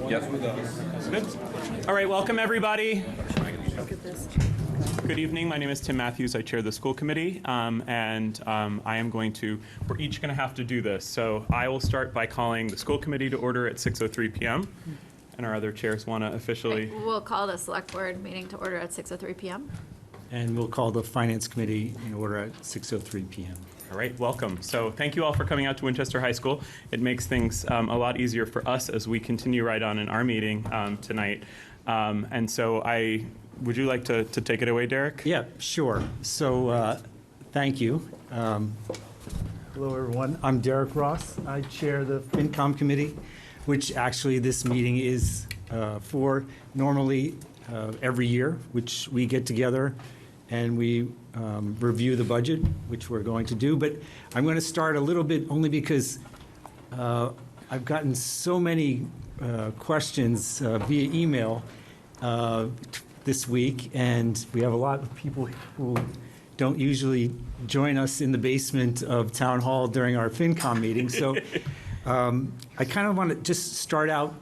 Yep. Good. All right, welcome everybody. Good evening. My name is Tim Matthews. I chair the school committee, and we're each going to have to do this. So I will start by calling the school committee to order at 6:03 p.m. And our other chairs want to officially... We'll call the select board meeting to order at 6:03 p.m. And we'll call the finance committee in order at 6:03 p.m. All right, welcome. So thank you all for coming out to Winchester High School. It makes things a lot easier for us as we continue right on in our meeting tonight. And so would you like to take it away, Derek? Yeah, sure. So thank you. Hello, everyone. I'm Derek Ross. I chair the Fincom committee, which actually this meeting is for normally every year, which we get together and we review the budget, which we're going to do. But I'm going to start a little bit only because I've gotten so many questions via email this week, and we have a lot of people who don't usually join us in the basement of Town Hall during our FinCom meeting. So I kind of want to just start out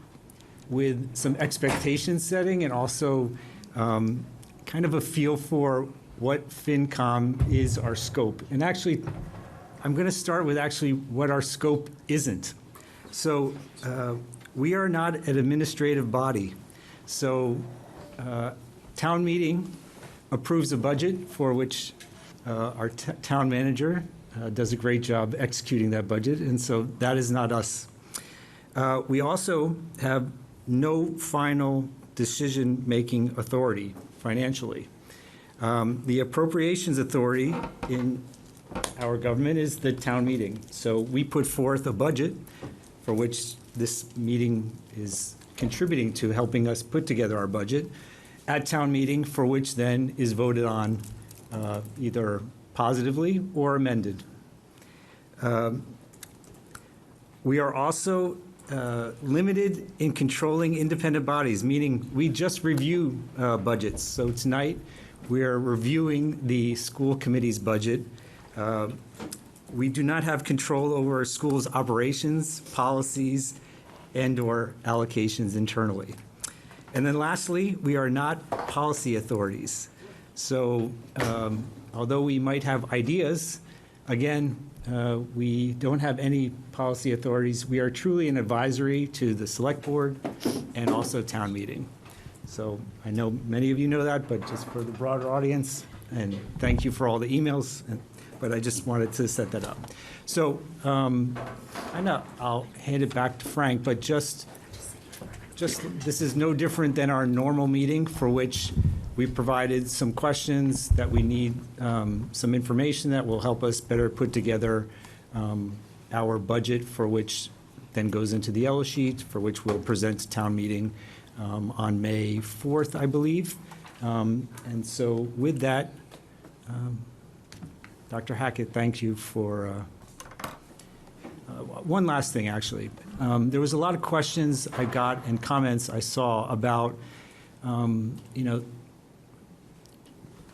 with some expectation setting and also kind of a feel for what FinCom is, our scope. And actually, I'm going to start with actually what our scope isn't. So we are not an administrative body. So town meeting approves a budget for which our town manager does a great job executing that budget, and so that is not us. We also have no final decision-making authority financially. The appropriations authority in our government is the town meeting. So we put forth a budget for which this meeting is contributing to helping us put together our budget at town meeting, for which then is voted on either positively or amended. We are also limited in controlling independent bodies, meaning we just review budgets. So tonight we are reviewing the school committee's budget. We do not have control over our school's operations, policies, and/or allocations internally. And then lastly, we are not policy authorities. So although we might have ideas, again, we don't have any policy authorities. We are truly an advisory to the select board and also town meeting. So I know many of you know that, but just for the broader audience, and thank you for all the emails, but I just wanted to set that up. So I know I'll hand it back to Frank, but just this is no different than our normal meeting, for which we provided some questions that we need, some information that will help us better put together our budget, for which then goes into the yellow sheet, for which we'll present to town meeting on May 4th, I believe. And so with that, Dr. Hackett, thank you for one last thing, actually. There was a lot of questions I got and comments I saw about,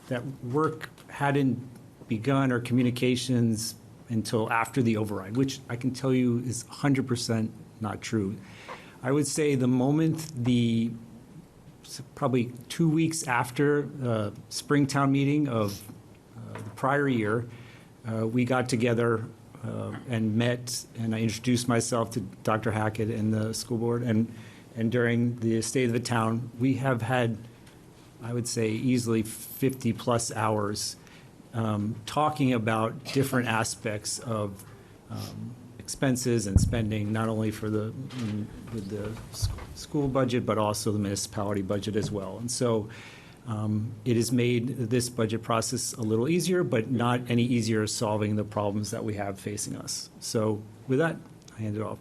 that work hadn't begun or communications until after the override, which I can tell you is 100% not true. I would say the moment probably 2 weeks after the Springtown meeting of the prior year, we got together and met, and I introduced myself to Dr. Hackett and the school board, and during the State of the Town, we have had, I would say, easily 50 plus hours talking about different aspects of expenses and spending, not only for with the school budget, but also the municipality budget as well. And so it has made this budget process a little easier, but not any easier solving the problems that we have facing us. So with that, I hand it off.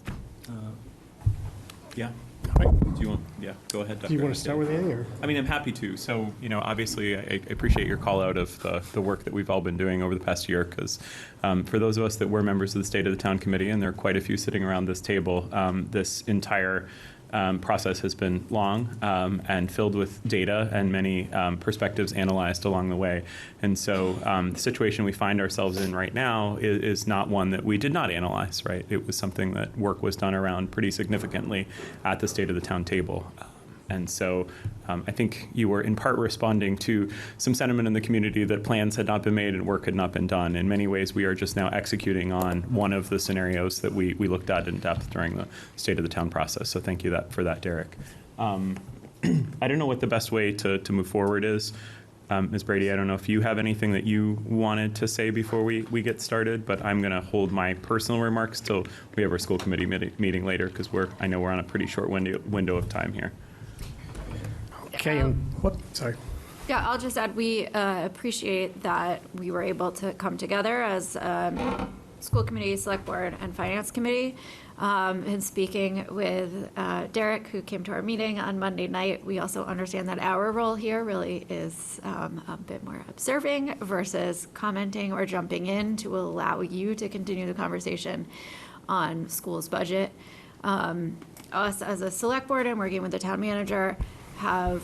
Yeah. Do you want? Yeah, go ahead, Dr. Do you want to start with anything? Or? I mean, I'm happy to. So, obviously, I appreciate your call out of the work that we've all been doing over the past year, because for those of us that were members of the State of the Town Committee, and there are quite a few sitting around this table, this entire process has been long and filled with data and many perspectives analyzed along the way. And so the situation we find ourselves in right now is not one that we did not analyze, right? It was something that work was done around pretty significantly at the State of the Town table. And so I think you were in part responding to some sentiment in the community that plans had not been made and work had not been done. In many ways, we are just now executing on one of the scenarios that we looked at in depth during the State of the Town process. So thank you for that, Derek. I don't know what the best way to move forward is. Ms. Brady, I don't know if you have anything that you wanted to say before we get started, but I'm going to hold my personal remarks till we have our school committee meeting later, because I know we're on a pretty short window of time here. Okay, sorry. Yeah, I'll just add, we appreciate that we were able to come together as school committee, select board, and finance committee. And speaking with Derek, who came to our meeting on Monday night, we also understand that our role here really is a bit more observing versus commenting or jumping in to allow you to continue the conversation on school's budget. Us as a select board and working with the town manager have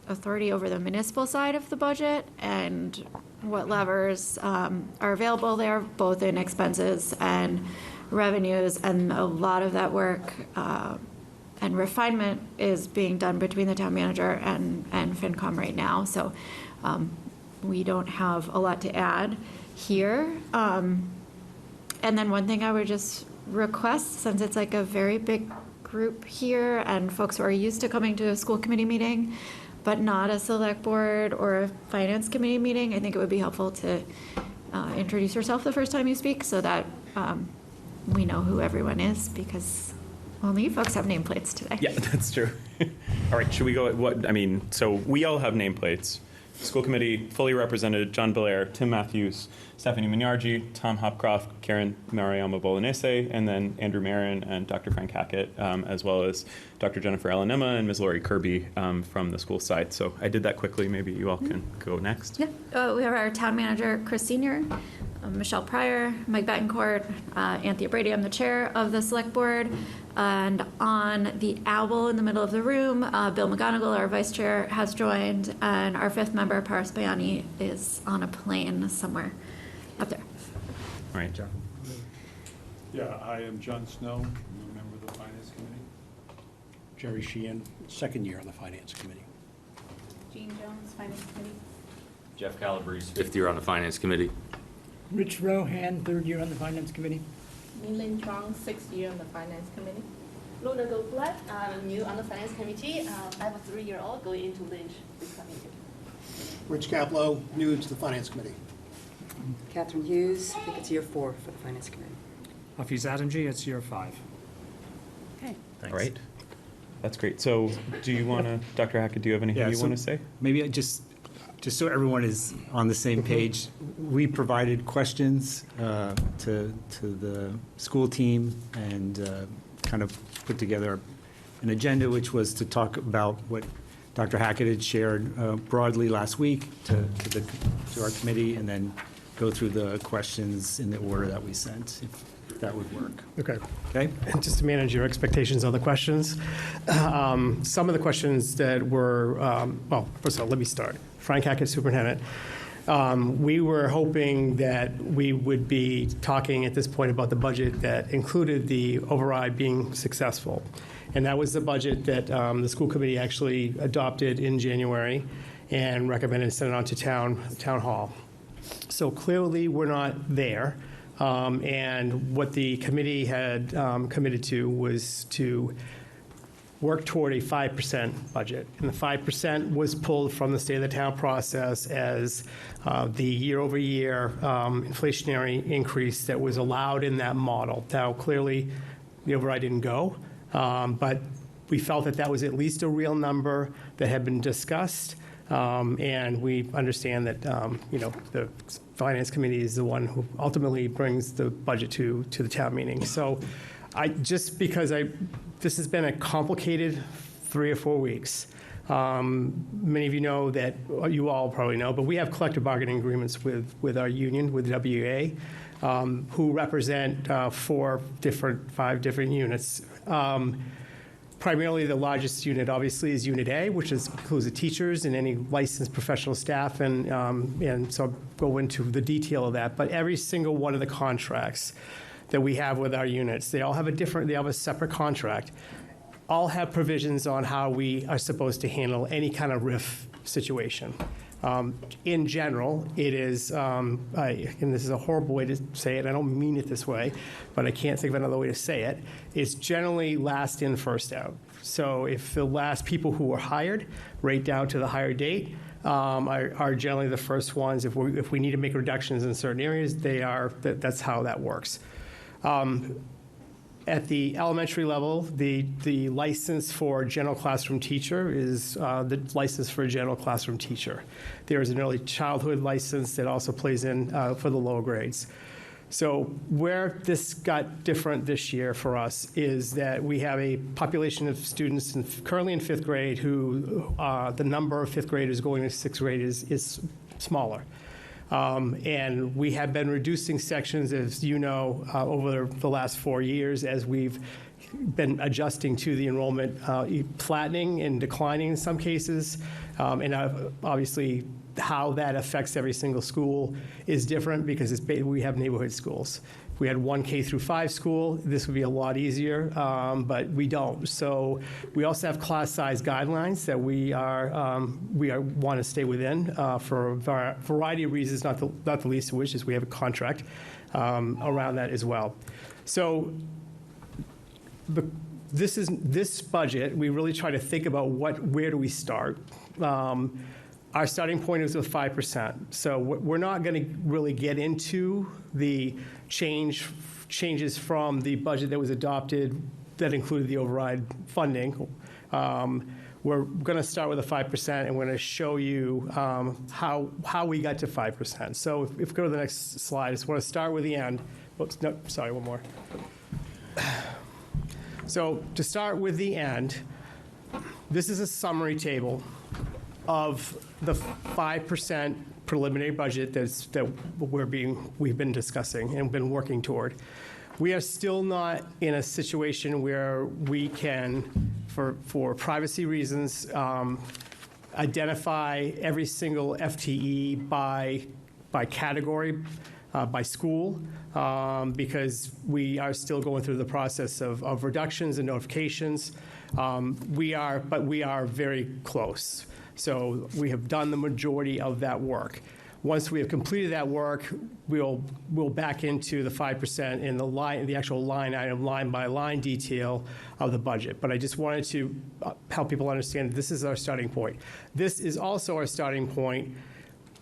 authority over the municipal side of the budget and what levers are available there, both in expenses and revenues, and a lot of that work and refinement is being done between the town manager and Fincom right now. So we don't have a lot to add here. And then one thing I would just request, since it's like a very big group here and folks who are used to coming to a school committee meeting, but not a select board or a finance committee meeting, I think it would be helpful to introduce yourself the first time you speak so that we know who everyone is, because only you folks have nameplates today. Yeah, that's true. All right, should we go at so we all have nameplates. School committee, fully represented, John Belair, Tim Matthews, Stephanie Minyarji, Tom Hopcroft, Karen Mariama Bolognese, and then Andrew Marin and Dr. Frank Hackett, as well as Dr. Jennifer Alanema and Ms. Lori Kirby from the school side. So I did that quickly. Maybe you all can go next. Yeah, we have our town manager, Chris Senior, Michelle Pryor, Mike Betancourt, Anthea Brady. I'm the chair of the select board. And on the owl in the middle of the room, Bill McGonigal, our vice chair, has joined, and our fifth member, Paris Bayani, is on a plane somewhere up there. All right, John. Yeah, I am John Snow, I'm a member of the Finance Committee. Jerry Sheehan, second year on the Finance Committee. Jean Jones, Finance Committee. Jeff Calabrese, fifth year on the Finance Committee. Rich Rohan, third year on the Finance Committee. Min Chong, sixth year on the Finance Committee. Luna Goldblatt, I'm new on the Finance Committee. I'm a 3-year-old going into Lynch this coming year. Rich Caplow, new to the Finance Committee. Catherine Hughes, I think it's year 4 for the Finance Committee. Hafiz Adamji, it's year 5. Okay. All right. That's great. So do you want to, Dr. Hackett, do you have anything you want to say? Maybe I just so everyone is on the same page, we provided questions to the school team and kind of put together an agenda, which was to talk about what Dr. Hackett had shared broadly last week to our committee, and then go through the questions in the order that we sent, if that would work. Okay. Okay? And just to manage your expectations on the questions, some of the questions that were, well, first of all, let me start. Frank Hackett, Superintendent. We were hoping that we would be talking at this point about the budget that included the override being successful. And that was the budget that the school committee actually adopted in January and recommended send it on to town hall. So clearly, we're not there. And what the committee had committed to was to work toward a 5% budget. And the 5% was pulled from the State of the Town process as the year-over-year inflationary increase that was allowed in that model. Now, clearly, the override didn't go, but we felt that that was at least a real number that had been discussed. And we understand that, the Finance Committee is the one who ultimately brings the budget to the town meeting. So this has been a complicated 3 or 4 weeks. Many of you know that, you all probably know, but we have collective bargaining agreements with our union, with WA, who represent 5 different units. Primarily, the largest unit, obviously, is Unit A, which includes the teachers and any licensed professional staff, and so I'll go into the detail of that. But every single one of the contracts that we have with our units, they have a separate contract, all have provisions on how we are supposed to handle any kind of RIF situation. In general, it is, and this is a horrible way to say it, I don't mean it this way, but I can't think of another way to say it, it's generally last in, first out. So if the last people who were hired, right down to the hire date, are generally the first ones. If we need to make reductions in certain areas, that's how that works. At the elementary level, the license for general classroom teacher is the license for a general classroom teacher. There is an early childhood license that also plays in for the lower grades. So where this got different this year for us is that we have a population of students currently in fifth grade who the number of fifth graders going to sixth grade is smaller. And we have been reducing sections, as you know, over the last 4 years as we've been adjusting to the enrollment, flattening and declining in some cases. And obviously, how that affects every single school is different because we have neighborhood schools. If we had one K through 5 school, this would be a lot easier, but we don't. So we also have class size guidelines that we want to stay within for a variety of reasons, not the least of which is we have a contract around that as well. So this budget, we really try to think about where do we start. Our starting point is with 5%. So we're not going to really get into the changes from the budget that was adopted that included the override funding. We're going to start with a 5%, and we're going to show you how we got to 5%. So if we go to the next slide, I just want to start with the end. Oops, no, sorry, one more. So to start with the end, this is a summary table of the 5% preliminary budget that we've been discussing and been working toward. We are still not in a situation where we can, for privacy reasons, identify every single FTE by category, by school, because we are still going through the process of reductions and notifications. But we are very close. So we have done the majority of that work. Once we have completed that work, we'll back into the 5% in the actual line item, line by line detail of the budget. But I just wanted to help people understand this is our starting point. This is also our starting point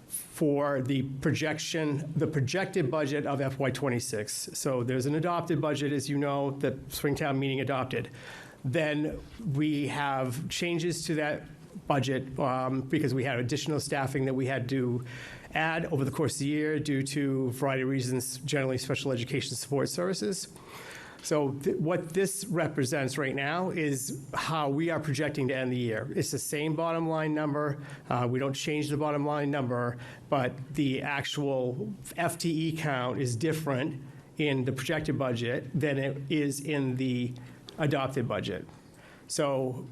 for the projected budget of FY26. So there's an adopted budget, as you know, that Springtown meeting adopted. Then we have changes to that budget because we had additional staffing that we had to add over the course of the year due to a variety of reasons, generally special education support services. So what this represents right now is how we are projecting to end the year. It's the same bottom line number. We don't change the bottom line number, but the actual FTE count is different in the projected budget than it is in the adopted budget. So,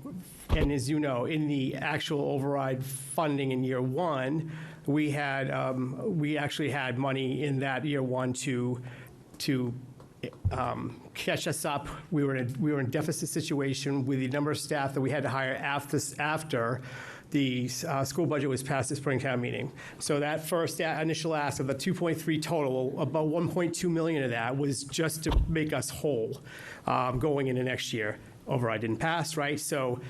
and as you know, in the actual override funding in year one, we actually had money in that year one to catch us up. We were in a deficit situation with the number of staff that we had to hire after the school budget was passed at Springtown meeting. So that first initial ask of the 2.3 total, about 1.2 million of that was just to make us whole going into next year. Override didn't pass, right? So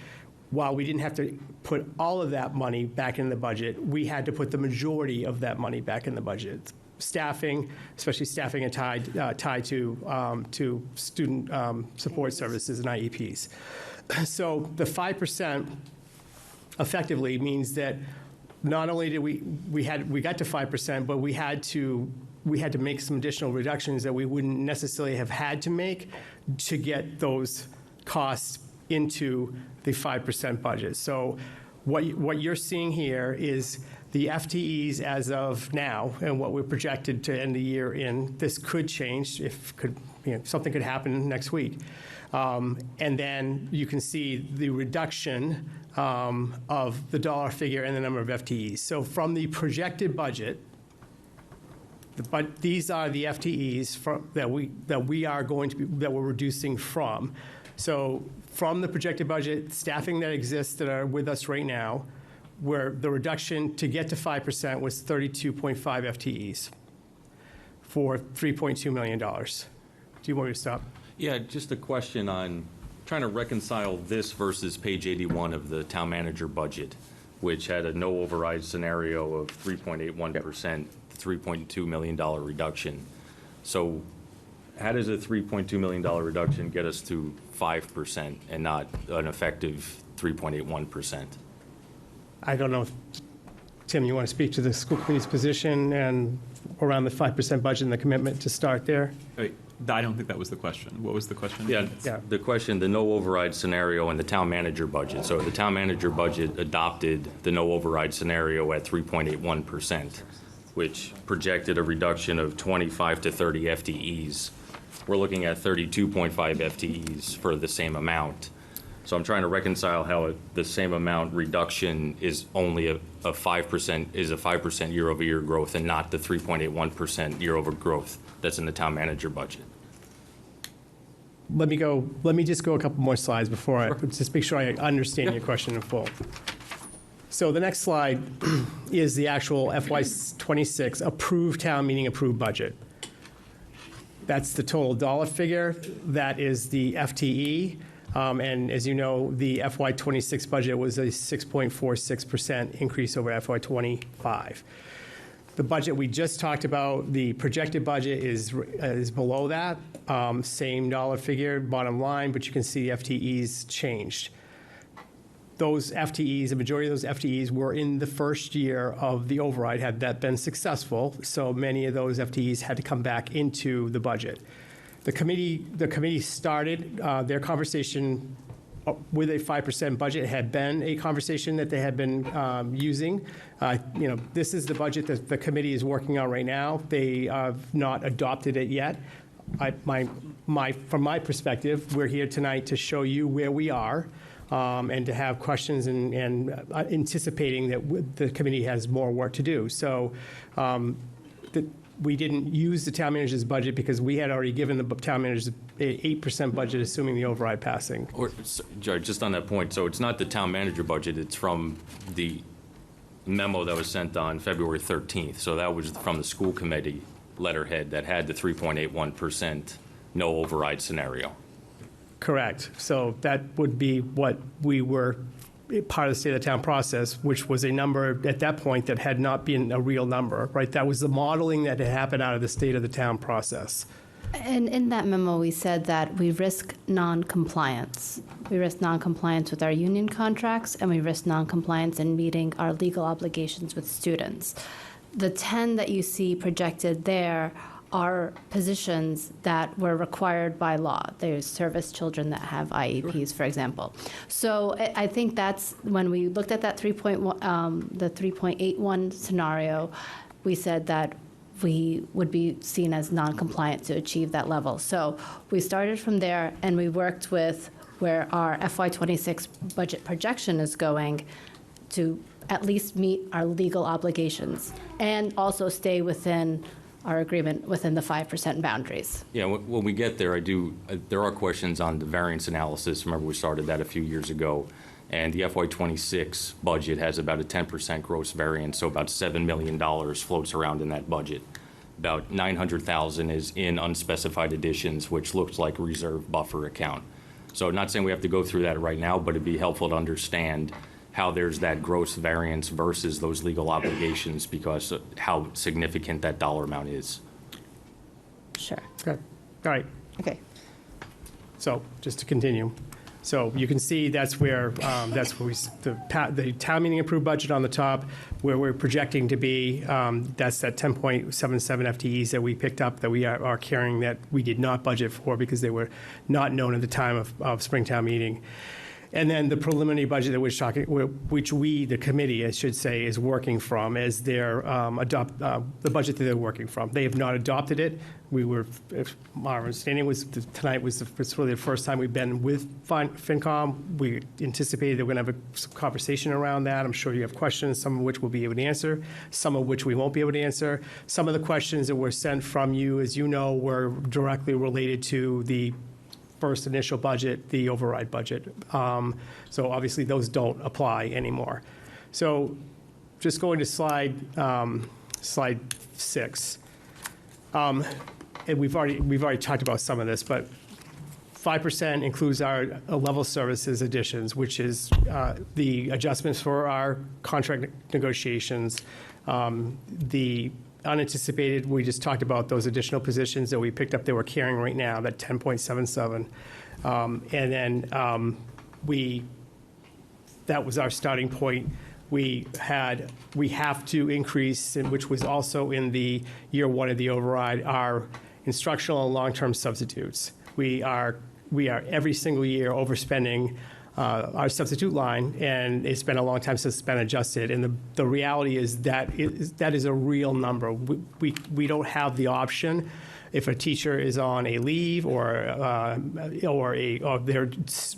while we didn't have to put all of that money back in the budget, we had to put the majority of that money back in the budget. Staffing, especially staffing and tied to student support services and IEPs. So the 5% effectively means that not only did we got to 5%, but we had to make some additional reductions that we wouldn't necessarily have had to make to get those costs into the 5% budget. So what you're seeing here is the FTEs as of now and what we're projected to end the year in. This could change if something could happen next week. And then you can see the reduction of the dollar figure and the number of FTEs. So from the projected budget, but these are the FTEs that we're reducing from. So from the projected budget, staffing that exists that are with us right now, where the reduction to get to 5% was 32.5 FTEs for $3.2 million. Do you want me to stop? Yeah, just a question on trying to reconcile this versus page 81 of the town manager budget, which had a no override scenario of 3.81%, $3.2 million reduction. So how does a $3.2 million reduction get us to 5% and not an effective 3.81%? I don't know if, Tim, you want to speak to the school committee's position and around the 5% budget and the commitment to start there? Wait, I don't think that was the question. What was the question? Yeah, Yeah. the question, the no override scenario and the town manager budget. So the town manager budget adopted the no override scenario at 3.81%, which projected a reduction of 25 to 30 FTEs. We're looking at 32.5 FTEs for the same amount. So I'm trying to reconcile how the same amount reduction is only a 5% year-over-year growth and not the 3.81% year-over growth that's in the town manager budget. Let me just go a couple more slides before I just make sure I understand your question in full. So the next slide is the actual FY26 approved town meeting approved budget. That's the total dollar figure. That is the FTE. And as you know, the FY26 budget was a 6.46% increase over FY25. The budget we just talked about, the projected budget is below that, same dollar figure, bottom line, but you can see the FTEs changed. Those FTEs, the majority of those FTEs were in the first year of the override, had that been successful, so many of those FTEs had to come back into the budget. The committee started their conversation with a 5% budget. It had been a conversation that they had been using. This is the budget that the committee is working on right now. They have not adopted it yet. From my perspective, we're here tonight to show you where we are and to have questions and anticipating that the committee has more work to do. So we didn't use the town manager's budget because we had already given the town manager's 8% budget, assuming the override passing. Judge, just on that point, so it's not the town manager budget, it's from the memo that was sent on February 13th. So that was from the school committee letterhead that had the 3.81% no override scenario. Correct. So that would be what we were part of the state of the town process, which was a number at that point that had not been a real number, right? That was the modeling that had happened out of the state of the town process. And in that memo, we said that we risk non-compliance. We risk non-compliance with our union contracts, and we risk non-compliance in meeting our legal obligations with students. The 10 that you see projected there are positions that were required by law. There's service children that have IEPs, for example. So I think that's when we looked at that the 3.81 scenario, we said that we would be seen as non-compliant to achieve that level. So we started from there and we worked with where our FY26 budget projection is going to at least meet our legal obligations and also stay within our agreement within the 5% boundaries. Yeah, when we get there, there are questions on the variance analysis. Remember, we started that a few years ago. And the FY26 budget has about a 10% gross variance, so about $7 million floats around in that budget. About $900,000 is in unspecified additions, which looks like a reserve buffer account. So not saying we have to go through that right now, but it'd be helpful to understand how there's that gross variance versus those legal obligations because of how significant that dollar amount is. Sure. Okay. All right. Okay. So just to continue. So you can see that's where the town meeting approved budget on the top, where we're projecting to be. That's that 10.77 FTEs that we picked up that we are carrying that we did not budget for because they were not known at the time of Springtown meeting. And then the preliminary budget that we're talking, which we, the committee, I should say, is working from as their the budget that they're working from. They have not adopted it. Our understanding was that tonight was really the first time we've been with Fincom. We anticipated that we're going to have some conversation around that. I'm sure you have questions, some of which we'll be able to answer, some of which we won't be able to answer. Some of the questions that were sent from you, as you know, were directly related to the first initial budget, the override budget. So obviously those don't apply anymore. So just going to slide 6. And we've already talked about some of this, but 5% includes our level services additions, which is the adjustments for our contract negotiations, the unanticipated, we just talked about those additional positions that we picked up that we're carrying right now, that 10.77. And then that was our starting point. We have to increase, which was also in the year one of the override, our instructional and long-term substitutes. We are every single year overspending our substitute line, and it's been a long time since it's been adjusted. And the reality is that is a real number. We don't have the option if a teacher is on a leave or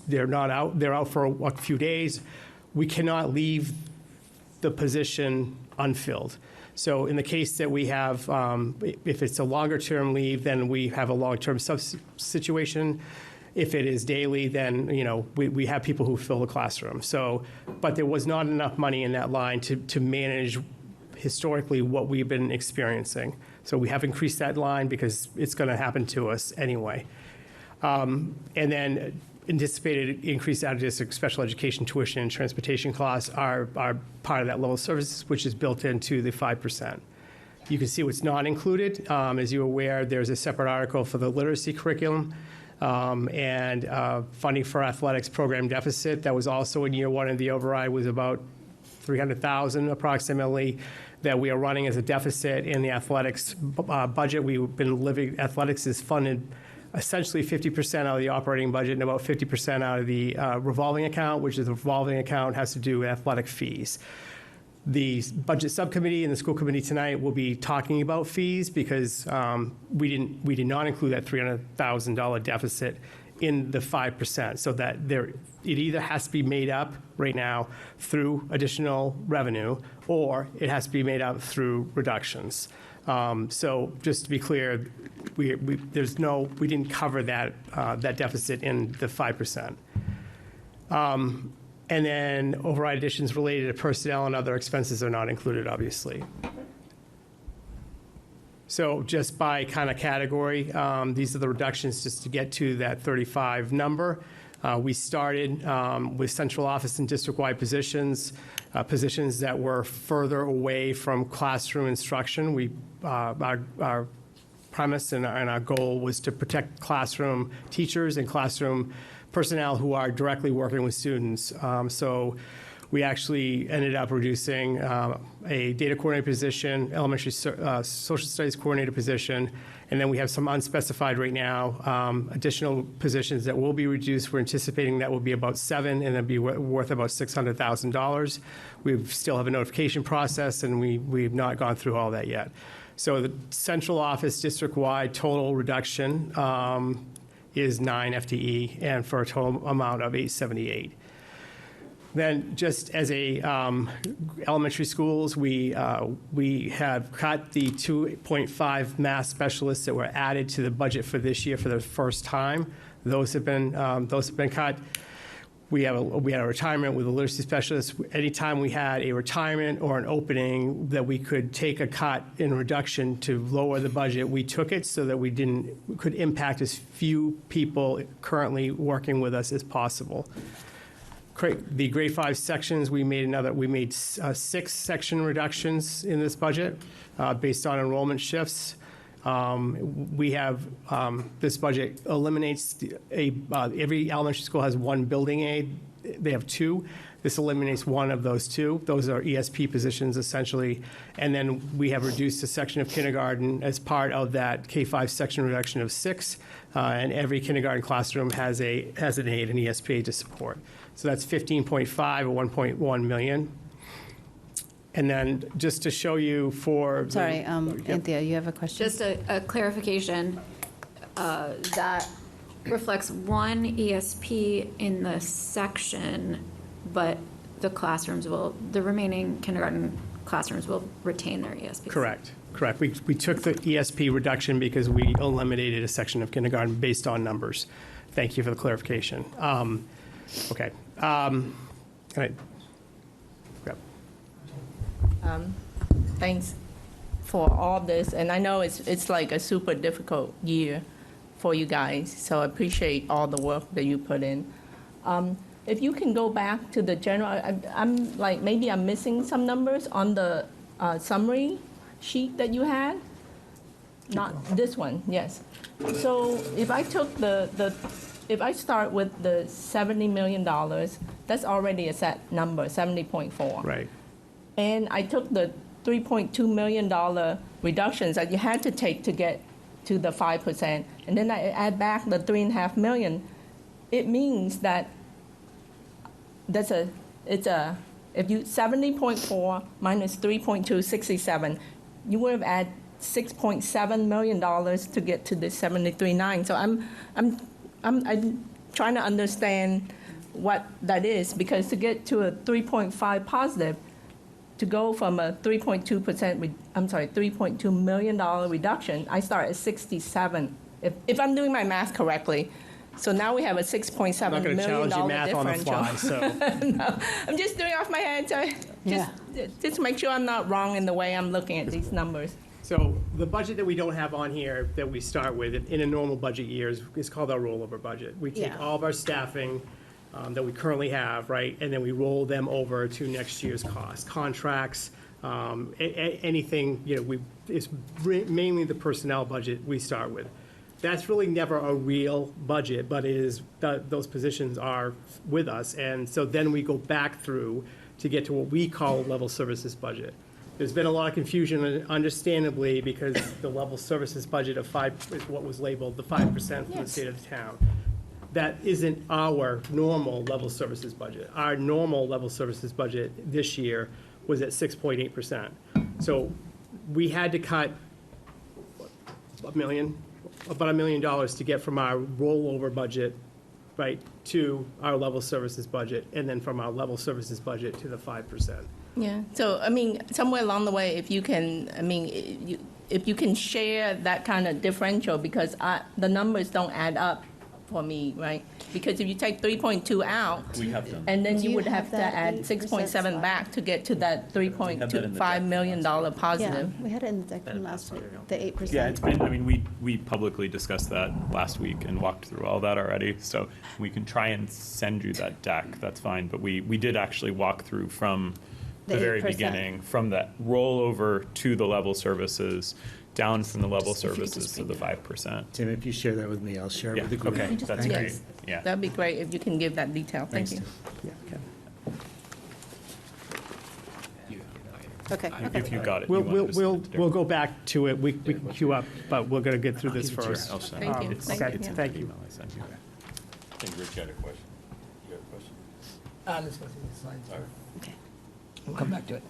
they're not out, they're out for a few days. We cannot leave the position unfilled. So in the case that we have, if it's a longer term leave, then we have a long-term situation. If it is daily, then we have people who fill the classroom. So, but there was not enough money in that line to manage historically what we've been experiencing. So we have increased that line because it's going to happen to us anyway. And then anticipated increased out-of-district special education tuition and transportation costs are part of that level of services, which is built into the 5%. You can see what's not included. As you're aware, there's a separate article for the literacy curriculum. And funding for athletics program deficit. That was also in year one of the override, was about $300,000 approximately that we are running as a deficit in the athletics budget. We've been living, athletics is funded essentially 50% out of the operating budget and about 50% out of the revolving account, which is the revolving account has to do with athletic fees. The budget subcommittee and the school committee tonight will be talking about fees because we did not include that $300,000 deficit in the 5%, so that it either has to be made up right now through additional revenue or it has to be made up through reductions. So just to be clear, we didn't cover that deficit in the 5%. And then override additions related to personnel and other expenses are not included, obviously. So just by kind of category, these are the reductions just to get to that 35 number. We started with central office and district-wide positions, positions that were further away from classroom instruction. Our premise and our goal was to protect classroom teachers and classroom personnel who are directly working with students. So we actually ended up reducing a data coordinator position, elementary social studies coordinator position, and then we have some unspecified right now additional positions that will be reduced. We're anticipating that will be about 7 and then be worth about $600,000. We still have a notification process and we've not gone through all that yet. So the central office district-wide total reduction is 9 FTE, and for a total amount of 878. Then, just as a elementary schools, we have cut the 2.5 math specialists that were added to the budget for this year for the first time. Those have been cut. We had a retirement with a literacy specialist. Anytime we had a retirement or an opening that we could take a cut in reduction to lower the budget, we took it so that we could impact as few people currently working with us as possible. The grade 5 sections, we made 6 section reductions in this budget based on enrollment shifts. We have, this budget eliminates every elementary school has one building aide they have two. This eliminates one of those two. Those are ESP positions essentially. And then we have reduced a section of kindergarten as part of that K-5 section reduction of 6. And every kindergarten classroom has an aide, an ESP to support. So that's 15.5 or 1.1 million. And then just to show you for. Sorry, Anthea, you have a question? Just a clarification, that reflects one ESP in the section, but the remaining kindergarten classrooms will retain their ESPs. Correct. We took the ESP reduction because we eliminated a section of kindergarten based on numbers. Thank you for the clarification. Okay. All right. Thanks for all this, and I know it's like a super difficult year for you guys, so I appreciate all the work that you put in. If you can go back to the general, I'm like, maybe I'm missing some numbers on the summary sheet that you had. Not this one, yes. So if I took if I start with the $70 million, that's already a set number, 70.4. Right. And I took the $3.2 million reductions that you had to take to get to the 5%, and then I add back the $3.5 million. It means that if you 70.4 minus 3.2, 67, you would have added $6.7 million to get to the 73.9. So I'm trying to understand what that is, because to get to a 3.5 positive, to go from a 3.2 million dollar reduction, I start at 67. If I'm doing my math correctly. So now we have a $6.7 million differential. I'm not going to challenge your math on the fly, so. No, I'm just doing it off my head, so just make sure I'm not wrong in the way I'm looking at these numbers. So the budget that we don't have on here that we start with in a normal budget year is called our rollover budget. We take all of our staffing that we currently have, right, and then we roll them over to next year's cost. Contracts, anything, it's mainly the personnel budget we start with. That's really never a real budget, but those positions are with us. And so then we go back through to get to what we call level services budget. There's been a lot of confusion, understandably, because the level services budget of 5 is what was labeled the 5% from the state of the town. That isn't our normal level services budget. Our normal level services budget this year was at 6.8%. So we had to cut about $1 million to get from our rollover budget, right, to our level services budget, and then from our level services budget to the 5%. Yeah. So somewhere along the way, if you can, if you can share that kind of differential, because the numbers don't add up for me, right? Because if you take 3.2 out, and then you would have to add 6.7 back to get to that $3.25 million positive. Yeah, we had it in the deck from last week, the 8%. Yeah, it's been, we publicly discussed that last week and walked through all that already. So we can try and send you that deck, that's fine. But we did actually walk through from the very 8%. beginning, from that rollover to the level services, down from the level services to the 5%. Tim, if you share that with me, I'll share it with the group. Okay, that's great. Yes. Yeah. That'd be great if you can give that detail. Thank you. Yeah, okay. Okay. If you got it. you wanted to send it to We'll go back to it. We can queue up, but we're going to get through this I'll give it to you. first. I'll send Thank it. you. It's- Thank Okay, you. thank you. email I sent you. I think Rich had a question. You have a question? Let's go through the slides. Okay. We'll come back to it.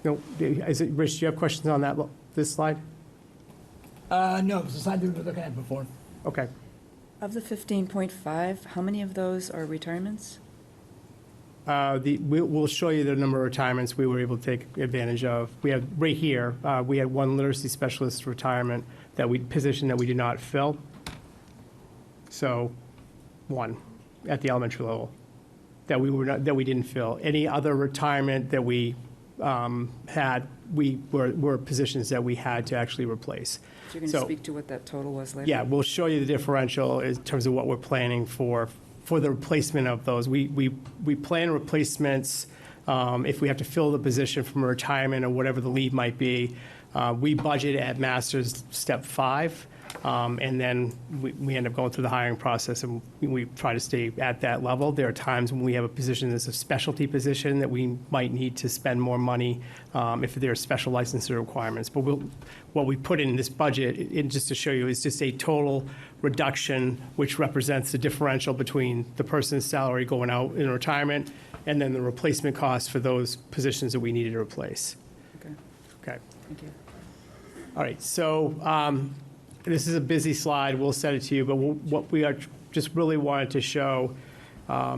No, Rich, do you have questions on this slide? No, it's the slide that we were looking at before. Okay. Of the 15.5, how many of those are retirements? We'll show you the number of retirements we were able to take advantage of. We have, right here, we had one literacy specialist retirement position that we did not fill. So, one, at the elementary level, that we didn't fill. Any other retirement that we had, were positions that we had to actually replace. You're going to speak to what that total was later? Yeah, we'll show you the differential in terms of what we're planning for the replacement of those. We plan replacements if we have to fill the position from a retirement or whatever the leave might be. We budget at master's step 5. And then we end up going through the hiring process, and we try to stay at that level. There are times when we have a position that's a specialty position that we might need to spend more money if there are special licensing requirements. But what we put in this budget, just to show you, is just a total reduction, which represents the differential between the person's salary going out in retirement and then the replacement cost for those positions that we needed to replace. Okay, Okay. thank you. All right, so this is a busy slide. We'll send it to you, but what we are just really wanted to show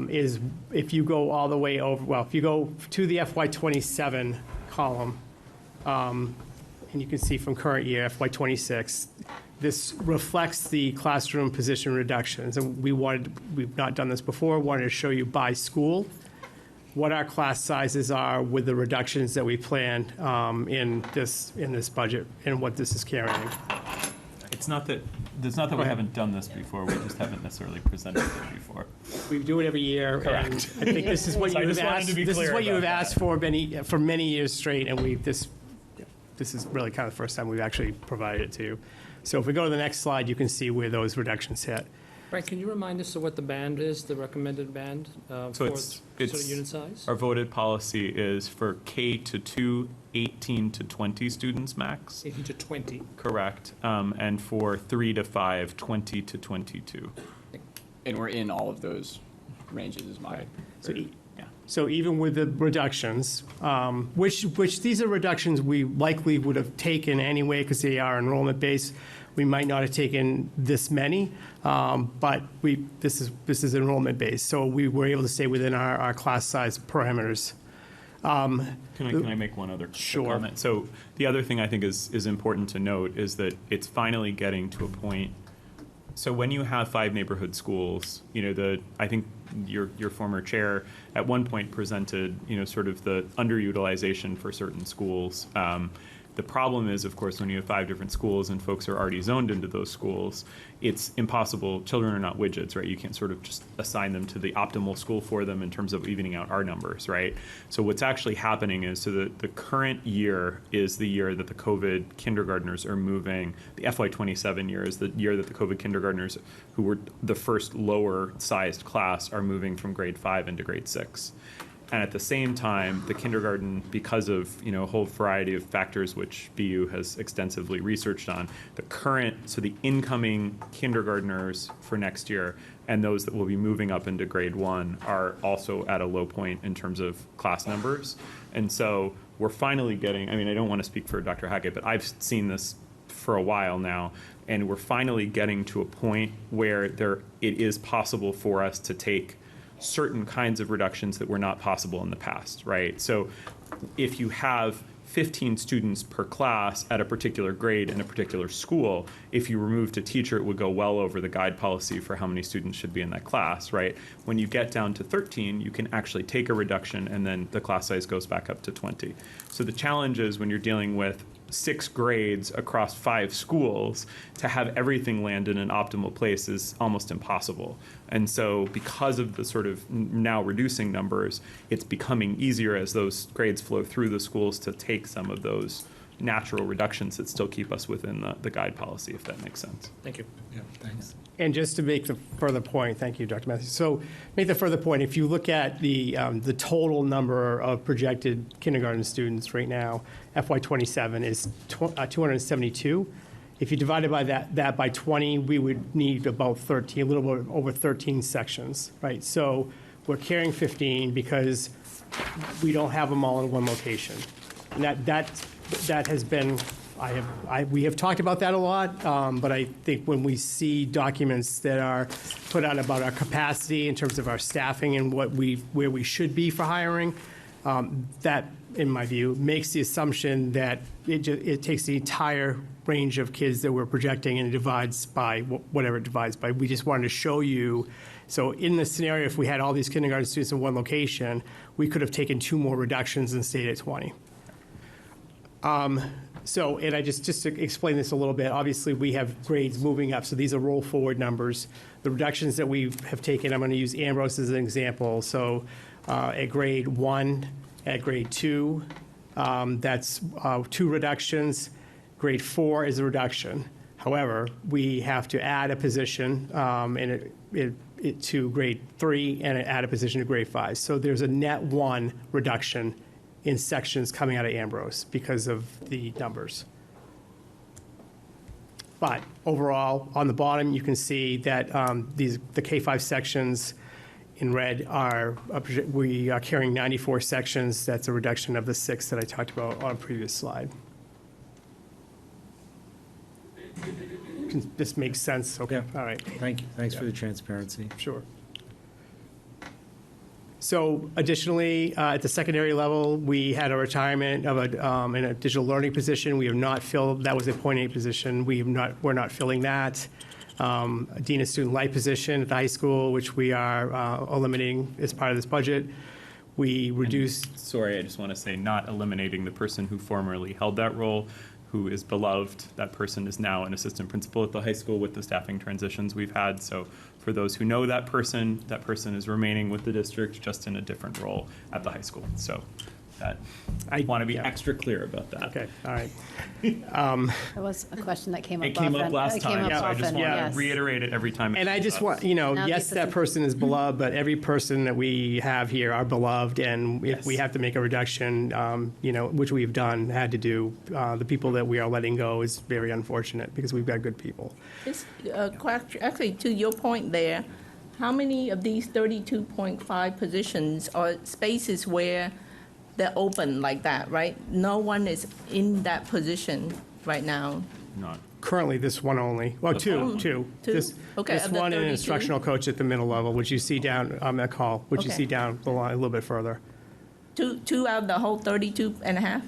is if you go all the way over, well, if you go to the FY27 column, and you can see from current year, FY26, this reflects the classroom position reductions. And we've not done this before, wanted to show you by school what our class sizes are with the reductions that we planned in this budget and what this is carrying. It's not that we haven't done this before, we just haven't necessarily presented it before. We do it every year. Correct. And I think this is what So I you have just wanted asked. to be This is clear what you have about asked for many years straight, and this is really kind of the first time we've actually provided it to you. So if we go to the next slide, you can see where those reductions hit. Frank, can you remind us of what the band is, the recommended band for it's sort of unit size? Our voted policy is for K to 2, 18 to 20 students max. 18 to 20. Correct. And for 3 to 5, 20 to 22. And we're in all of those ranges is my. So even with the reductions, which these are reductions we likely would have taken anyway because they are enrollment based. We might not have taken this many, but this is enrollment based. So we were able to stay within our class size parameters. Can I make one other comment? So the other thing I think is important to note is that it's finally getting to a point. So when you have 5 neighborhood schools, I think your former chair at one point presented, sort of the underutilization for certain schools. The problem is, of course, when you have 5 different schools and folks are already zoned into those schools, it's impossible. Children are not widgets, right? You can't sort of just assign them to the optimal school for them in terms of evening out our numbers, right? So what's actually happening is, the current year is the year that the COVID kindergartners are moving. The FY27 year is the year that the COVID kindergartners, who were the first lower sized class, are moving from grade 5 into grade 6. And at the same time, the kindergarten, because of a whole variety of factors which BU has extensively researched on, the incoming kindergartners for next year and those that will be moving up into grade 1 are also at a low point in terms of class numbers. And so we're finally getting, I don't want to speak for Dr. Hackett, but I've seen this for a while now, and we're finally getting to a point where it is possible for us to take certain kinds of reductions that were not possible in the past, right? So if you have 15 students per class at a particular grade in a particular school, if you removed a teacher, it would go well over the guide policy for how many students should be in that class, right? When you get down to 13, you can actually take a reduction and then the class size goes back up to 20. So the challenge is when you're dealing with 6 grades across 5 schools, to have everything land in an optimal place is almost impossible. And so because of the sort of now reducing numbers, it's becoming easier as those grades flow through the schools to take some of those natural reductions that still keep us within the guide policy, if that makes sense. Thank you. Yeah, thanks. And just to make the further point, thank you, Dr. Matthews. So make the further point, if you look at the total number of projected kindergarten students right now, FY27 is 272. If you divided by that by 20, we would need about 13, a little bit over 13 sections, right? So we're carrying 15 because we don't have them all in one location. And that has been, we have talked about that a lot, but I think when we see documents that are put out about our capacity in terms of our staffing and where we should be for hiring, that, in my view, makes the assumption that it takes the entire range of kids that we're projecting and it divides by whatever it divides by. We just wanted to show you. So in this scenario, if we had all these kindergarten students in one location, we could have taken 2 more reductions and stayed at 20. So, and I just to explain this a little bit, obviously we have grades moving up, so these are roll forward numbers. The reductions that we have taken, I'm going to use Ambrose as an example. So at grade 1, at grade 2, that's 2 reductions. Grade 4 is a reduction. However, we have to add a position to grade 3 and add a position to grade 5. So there's a net 1 reduction in sections coming out of Ambrose because of the numbers. But overall, on the bottom, you can see that the K-5 sections in red we are carrying 94 sections. That's a reduction of the 6 that I talked about on a previous slide. This makes sense? Okay, Yeah. all right. Thank you. Thanks for the transparency. Sure. So additionally, at the secondary level, we had a retirement of in a digital learning position. We have not filled, that was a .8 position. We're not filling that. A Dean of Student Life position at the high school, which we are eliminating as part of this budget. We reduced. Sorry, I just want to say, not eliminating the person who formerly held that role, who is beloved. That person is now an assistant principal at the high school with the staffing transitions we've had. So for those who know that person is remaining with the district, just in a different role at the high school. So that I want to be extra clear about that. Okay, all right. That was a question that came up It came often. up last time, so I just want yes. to reiterate it every time. And I just want, Now yes, that person is beloved, but every person that we have here are beloved, and if we have to make a reduction, which we've done, had to do, the people that we are letting go is very unfortunate because we've got good people. Actually, to your point there, how many of these 32.5 positions are spaces where they're open like that, right? No one is in that position right now. Not. Currently, this one only. Well, two. Two? This Okay, this of the one and an 32? instructional coach at the middle level, which you see down on that call, which you Okay. see down the line a little bit further. Two out of the whole 32 and a half?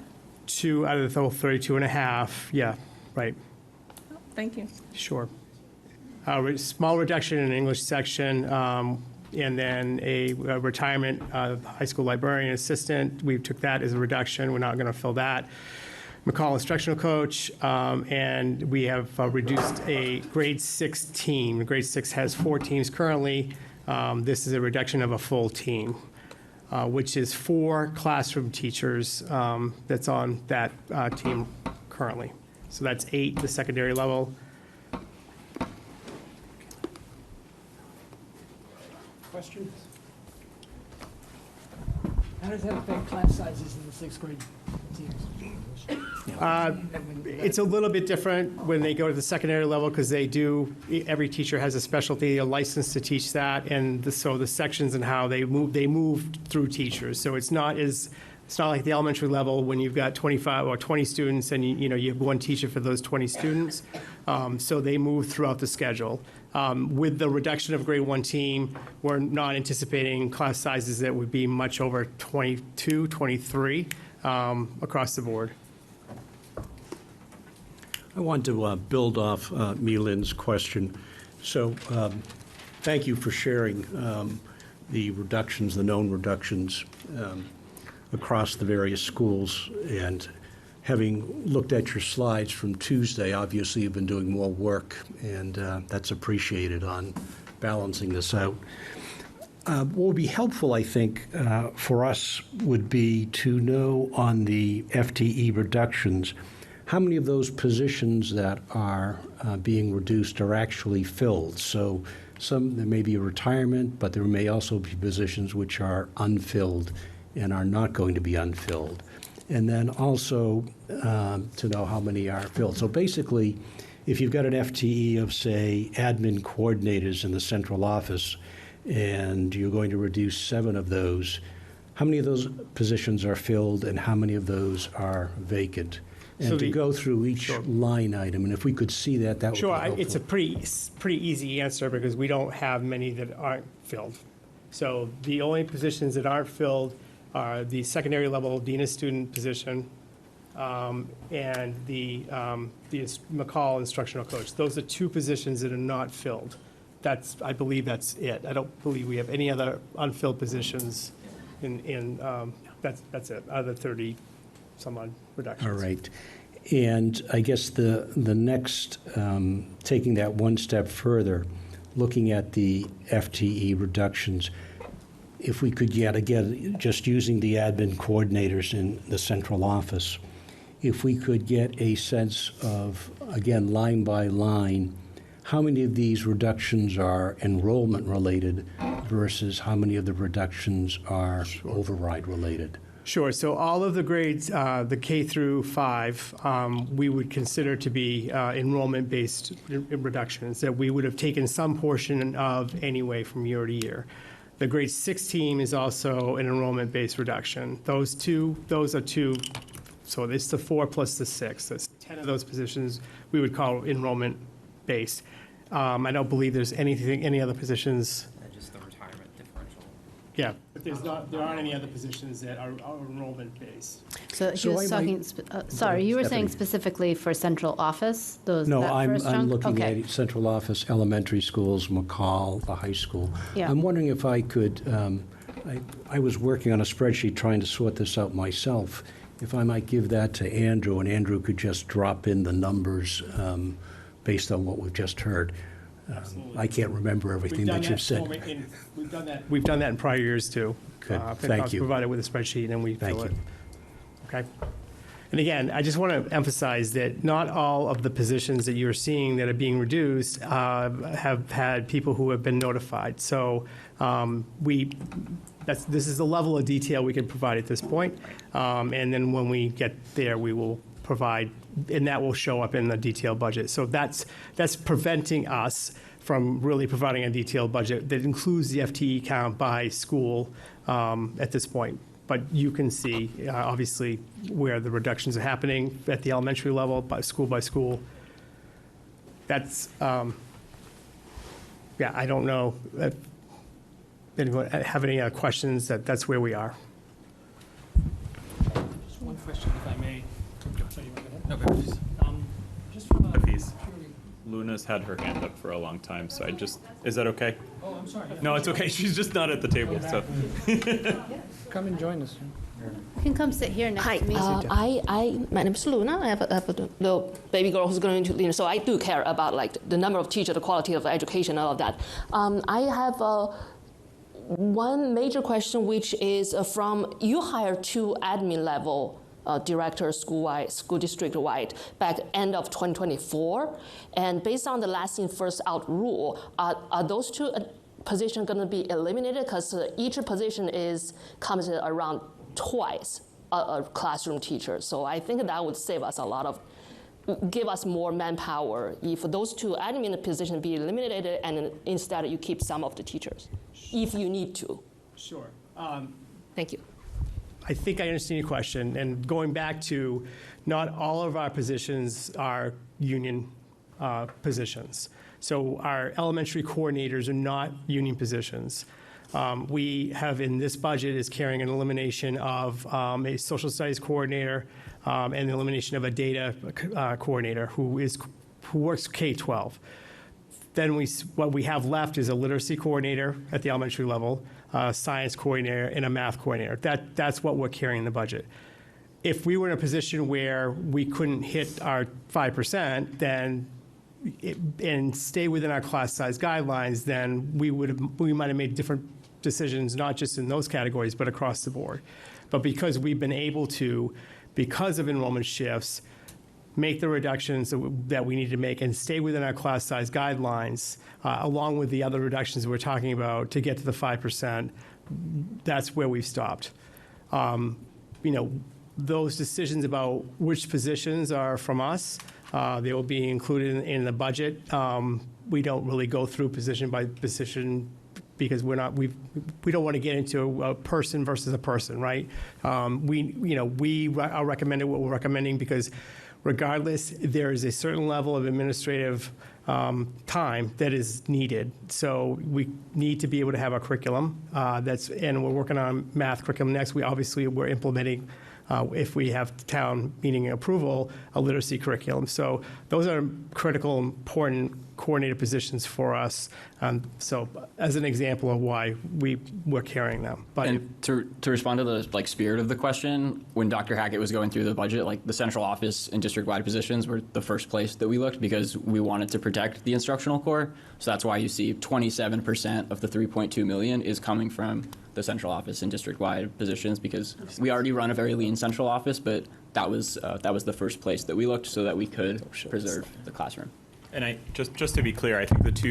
2 out of the whole 32 and a half. Yeah, right. Thank you. Sure. Small reduction in English section, and then a retirement of high school librarian assistant. We took that as a reduction. We're not going to fill that. McCall instructional coach, and we have reduced a grade 6 team. Grade 6 has 4 teams currently. This is a reduction of a full team, which is 4 classroom teachers that's on that team currently. So that's 8 at the secondary level. Questions? How does that affect class sizes in the 6th grade teams? It's a little bit different when they go to the secondary level because every teacher has a specialty, a license to teach that, and so the sections and how they move through teachers. So it's not like the elementary level when you've got 25 or 20 students and you have one teacher for those 20 students. So they move throughout the schedule. With the reduction of grade 1 team, we're not anticipating class sizes that would be much over 22, 23 across the board. I want to build off Milin's question. So thank you for sharing the reductions, the known reductions across the various schools. And having looked at your slides from Tuesday, obviously you've been doing more work, and that's appreciated on balancing this out. What would be helpful, I think, for us would be to know on the FTE reductions, how many of those positions that are being reduced are actually filled? So there may be a retirement, but there may also be positions which are unfilled and are not going to be unfilled. And then also to know how many are filled. So basically, if you've got an FTE of, say, admin coordinators in the central office, and you're going to reduce 7 of those, how many of those positions are filled and how many of those are vacant? And to go through each line item, and if we could see that, that would be helpful. It's a pretty easy answer because we don't have many that aren't filled. So the only positions that aren't filled are the secondary level Dean of Student position and the McCall instructional coach. Those are 2 positions that are not filled. I believe that's it. I don't believe we have any other unfilled positions that's it, out of the 30 some odd reductions. All right. And I guess the next, taking that one step further, looking at the FTE reductions, if we could yet again, just using the admin coordinators in the central office, if we could get a sense of, again, line by line, how many of these reductions are enrollment related versus how many of the reductions are override related? Sure. So all of the grades, the K through 5, we would consider to be enrollment-based reductions that we would have taken some portion of anyway from year to year. The grade 6 team is also an enrollment-based reduction. Those are two. So it's the 4 plus the 6. That's 10 of those positions we would call enrollment-based. I don't believe there's any other positions. Just the retirement differential. Yeah, but there aren't any other positions that are enrollment-based. So he was talking, sorry, you were saying specifically for central office, No, that I'm first chunk? looking Okay. at central office, elementary schools, McCall, the high school. Yeah. I'm wondering if I could, I was working on a spreadsheet trying to sort this out myself, if I might give that to Andrew, and Andrew could just drop in the numbers based on what we've just heard. I can't remember everything that you've said. We've done that in prior years, too. Good. Thank you. Provided with a spreadsheet, and we fill Thank it. Okay? And again, I just want to emphasize that not all of the positions that you're seeing that are being reduced have had people who have been notified. So this is the level of detail we can provide at this point. And then when we get there, we will provide, and that will show up in the detailed budget. So that's preventing us from really providing a detailed budget that includes the FTE count by school at this point. But you can see, obviously, where the reductions are happening at the elementary level, by school. That's, I don't know if anyone have any questions. That's where we are. Just one question, if I may. No, please. Just from a Please. Luna's had her hand up for a long time, so is that okay? Oh, I'm sorry. No, it's okay. She's just not at the table, so. Come and join us. You can come sit here next Hi, to me. my name is Luna. I have a little baby girl who's going to, so I do care about like the number of teachers, the quality of education, all of that. I have one major question, which is from you hired 2 admin level directors school district-wide back end of 2024, and based on the last in first out rule, are those 2 positions going to be eliminated because each position comes around twice a classroom teacher? So I think that would save us give us more manpower if those 2 admin positions be eliminated and instead you keep some of the teachers, if you need to. Sure. Thank you. I think I understand your question. And going back to, not all of our positions are union positions. So our elementary coordinators are not union positions. We have in this budget is carrying an elimination of a social studies coordinator and the elimination of a data coordinator who works K-12. Then what we have left is a literacy coordinator at the elementary level, a science coordinator, and a math coordinator. That's what we're carrying in the budget. If we were in a position where we couldn't hit our 5%, and stay within our class size guidelines, then we might have made different decisions, not just in those categories, but across the board. But because we've been able to, because of enrollment shifts, make the reductions that we need to make and stay within our class size guidelines, along with the other reductions we're talking about to get to the 5%, that's where we've stopped. Those decisions about which positions are from us, they will be included in the budget. We don't really go through position by position because we don't want to get into a person versus a person, right? We are recommending what we're recommending because regardless, there is a certain level of administrative time that is needed. So we need to be able to have a curriculum and we're working on math curriculum next. We're implementing, if we have town meeting approval, a literacy curriculum. So those are critical, important coordinated positions for us. So as an example of why we're carrying them. But And to respond to the spirit of the question, when Dr. Hackett was going through the budget, the central office and district-wide positions were the first place that we looked because we wanted to protect the instructional core. So that's why you see 27% of the $3.2 million is coming from the central office and district-wide positions because we already run a very lean central office, but that was the first place that we looked so that we could preserve the classroom. And just to be clear, I think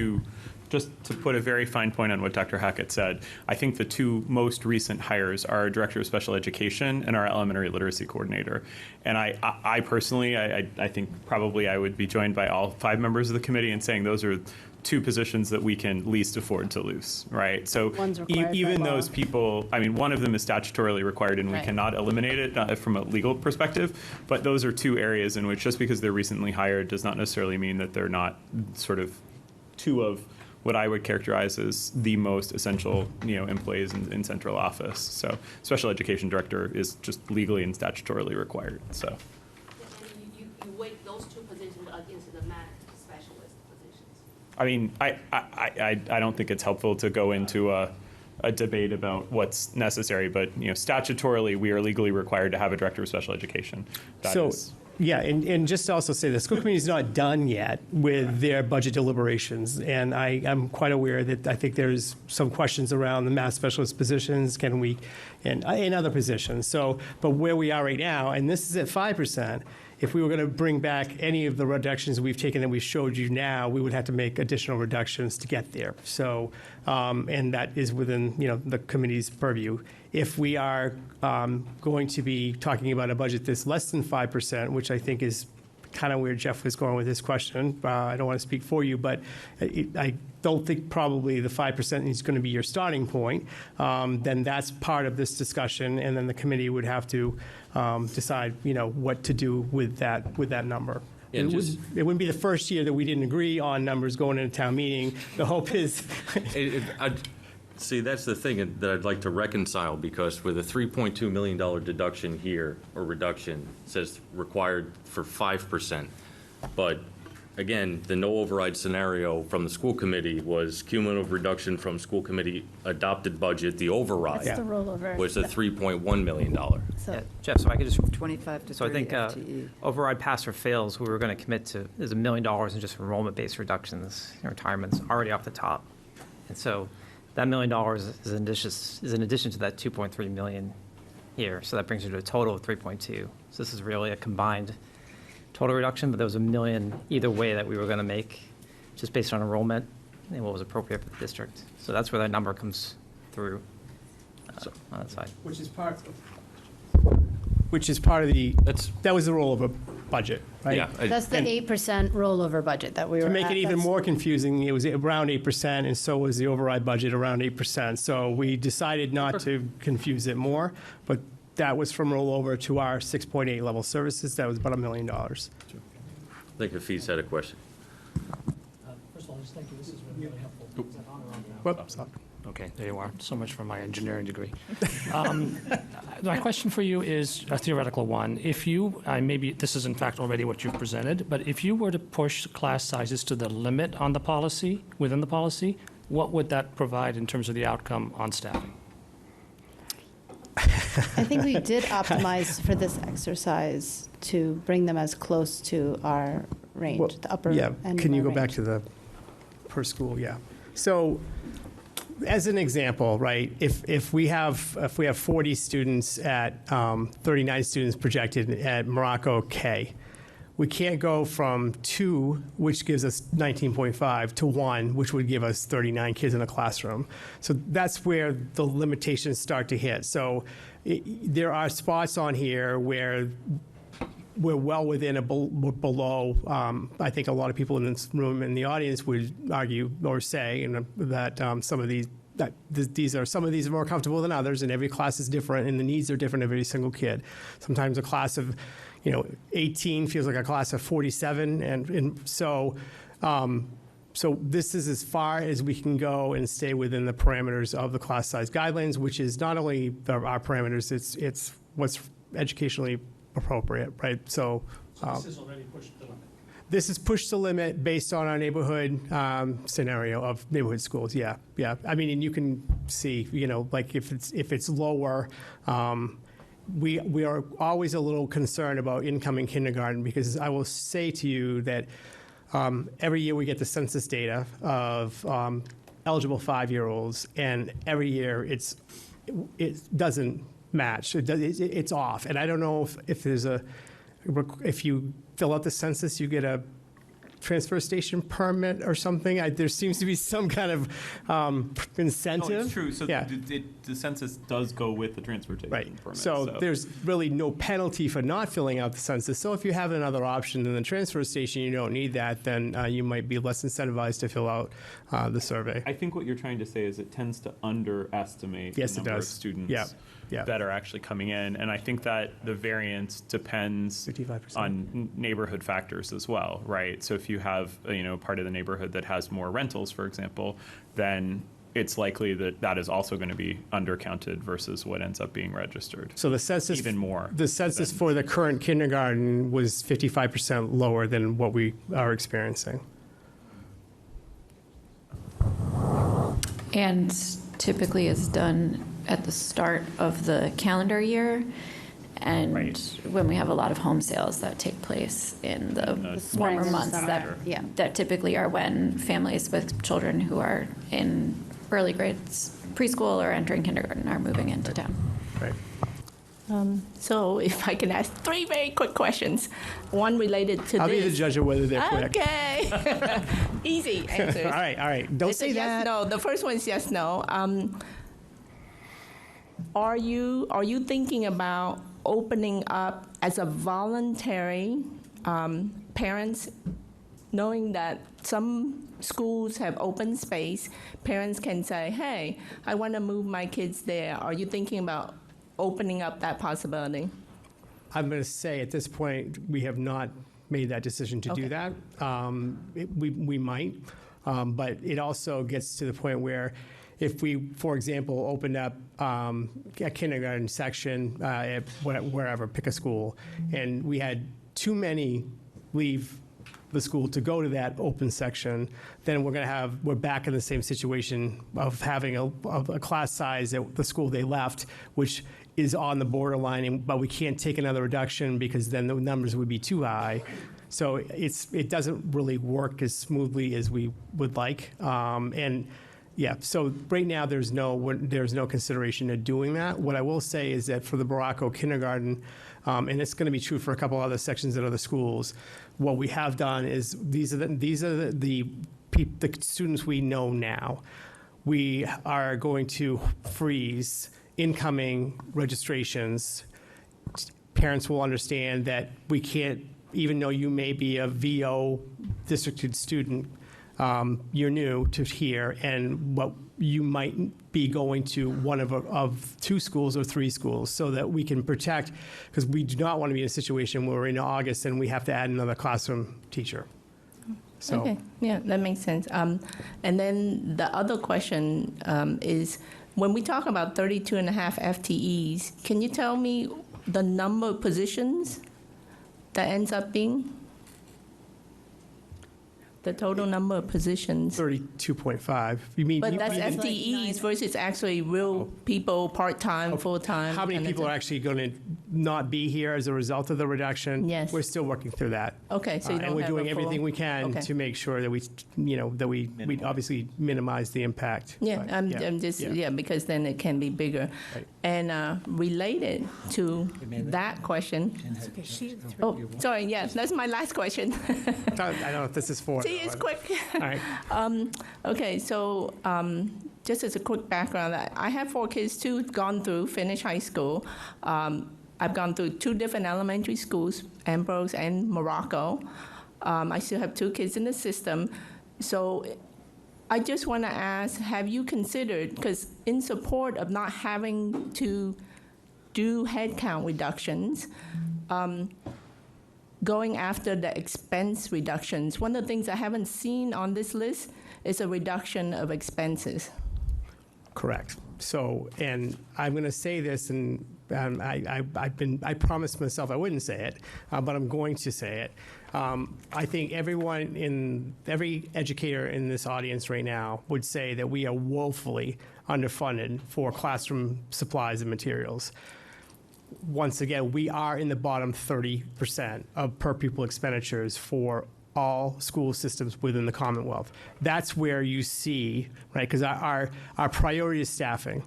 just to put a very fine point on what Dr. Hackett said, I think the two most recent hires are our Director of Special Education and our Elementary Literacy Coordinator. And I personally, I think probably I would be joined by all 5 members of the committee in saying those are 2 positions that we can least afford to lose, right? So even those people, I mean, one of them is statutorily required and we cannot eliminate it from a legal perspective, but those are 2 areas in which just because they're recently hired does not necessarily mean that they're not sort of 2 of what I would characterize as the most essential, employees in central office. So special education director is just legally and statutorily required, so. You weight those 2 positions against the math specialist positions. I mean, I don't think it's helpful to go into a debate about what's necessary, but, statutorily, we are legally required to have a director of special education. Yeah, and just to also say, the school committee is not done yet with their budget deliberations, and I'm quite aware that I think there's some questions around the math specialist positions, and other positions. So, but where we are right now, and this is at 5%, if we were going to bring back any of the reductions we've taken that we showed you now, we would have to make additional reductions to get there. So, and that is within, the committee's purview. If we are going to be talking about a budget that's less than 5%, which I think is kind of where Jeff was going with his question, I don't want to speak for you, but I don't think probably the 5% is going to be your starting point. Then that's part of this discussion, and then the committee would have to decide, what to do with that number. It wouldn't be the first year that we didn't agree on numbers going into town meeting. The hope is. See, that's the thing that I'd like to reconcile, because with a $3.2 million deduction here, or reduction, it says required for 5%. But again, the no override scenario from the school committee was cumulative reduction from school committee adopted budget. The override That's the rollover. was a $3.1 million. So, Jeff, so I could just, 25 to 30 so I think FTE. override pass or fails, we were going to commit to, there's $1 million in just enrollment-based reductions in retirements already off the top. And so that $1 million is in addition to that 2.3 million here. So that brings you to a total of 3.2. So this is really a combined total reduction, but there was $1 million either way that we were going to make just based on enrollment and what was appropriate for the district. So that's where that number comes through on that side. Which is part of the, that was the rollover budget, right? Yeah. that's the 8% rollover budget that we were To make at. it even more confusing, it was around 8%, and so was the override budget around 8%. So we decided not to confuse it more, but that was from rollover to our 6.8 level services. That was about $1 million. I think Hafiz had a question. First of all, just thank you. This is really helpful. Whoops. Okay, there you are. So much for my engineering degree. My question for you is a theoretical one. If you, maybe this is in fact already what you've presented, but if you were to push class sizes to the limit on the policy, within the policy, what would that provide in terms of the outcome on staffing? I think we did optimize for this exercise to bring them as close to our range, the upper Yeah, end can of you our go back range. to the per school? Yeah. So as an example, right, if we have 40 students at 39 students projected at Morocco K, we can't go from 2, which gives us 19.5, to 1, which would give us 39 kids in a classroom. So that's where the limitations start to hit. So there are spots on here where we're well within below. I think a lot of people in this room and the audience would argue or say that some of these some of these are more comfortable than others, and every class is different, and the needs are different of every single kid. Sometimes a class of 18 feels like a class of 47, and so this is as far as we can go and stay within the parameters of the class size guidelines, which is not only our parameters, it's what's educationally appropriate, right? So This is already pushed the limit. This is pushed the limit based on our neighborhood scenario of neighborhood schools. Yeah. I mean, and you can see, like if it's lower. We are always a little concerned about incoming kindergarten, because I will say to you that every year we get the census data of eligible 5-year-olds, and every year it's it doesn't match. It's off. And I don't know if if you fill out the census, you get a transfer station permit or something. There seems to be some kind of incentive. No, it's true. So yeah. the census does go with the transportation permit. So there's really no penalty for not filling out the census. So if you have another option than the transfer station, you don't need that, then you might be less incentivized to fill out the survey. I think what you're trying to say is it tends to underestimate Yes, the it number of does. students Yeah. that are actually coming in. And I think that the variance depends 55%. on neighborhood factors as well, right? So if you have, part of the neighborhood that has more rentals, for example, then it's likely that that is also going to be undercounted versus what ends up being registered. So the census, even more. The census for the current kindergarten was 55% lower than what we are experiencing. And typically is done at the start of the calendar year. And when we have a lot of home sales that take place in the warmer months, that typically are when families with children who are in early grades, preschool or entering kindergarten are moving into town. Right. So if I can ask 3 very quick questions, one related to I'll this. be the judge of whether they're quick. Okay. Easy answers. All right. Don't say that. Yes, no. The first one is yes, no. Are you thinking about opening up as a voluntary, parents, knowing that some schools have open space, parents can say, hey, I want to move my kids there. Are you thinking about opening up that possibility? I'm going to say at this point, we have not made that decision to do that. We might, but it also gets to the point where if we, for example, opened up a kindergarten section at wherever, pick a school, and we had too many leave the school to go to that open section, then we're back in the same situation of having a class size at the school they left, which is on the borderline, but we can't take another reduction because then the numbers would be too high. So it doesn't really work as smoothly as we would like. So right now there's no consideration of doing that. What I will say is that for the Baracco kindergarten, and it's going to be true for a couple other sections at other schools, what we have done is these are the students we know now. We are going to freeze incoming registrations. Parents will understand that we can't, even though you may be a VO districted student, you're new to here, and what you might be going to one of 2 schools or 3 schools, so that we can protect, because we do not want to be in a situation where we're in August and we have to add another classroom teacher. So. Okay, yeah, that makes sense. And then the other question is, when we talk about 32.5 FTEs, can you tell me the number of positions that ends up being? The total number of positions. 32.5. You mean? But that's FTEs versus actually real people, part-time, full-time. How many people are actually going to not be here as a result of the reduction? Yes. We're still working through that. Okay, so you don't and we're have doing a full- everything we can Okay. to make sure that we obviously minimize the impact. Yeah, But, I'm just, because then it can be bigger. Right. And related to that question. Oh, sorry, yes, that's my last question. I don't know if this is for. See, it's quick. All right. Okay, so just as a quick background, I have 4 kids too, finished high school. I've gone through 2 different elementary schools, Ambrose and Morocco. I still have 2 kids in the system. So I just want to ask, have you considered, because in support of not having to do headcount reductions, going after the expense reductions. One of the things I haven't seen on this list is a reduction of expenses. Correct. So, and I'm going to say this, and I promised myself I wouldn't say it, but I'm going to say it. I think every educator in this audience right now would say that we are woefully underfunded for classroom supplies and materials. Once again, we are in the bottom 30% of per pupil expenditures for all school systems within the Commonwealth. That's where you see, right, because our priority is staffing.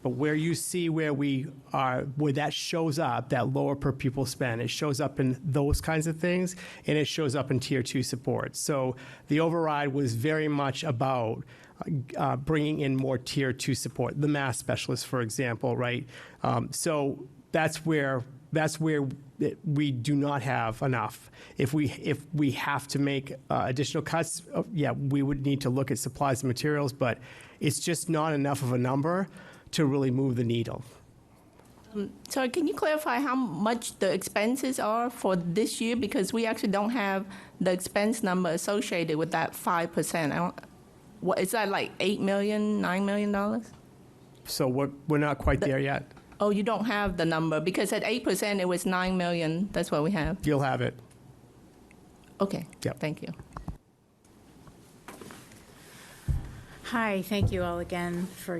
But where you see where we are, where that shows up, that lower per pupil spend, it shows up in those kinds of things, and it shows up in Tier 2 support. So the override was very much about bringing in more Tier 2 support, the math specialists, for example, right? So that's where we do not have enough. If we have to make additional cuts, yeah, we would need to look at supplies and materials, but it's just not enough of a number to really move the needle. So can you clarify how much the expenses are for this year? Because we actually don't have the expense number associated with that 5%. What is that, like $8 million, $9 million? So we're not quite there yet. Oh, you don't have the number, because at 8% it was $9 million. That's what we have. You'll have it. Okay. Yep. Thank you. Hi, thank you all again for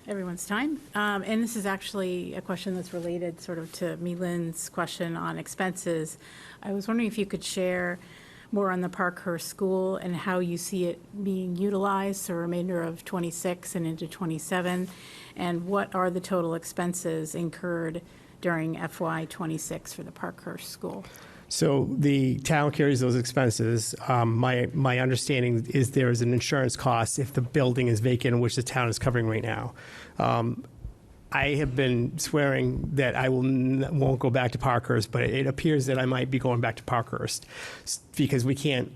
everyone's time. And this is actually a question that's related sort of to Milan's question on expenses. I was wondering if you could share more on the Parkhurst School and how you see it being utilized the remainder of 26 and into 27, and what are the total expenses incurred during FY 26 for the Parkhurst School? So the town carries those expenses. My understanding is there is an insurance cost if the building is vacant, which the town is covering right now. I have been swearing that I won't go back to Parkhurst, but it appears that I might be going back to Parkhurst because we can't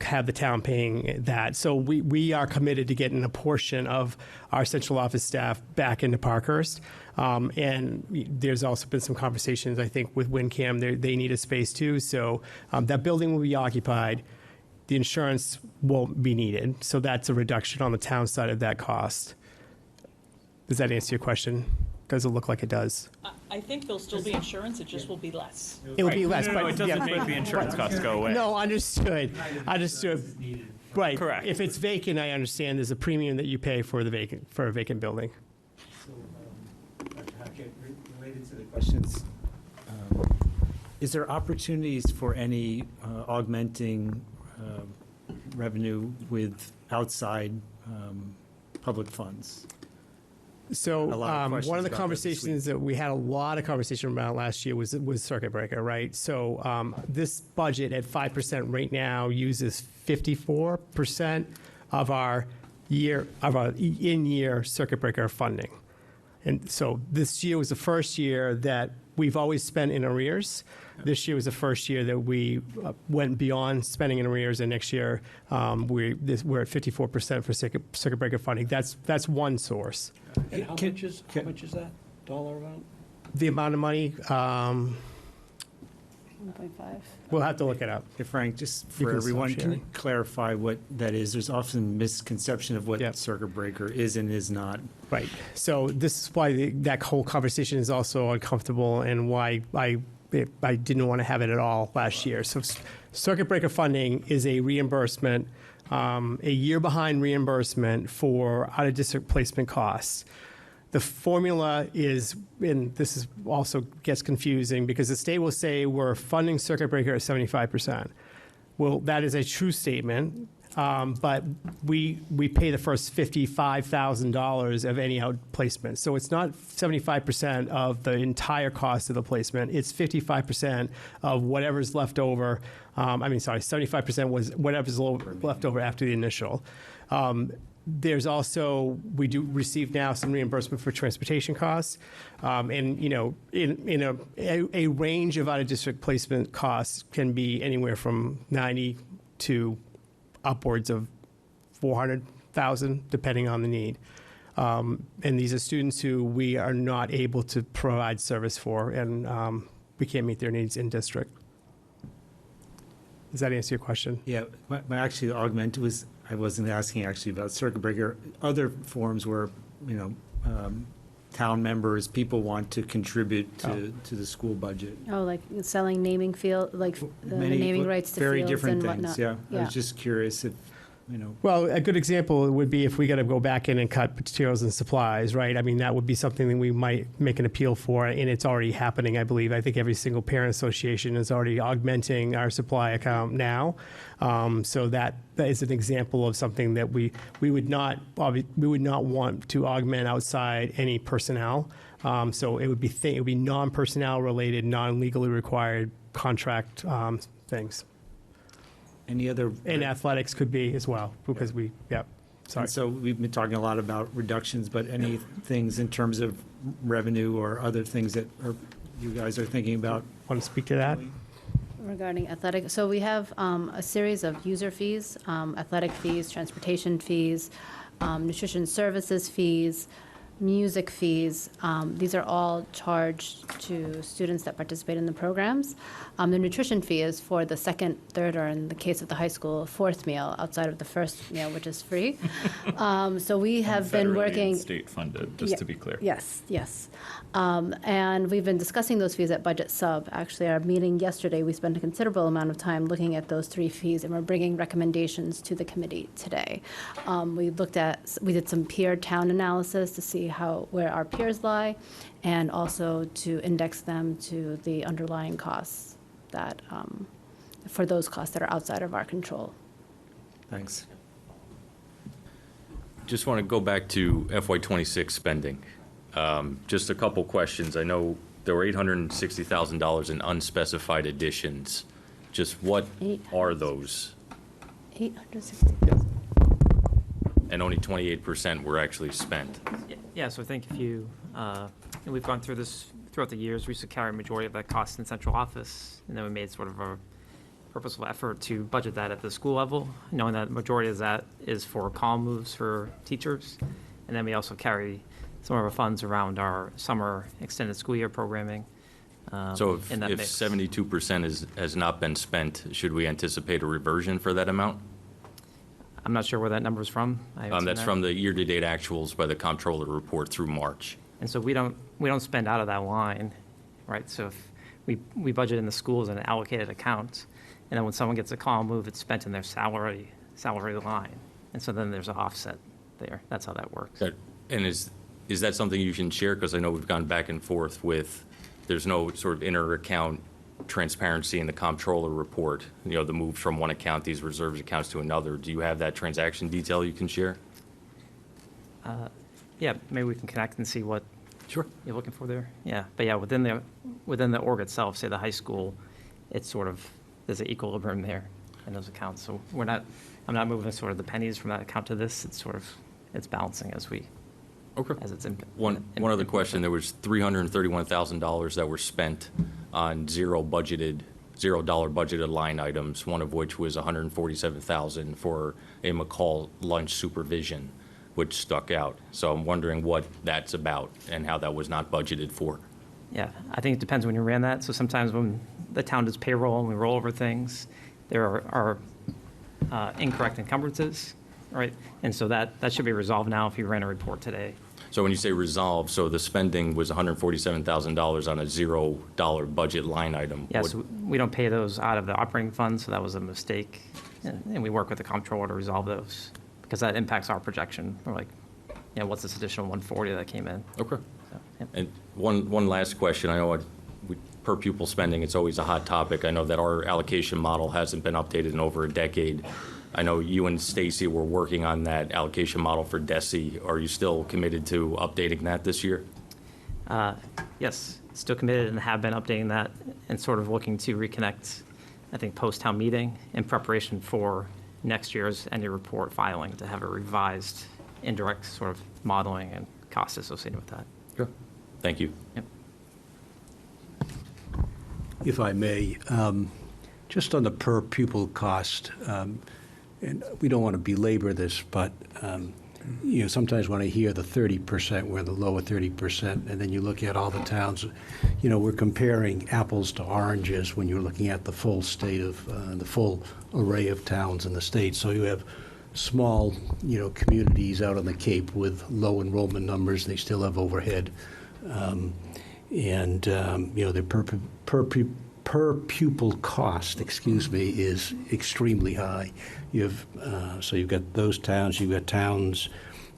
have the town paying that. So we are committed to getting a portion of our central office staff back into Parkhurst. And there's also been some conversations, I think, with Fincom. They need a space too. So that building will be occupied. The insurance won't be needed. So that's a reduction on the town side of that cost. Does that answer your question? Does it look like it does? I think there'll still be insurance, it just will be less. It will be less, No, but it doesn't make the insurance costs go away. No, understood. Right. Correct. If it's vacant, I understand there's a premium that you pay for a vacant building. Dr. Hackett, related to the questions, is there opportunities for any augmenting revenue with outside public funds? So A lot of questions one of the about that this conversations that we had a lot of conversation about last year was circuit breaker, right? So this budget at 5% right now uses 54% of our in-year circuit breaker funding. And so this year was the first year that we've always spent in arrears. This year was the first year that we went beyond spending in arrears, and next year we're at 54% for circuit breaker funding. That's one source. And how much is that dollar amount? The amount of money, 1.5. we'll have to look it up. Hey, Frank, just You for can everyone, stop can you sharing. clarify what that is? There's often misconception of what circuit breaker is and is not. Right. So this is why that whole conversation is also uncomfortable, and why I didn't want to have it at all last year. So circuit breaker funding is a reimbursement, a year behind reimbursement for out-of-district placement costs. The formula is, and this is also gets confusing because the state will say we're funding circuit breaker at 75%. Well, that is a true statement, but we pay the first $55,000 of any outplacement. So it's not 75% of the entire cost of the placement. It's 55% of whatever's left over. 75% was whatever's left over after the initial. There's also, we do receive now some reimbursement for transportation costs. And, you know, in a range of out-of-district placement costs can be anywhere from 90 to upwards of 400,000, depending on the need. And these are students who we are not able to provide service for, and we can't meet their needs in district. Does that answer your question? Yeah, my actually augment was, I wasn't asking actually about circuit breaker. Other forms where, you know, town members, people want to contribute to the school budget. Oh, like selling naming field, like Many naming rights to very fields different and things. whatnot. Yeah, I was just curious if Well, a good example would be if we got to go back in and cut materials and supplies, right? I mean, that would be something that we might make an appeal for, and it's already happening, I believe. I think every single parent association is already augmenting our supply account now. So that is an example of something that we would not want to augment outside any personnel. So it would be non-personnel related, non-legally required contract things. Any other? And athletics could be as well, because sorry. And so we've been talking a lot about reductions, but any things in terms of revenue or other things that you guys are thinking about? Want to speak to that? Regarding athletic, so we have a series of user fees, athletic fees, transportation fees, nutrition services fees, music fees. These are all charged to students that participate in the programs. The nutrition fee is for the second, third, or in the case of the high school, fourth meal outside of the first meal, which is free. So we have been working. State funded, just to be clear. Yes, yes. And we've been discussing those fees at Budget Sub. Actually, our meeting yesterday, we spent a considerable amount of time looking at those three fees, and we're bringing recommendations to the committee today. We did some peer town analysis to see where our peers lie, and also to index them to the underlying costs that, for those costs that are outside of our control. Thanks. Just want to go back to FY26 spending. Just a couple questions. I know there were $860,000 in unspecified additions. Just what are those? 860,000. And only 28% were actually spent. Yeah, so I think if you, we've gone through this throughout the years, we used to carry a majority of that cost in central office, and then we made sort of a purposeful effort to budget that at the school level, knowing that the majority of that is for column moves for teachers. And then we also carry some of our funds around our summer extended school year programming. So in that if mix. 72% has not been spent, should we anticipate a reversion for that amount? I'm not sure where that number is from. I haven't seen That's that. from the year-to-date actuals by the comptroller report through March. And so we don't spend out of that line, right? So if we budget in the schools in an allocated account, and then when someone gets a column move, it's spent in their salary line. And so then there's an offset there. That's how that works. And is that something you can share? Because I know we've gone back and forth with, there's no sort of inter-account transparency in the comptroller report, the moves from one account, these reserves accounts to another. Do you have that transaction detail you can share? Yeah, maybe we can connect and see what you're looking for there. Yeah, but yeah, within the org itself, say the high school, it's sort of, there's an equilibrium there in those accounts. So I'm not moving sort of the pennies from that account to this. It's balancing as it's in. One other question, there was $331,000 that were spent on $0 budgeted line items, one of which was $147,000 for a McCall lunch supervision, which stuck out. So I'm wondering what that's about and how that was not budgeted for. Yeah, I think it depends when you ran that. So sometimes when the town does payroll and we roll over things, there are incorrect encumbrances, right? And so that should be resolved now if you ran a report today. So when you say resolve, so the spending was $147,000 on a $0 budget line item. Yes, we don't pay those out of the operating fund, so that was a mistake. And we work with the comptroller to resolve those because that impacts our projection. We're like, what's this additional 140 that came in? Okay. So, yeah. And one last question. I know per pupil spending, it's always a hot topic. I know that our allocation model hasn't been updated in over a decade. I know you and Stacy were working on that allocation model for DESE. Are you still committed to updating that this year? Yes, still committed and have been updating that and sort of looking to reconnect, I think, post-town meeting in preparation for next year's annual report filing to have a revised indirect sort of modeling and costs associated with that. Sure. Thank you. Yep. If I may, just on the per pupil cost, and we don't want to belabor this, but sometimes when I hear the 30%, we're the lower 30%, and then you look at all the towns, we're comparing apples to oranges when you're looking at the full state of the full array of towns in the state. So you have small, communities out on the Cape with low enrollment numbers. They still have overhead, and their per per pupil cost, is extremely high. You've got those towns, you've got towns,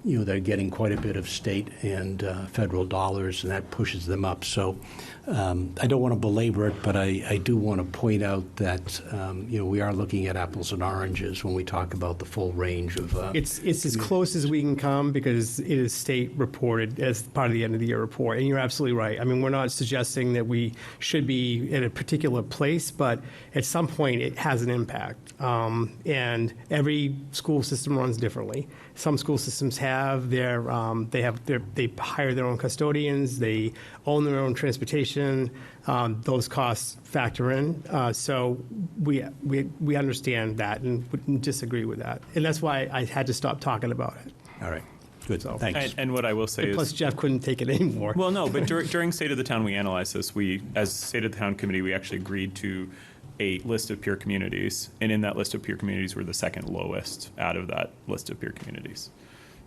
that are getting quite a bit of state and federal dollars, and that pushes them up. So I don't want to belabor it, but I do want to point out that, we are looking at apples and oranges when we talk about the full range of. It's as close as we can come because it is state reported as part of the end of the year report. And you're absolutely right. I mean, we're not suggesting that we should be in a particular place, but at some point it has an impact. And every school system runs differently. Some school systems have they hire their own custodians, they own their own transportation. Those costs factor in. So we understand that and wouldn't disagree with that. And that's why I had to stop talking about it. All right. Good. So, Thanks. And what I will say plus is... Jeff couldn't take it anymore. Well, no, but during State of the Town, we analyzed this. As State of the Town Committee, we actually agreed to a list of peer communities. And in that list of peer communities, we're the second lowest out of that list of peer communities.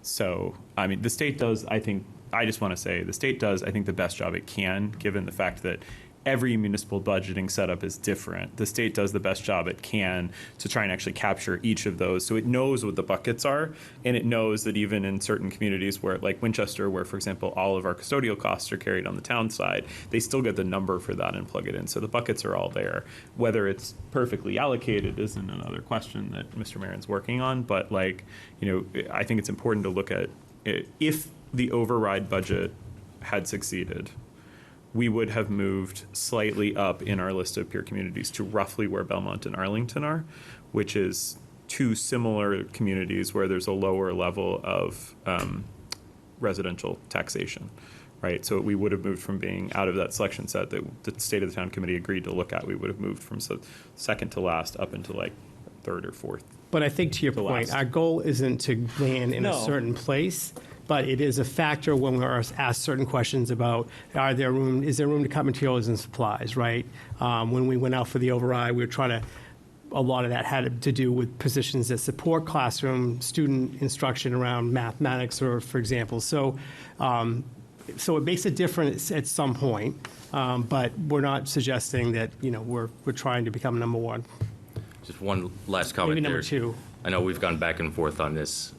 So, I mean, the state does, I think, I just want to say, the state does, I think, the best job it can, given the fact that every municipal budgeting setup is different. The state does the best job it can to try and actually capture each of those. So it knows what the buckets are, and it knows that even in certain communities where, like Winchester, where, for example, all of our custodial costs are carried on the town side, they still get the number for that and plug it in. So the buckets are all there. Whether it's perfectly allocated isn't another question that Mr. Maron's working on, but I think it's important to look at if the override budget had succeeded, we would have moved slightly up in our list of peer communities to roughly where Belmont and Arlington are, which is two similar communities where there's a lower level of residential taxation, right? So we would have moved from being out of that selection set that the State of the Town Committee agreed to look at. We would have moved from second to last up into third or fourth. But I think to your point, our goal isn't to land in a certain place, but it is a factor when we're asked certain questions about is there room to cut materials and supplies, right? When we went out for the override, we were trying to, a lot of that had to do with positions that support classroom student instruction around mathematics, or for example. So it makes a difference at some point, but we're not suggesting that we're trying to become number one. Just one last comment Maybe there. number two. I know we've gone back and forth on this.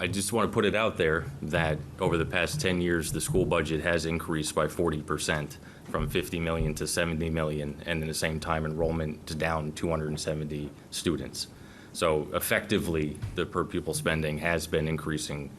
I just want to put it out there that over the past 10 years, the school budget has increased by 40%, from 50 million to 70 million, and in the same time, enrollment is down 270 students. So effectively, the per pupil spending has been increasing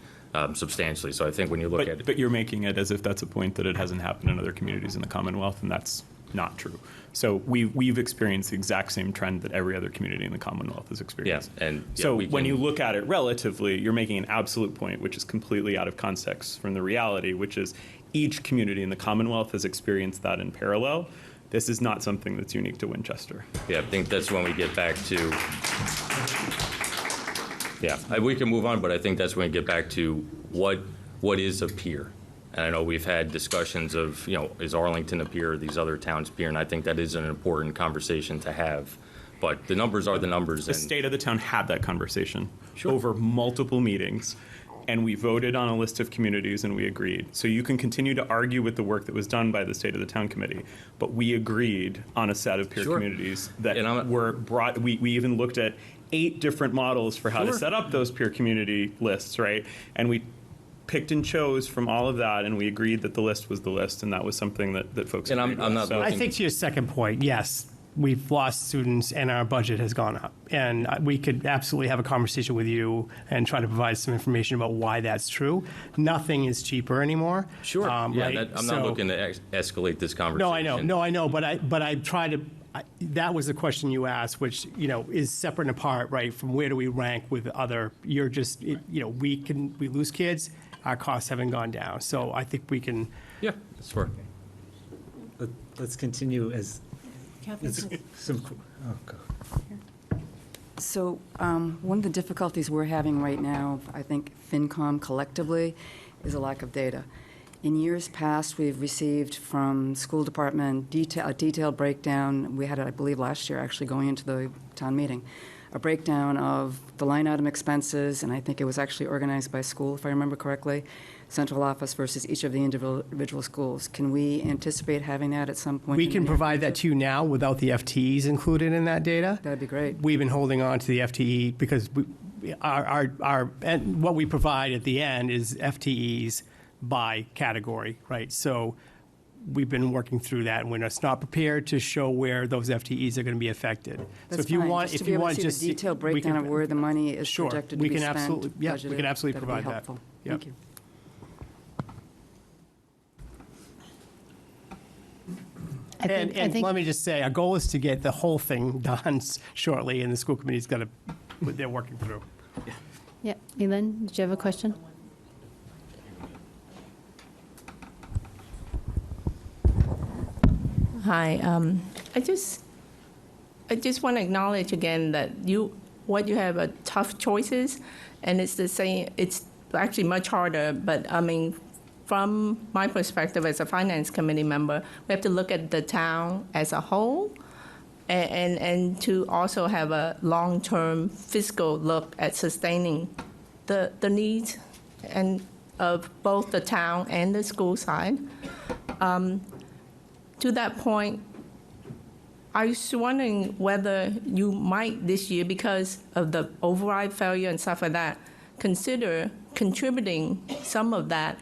substantially. So I think when you look at it. But you're making it as if that's a point that it hasn't happened in other communities in the Commonwealth, and that's not true. So we've experienced the exact same trend that every other community in the Commonwealth has experienced. Yeah, and so when you look at it relatively, you're making an absolute point, which is completely out of context from the reality, which is each community in the Commonwealth has experienced that in parallel. This is not something that's unique to Winchester. Yeah, I think that's when we get back to. Yeah, we can move on, but I think that's when we get back to what is a peer. And I know we've had discussions of, is Arlington a peer, these other towns peer, and I think that is an important conversation to have. But the numbers are the numbers. The State of the Town had that conversation over multiple meetings, and we voted on a list of communities and we agreed. So you can continue to argue with the work that was done by the State of the Town Committee, but we agreed on a set of peer communities that were brought. We even looked at 8 different models for how to set up those peer community lists, right? And we picked and chose from all of that, and we agreed that the list was the list, and that was something that folks agreed with. I think to your second point, yes, we've lost students and our budget has gone up. And we could absolutely have a conversation with you and try to provide some information about why that's true. Nothing is cheaper anymore. Sure. Right? I'm not looking to escalate this conversation. No, I know. But I try to. That was the question you asked, which is separate and apart, right? From where do we rank with other? You're just we lose kids. Our costs haven't gone down, so I think we can. Yeah, that's fair. Let's continue as. So one of the difficulties we're having right now, I think Fincom collectively, is a lack of data. In years past, we've received from school department a detailed breakdown. We had it, I believe, last year, actually going into the town meeting, a breakdown of the line item expenses, and I think it was actually organized by school, if I remember correctly. central office versus each of the individual schools. Can we anticipate having that at some point? We in the can near provide that future? to you now without the FTEs included in that data. That'd be great. We've been holding on to the FTE because and what we provide at the end is FTEs by category, right? So we've been working through that, and we're just not prepared to show where those FTEs are going to be affected. That's so if you fine. want, Just if to be you able want, to see just the detailed we breakdown can- of where the money is sure, projected we to be can spent, absolutely, yeah, we budgeted, can absolutely that'd be provide that. helpful. Yeah. Thank you. And let me just say, our goal is to get the whole thing done shortly, and the school committee's got to, they're working through. Yeah, Elin, did you have a question? Hi, I just want to acknowledge again that what you have are tough choices, and it's the same. It's actually much harder, but I mean, from my perspective as a finance committee member, we have to look at the town as a whole, and to also have a long-term fiscal look at sustaining the needs and of both the town and the school side. To that point, I was wondering whether you might this year, because of the override failure and stuff like that, consider contributing some of that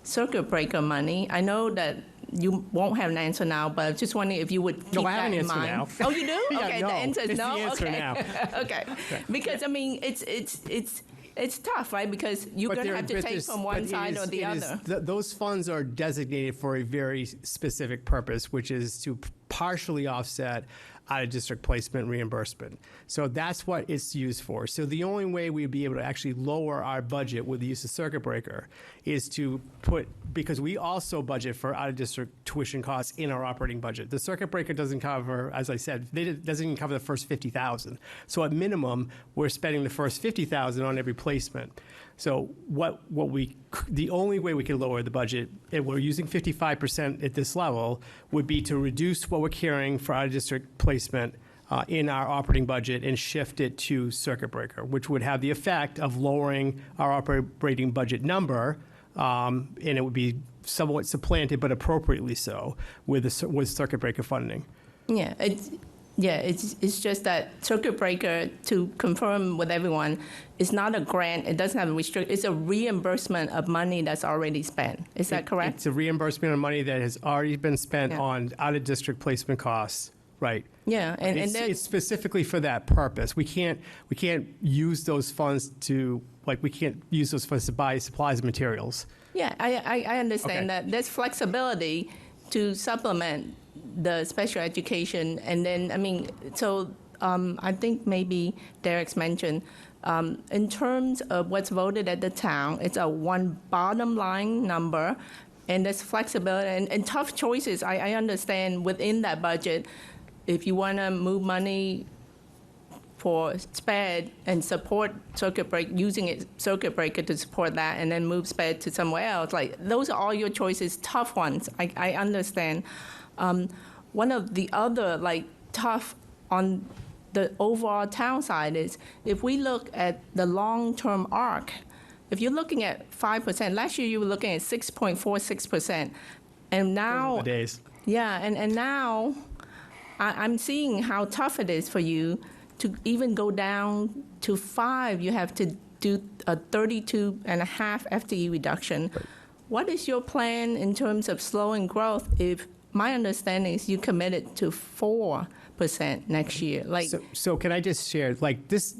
circuit breaker money. I know that you won't have an answer now, but I'm just wondering if you would keep No, I have that an in answer mind. now. Oh, you do? Yeah, Okay, no. the answer is It's the no? answer Okay. now. Okay. Because, I mean, it's tough, right? Because you're going to have to take from one side or the other. Those funds are designated for a very specific purpose, which is to partially offset out-of-district placement reimbursement. So that's what it's used for. So the only way we'd be able to actually lower our budget with the use of circuit breaker is to because we also budget for out-of-district tuition costs in our operating budget. The circuit breaker doesn't cover, as I said, it doesn't even cover the first $50,000. So at minimum, we're spending the first $50,000 on every placement. So the only way we can lower the budget, and we're using 55% at this level, would be to reduce what we're carrying for out-of-district placement in our operating budget and shift it to circuit breaker, which would have the effect of lowering our operating budget number, and it would be somewhat supplanted, but appropriately so, with circuit breaker funding. Yeah, it's just that circuit breaker, to confirm with everyone, is not a grant. It doesn't have a restrict. It's a reimbursement of money that's already spent. Is that correct? It's a reimbursement of money that has already been spent on out-of-district placement costs, right? Yeah, and it's specifically for that purpose. We can't use those funds to buy supplies and materials. Yeah, I understand that. There's flexibility to supplement the special education, and then, I mean, so I think maybe Derek's mentioned, in terms of what's voted at the town, it's a one bottom line number, and there's flexibility and tough choices. I understand within that budget, if you want to move money for SPED and support circuit breaker, using circuit breaker to support that, and then move SPED to somewhere else, like those are all your choices, tough ones. I understand. One of the other tough on the overall town side is if we look at the long-term arc, if you're looking at 5%, last year you were looking at 6.46%, and now Those are the days. Yeah, and now I'm seeing how tough it is for you to even go down to 5. You have to do a 32.5 FTE reduction. What is your plan in terms of slowing growth if my understanding is you committed to 4% next year? So can I just share, this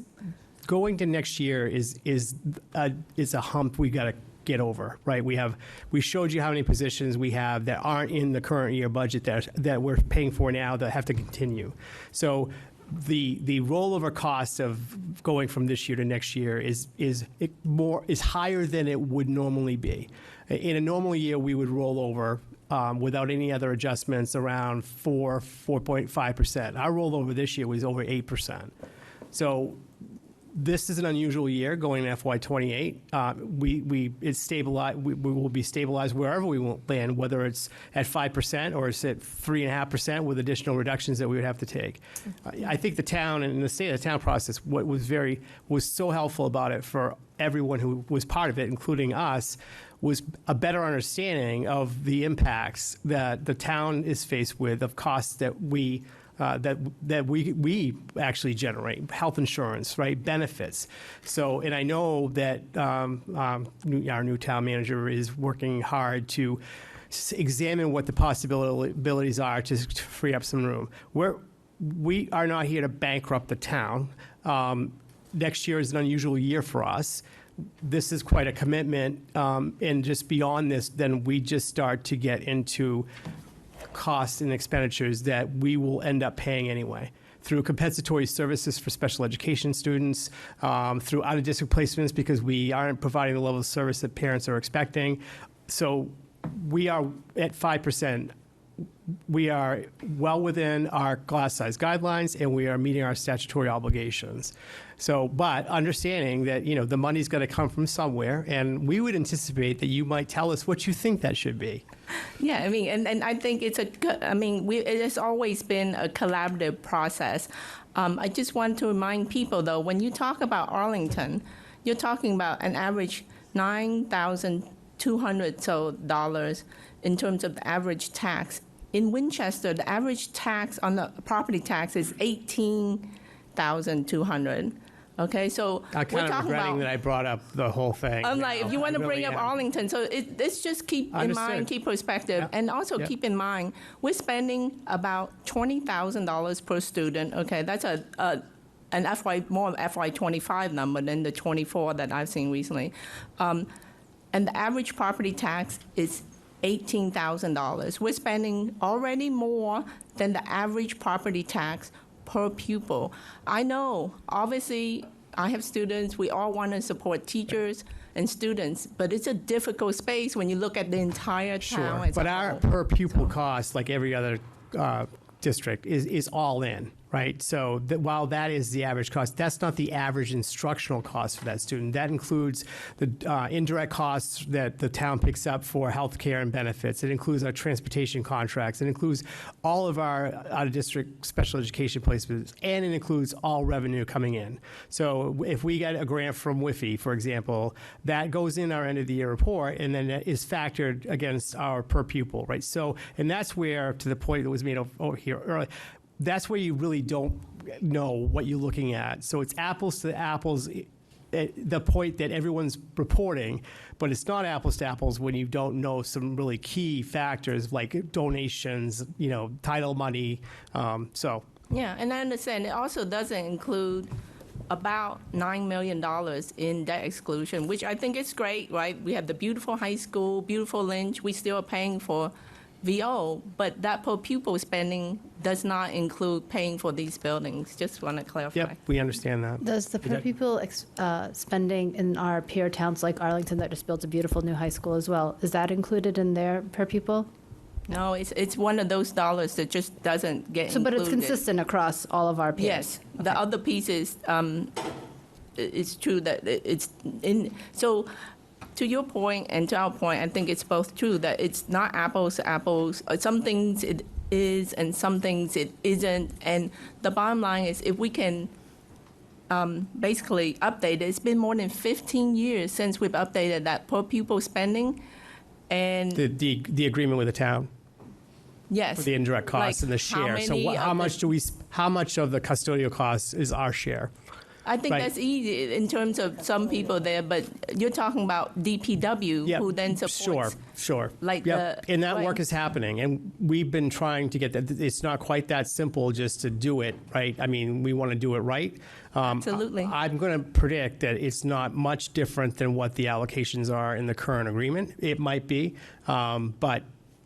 going to next year is a hump we got to get over, right? We showed you how many positions we have that aren't in the current year budget that we're paying for now that have to continue. So the rollover cost of going from this year to next year is higher than it would normally be. In a normal year, we would roll over without any other adjustments around 4.5%. Our rollover this year was over 8%. So This is an unusual year going to FY28. It's stabilized. We will be stabilized wherever we will land, whether it's at 5% or it's at 3.5% with additional reductions that we would have to take. I think the town and the state of the town process, what was so helpful about it for everyone who was part of it, including us, was a better understanding of the impacts that the town is faced with, of costs that we actually generate, health insurance, right, benefits. So, and I know that our new town manager is working hard to examine what the possibilities are to free up some room. We are not here to bankrupt the town. Next year is an unusual year for us. This is quite a commitment, and just beyond this, then we just start to get into costs and expenditures that we will end up paying anyway through compensatory services for special education students, through out-of-district placements because we aren't providing the level of service that parents are expecting. So we are at 5%. We are well within our class size guidelines, and we are meeting our statutory obligations. So, but understanding that, the money's got to come from somewhere, and we would anticipate that you might tell us what you think that should be. Yeah, and I think it has always been a collaborative process. I just want to remind people, though, when you talk about Arlington, you're talking about an average $9,200 in terms of the average tax. In Winchester, the average tax on the property tax is $18,200. Okay, so I'm kind of regretting that I brought up the whole thing. I'm like, if you want to bring up Arlington, so let's just keep in mind, keep perspective, and also keep in mind, we're spending about $20,000 per student. Okay, that's more FY25 number than the 24 that I've seen recently, and the average property tax is $18,000. We're spending already more than the average property tax per pupil. I know, obviously, I have students. We all want to support teachers and students, but it's a difficult space when you look at the entire town. Sure, but our per pupil cost, like every other district, is all in, right? So while that is the average cost, that's not the average instructional cost for that student. That includes the indirect costs that the town picks up for health care and benefits. It includes our transportation contracts. It includes all of our out-of-district special education placements, and it includes all revenue coming in. So if we get a grant from WIFI, for example, that goes in our end-of-the-year report, and then that is factored against our per pupil, right? So, and that's where, to the point that was made over here earlier, that's where you really don't know what you're looking at. So it's apples to apples at the point that everyone's reporting, but it's not apples to apples when you don't know some really key factors like donations, title money. Yeah, and I understand it also doesn't include about $9 million in debt exclusion, which I think is great, right? We have the beautiful high school, beautiful Lynch. We still are paying for VO, but that per pupil spending does not include paying for these buildings. Just want to clarify. Yep, we understand that. Does the per pupil spending in our peer towns like Arlington that just built a beautiful new high school as well, is that included in their per pupil? No, it's one of those dollars that just doesn't get included. But it's consistent across all of our peers? Yes. Okay. The other piece is, it's true that it's in, so to your point and to our point, I think it's both true that it's not apples to apples. Some things it is and some things it isn't. And the bottom line is if we can basically update it, it's been more than 15 years since we've updated that per pupil spending. And the agreement with the town? Yes. For the indirect costs and the share. So how much of the custodial costs is our share? I think that's easy in terms of some people there, but you're talking about DPW, who then supports. Sure. And that work is happening, and we've been trying to get that. It's not quite that simple just to do it, right? I mean, we want to do it right. Absolutely. I'm going to predict that it's not much different than what the allocations are in the current agreement. It might be, but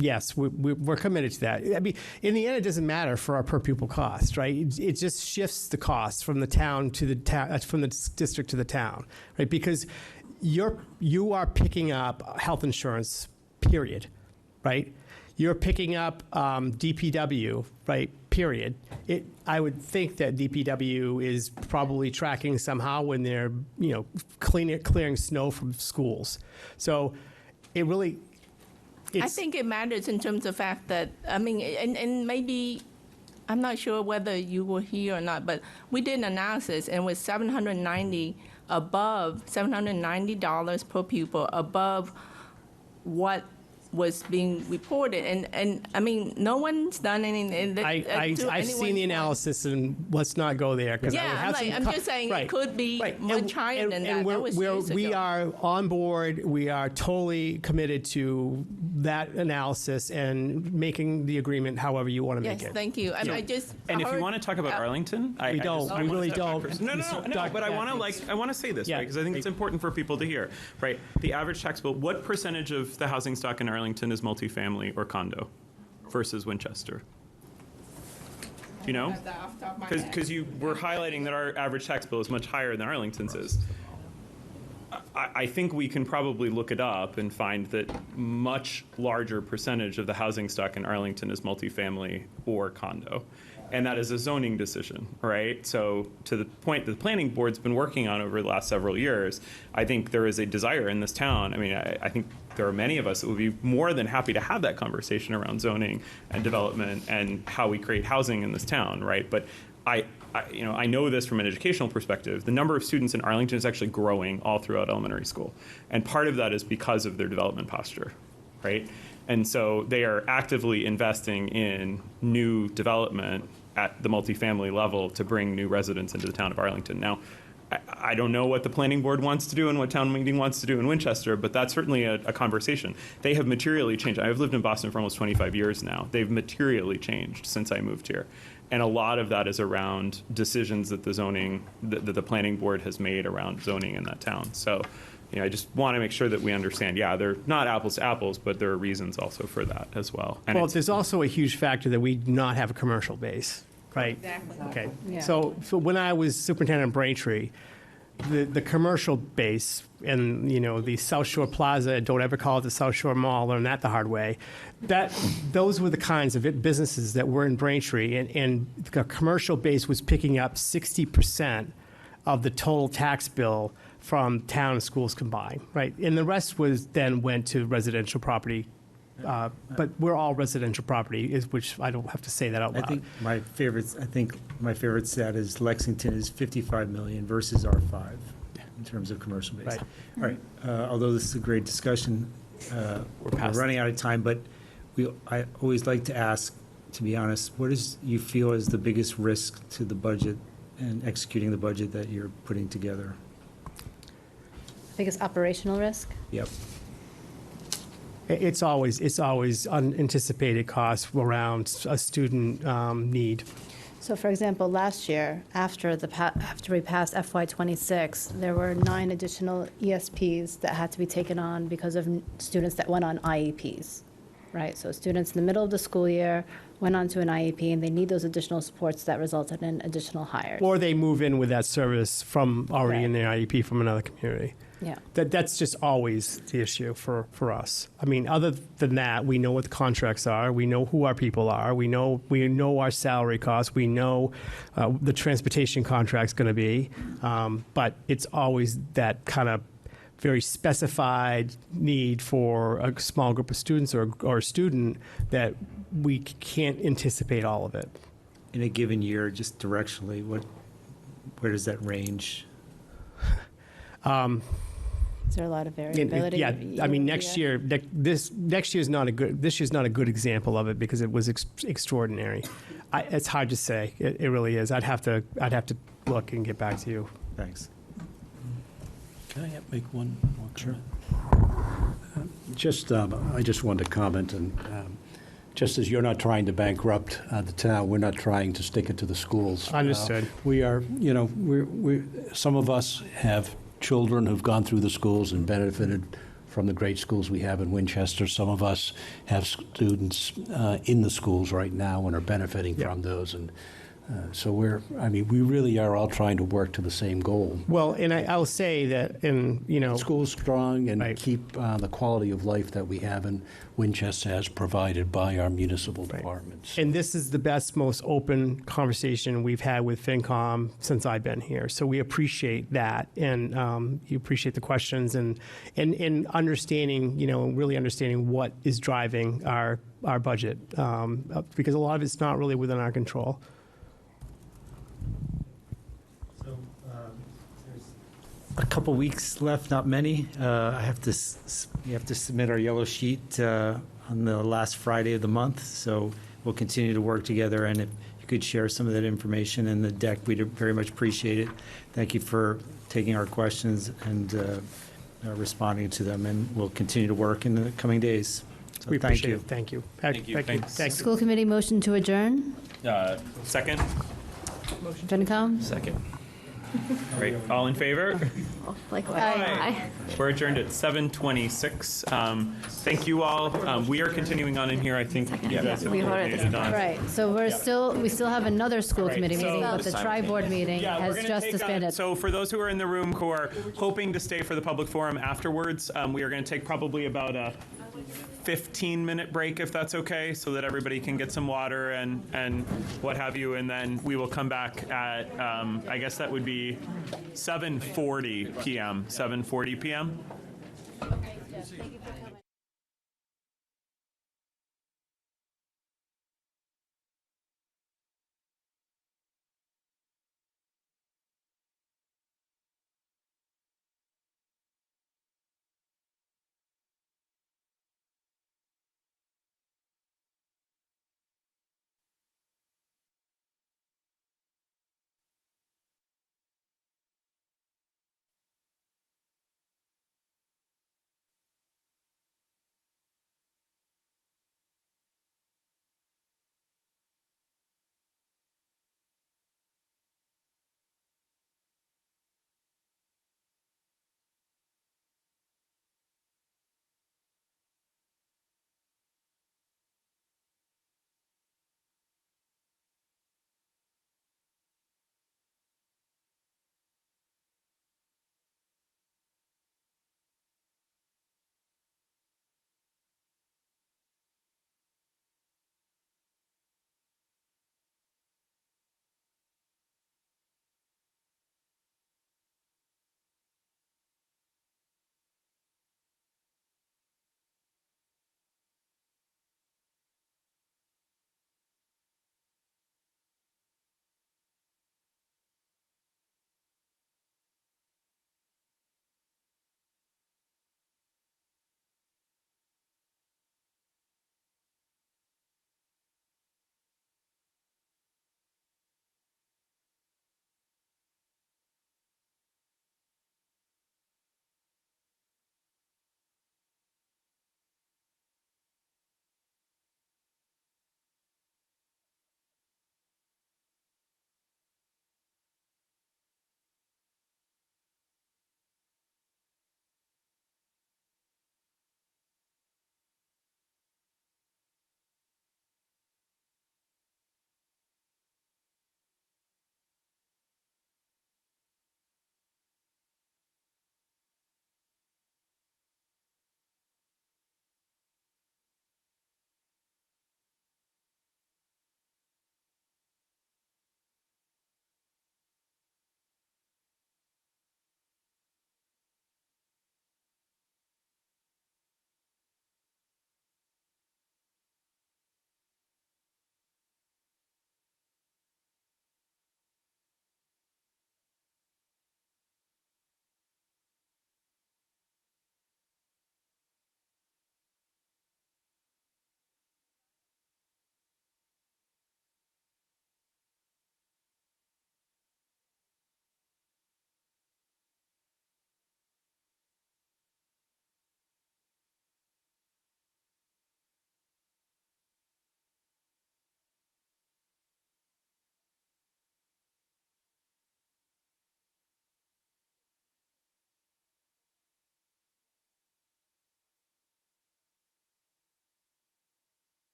yes, we're committed to that. I mean, in the end, it doesn't matter for our per pupil cost, right? It just shifts the cost from the town to the town, from the district to the town, right? Because you are picking up health insurance, period, right? You're picking up DPW, right? Period. I would think that DPW is probably tracking somehow when they're, clearing snow from schools. So it really, I think it matters in terms of the fact that, and maybe, I'm not sure whether you were here or not, but we did an analysis, and with $790 per pupil above what was being reported, and no one's done anything. I've seen the analysis, and let's not go there. Yeah, I'm just saying it could be much higher than that. That was years we ago. are on board. We are totally committed to that analysis and making the agreement however you want to make Yes, it. thank you. And if you want to talk about Arlington, we don't. We really don't. No, but I want to say this, right? Because I think it's important for people to hear, right? The average tax bill, what percentage of the housing stock in Arlington is multifamily or condo versus Winchester? Do you know? Because you were highlighting that our average tax bill is much higher than Arlington's is. I think we can probably look it up and find that much larger percentage of the housing stock in Arlington is multifamily or condo. And that is a zoning decision, right? So to the point that the planning board's been working on over the last several years, I think there is a desire in this town. I mean, I think there are many of us that would be more than happy to have that conversation around zoning and development and how we create housing in this town, right? But I know this from an educational perspective. The number of students in Arlington is actually growing all throughout elementary school. And part of that is because of their development posture, right? And so they are actively investing in new development at the multifamily level to bring new residents into the town of Arlington. Now, I don't know what the planning board wants to do and what town meeting wants to do in Winchester, but that's certainly a conversation. They have materially changed. I've lived in Boston for almost 25 years now. They've materially changed since I moved here. And a lot of that is around decisions that the planning board has made around zoning in that town. So, I just want to make sure that we understand, they're not apples to apples, but there are reasons also for that as well. And there's also a huge factor that we do not have a commercial base, right? Exactly. Okay. Yeah. So when I was superintendent of Braintree, the commercial base and, the South Shore Plaza, don't ever call it the South Shore Mall, learn that the hard way, those were the kinds of businesses that were in Braintree, and the commercial base was picking up 60% of the total tax bill from town and schools combined, right? And the rest went to residential property, but we're all residential property, which I don't have to say that out loud. I think my favorite stat is Lexington is 55 million versus our 5 in terms of commercial base. Right. All right. Although this is a great discussion, we're running out of time, but I always like to ask, to be honest, what you feel is the biggest risk to the budget and executing the budget that you're putting together? Biggest operational risk? Yep. It's always unanticipated costs around a student need. So for example, last year, after we passed FY26, there were 9 additional ESPs that had to be taken on because of students that went on IEPs, right? So students in the middle of the school year went on to an IEP, and they need those additional supports that resulted in additional hires. Or they move in with that service from already in their IEP from another community. Yeah. That's just always the issue for us. I mean, other than that, we know what the contracts are. We know who our people are. We know our salary costs. We know the transportation contract's going to be. But it's always that kind of very specified need for a small group of students or a student that we can't anticipate all of it. In a given year, just directionally, where does that range? Is there a lot of variability? Yeah, I mean, next year, this year's not a good example of it because it was extraordinary. It's hard to say. It really is. I'd have to look and get back to you. Thanks. Can I make one more comment? I just wanted to comment, and just as you're not trying to bankrupt the town, we're not trying to stick it to the schools. Understood. We are, some of us have children who've gone through the schools and benefited from the great schools we have in Winchester. Some of us have students in the schools right now and are benefiting from those. And So we really are all trying to work to the same goal. Well, and I'll say that, School's strong and Right. keep the quality of life that we have in Winchester as provided by our municipal departments. and this is the best, most open conversation we've had with Fincom since I've been here. So we appreciate that, and you appreciate the questions and understanding, really understanding what is driving our budget, because a lot of it's not really within our control. A couple weeks left, not many. I have to, we have to submit our yellow sheet on the last Friday of the month, so we'll continue to work together, and if you could share some of that information in the deck, we'd very much appreciate it. Thank you for taking our questions and responding to them, and we'll continue to work in the coming days. So We thank appreciate you. it. Thank you. Thank you. Thanks. School committee motion to adjourn. Second? FinCom? Second. Great. All in favor? Likewise. Aye. We're adjourned at 7:26. Thank you all. We are continuing on in here. I think you guys have We voted coordinated on. Right, so we still have another school Right, committee so- meeting, but the tri-board meeting Yeah, we're has gonna just take disbanded. so for those who are in the room who are hoping to stay for the public forum afterwards, we are going to take probably about a 15-minute break, if that's okay, so that everybody can get some water and what have you, and then we will come back at, I guess that would be 7:40 p.m. 7:40 p.m.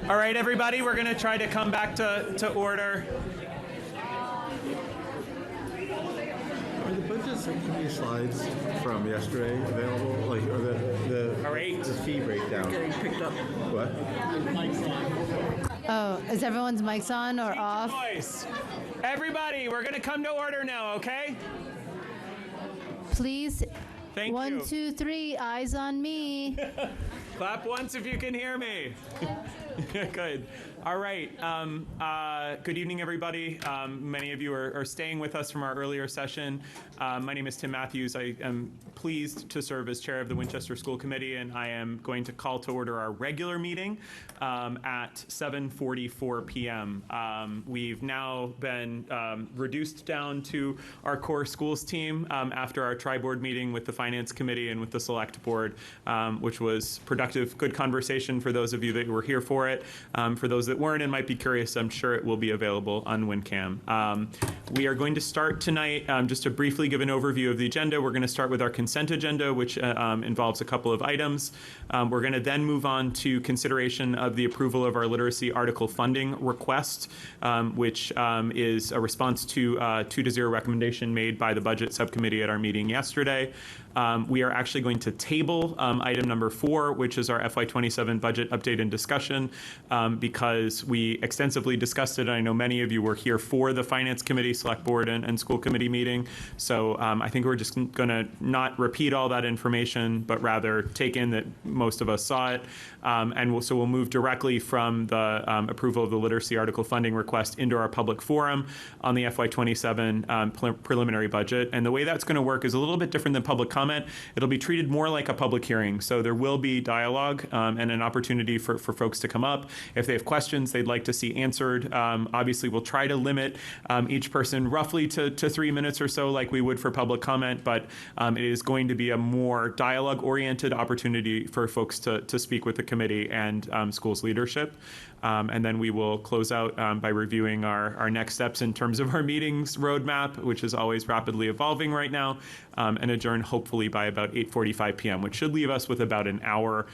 All right, everybody, we're going to try to come back to order. Are the budget subcommittee slides from yesterday available? Like, or the fee breakdown? Getting picked up. What? Oh, is everyone's mics on or off? Voice. Everybody, we're going to come to order now, okay? Please. Thank One, you. 2, 3, eyes on me. Clap once if you can hear me. Good. All right. Good evening, everybody. Many of you are staying with us from our earlier session. My name is Tim Matthews. I am pleased to serve as chair of the Winchester School Committee, and I am going to call to order our regular meeting at 7:44 p.m. We've now been reduced down to our core schools team after our tri-board meeting with the Finance Committee and with the Select Board, which was productive, good conversation for those of you that were here for it. For those that weren't and might be curious, I'm sure it will be available on Wincam. We are going to start tonight, just to briefly give an overview of the agenda. We're going to start with our consent agenda, which involves a couple of items. We're going to then move on to consideration of the approval of our literacy article funding request, which is a response to a 2-0 recommendation made by the Budget Subcommittee at our meeting yesterday. We are actually going to table item number 4, which is our FY27 budget update and discussion, because we extensively discussed it. I know many of you were here for the Finance Committee, Select Board, and School Committee meeting. So I think we're just going to not repeat all that information, but rather take in that most of us saw it. So we'll move directly from the approval of the literacy article funding request into our public forum on the FY27 preliminary budget. And the way that's going to work is a little bit different than public comment. It'll be treated more like a public hearing. So there will be dialogue and an opportunity for folks to come up. If they have questions they'd like to see answered, obviously we'll try to limit each person roughly to 3 minutes or so like we would for public comment, but it is going to be a more dialogue-oriented opportunity for folks to speak with the committee and schools leadership. And then we will close out by reviewing our next steps in terms of our meetings roadmap, which is always rapidly evolving right now, and adjourn hopefully by about 8:45 p.m., which should leave us with about an hour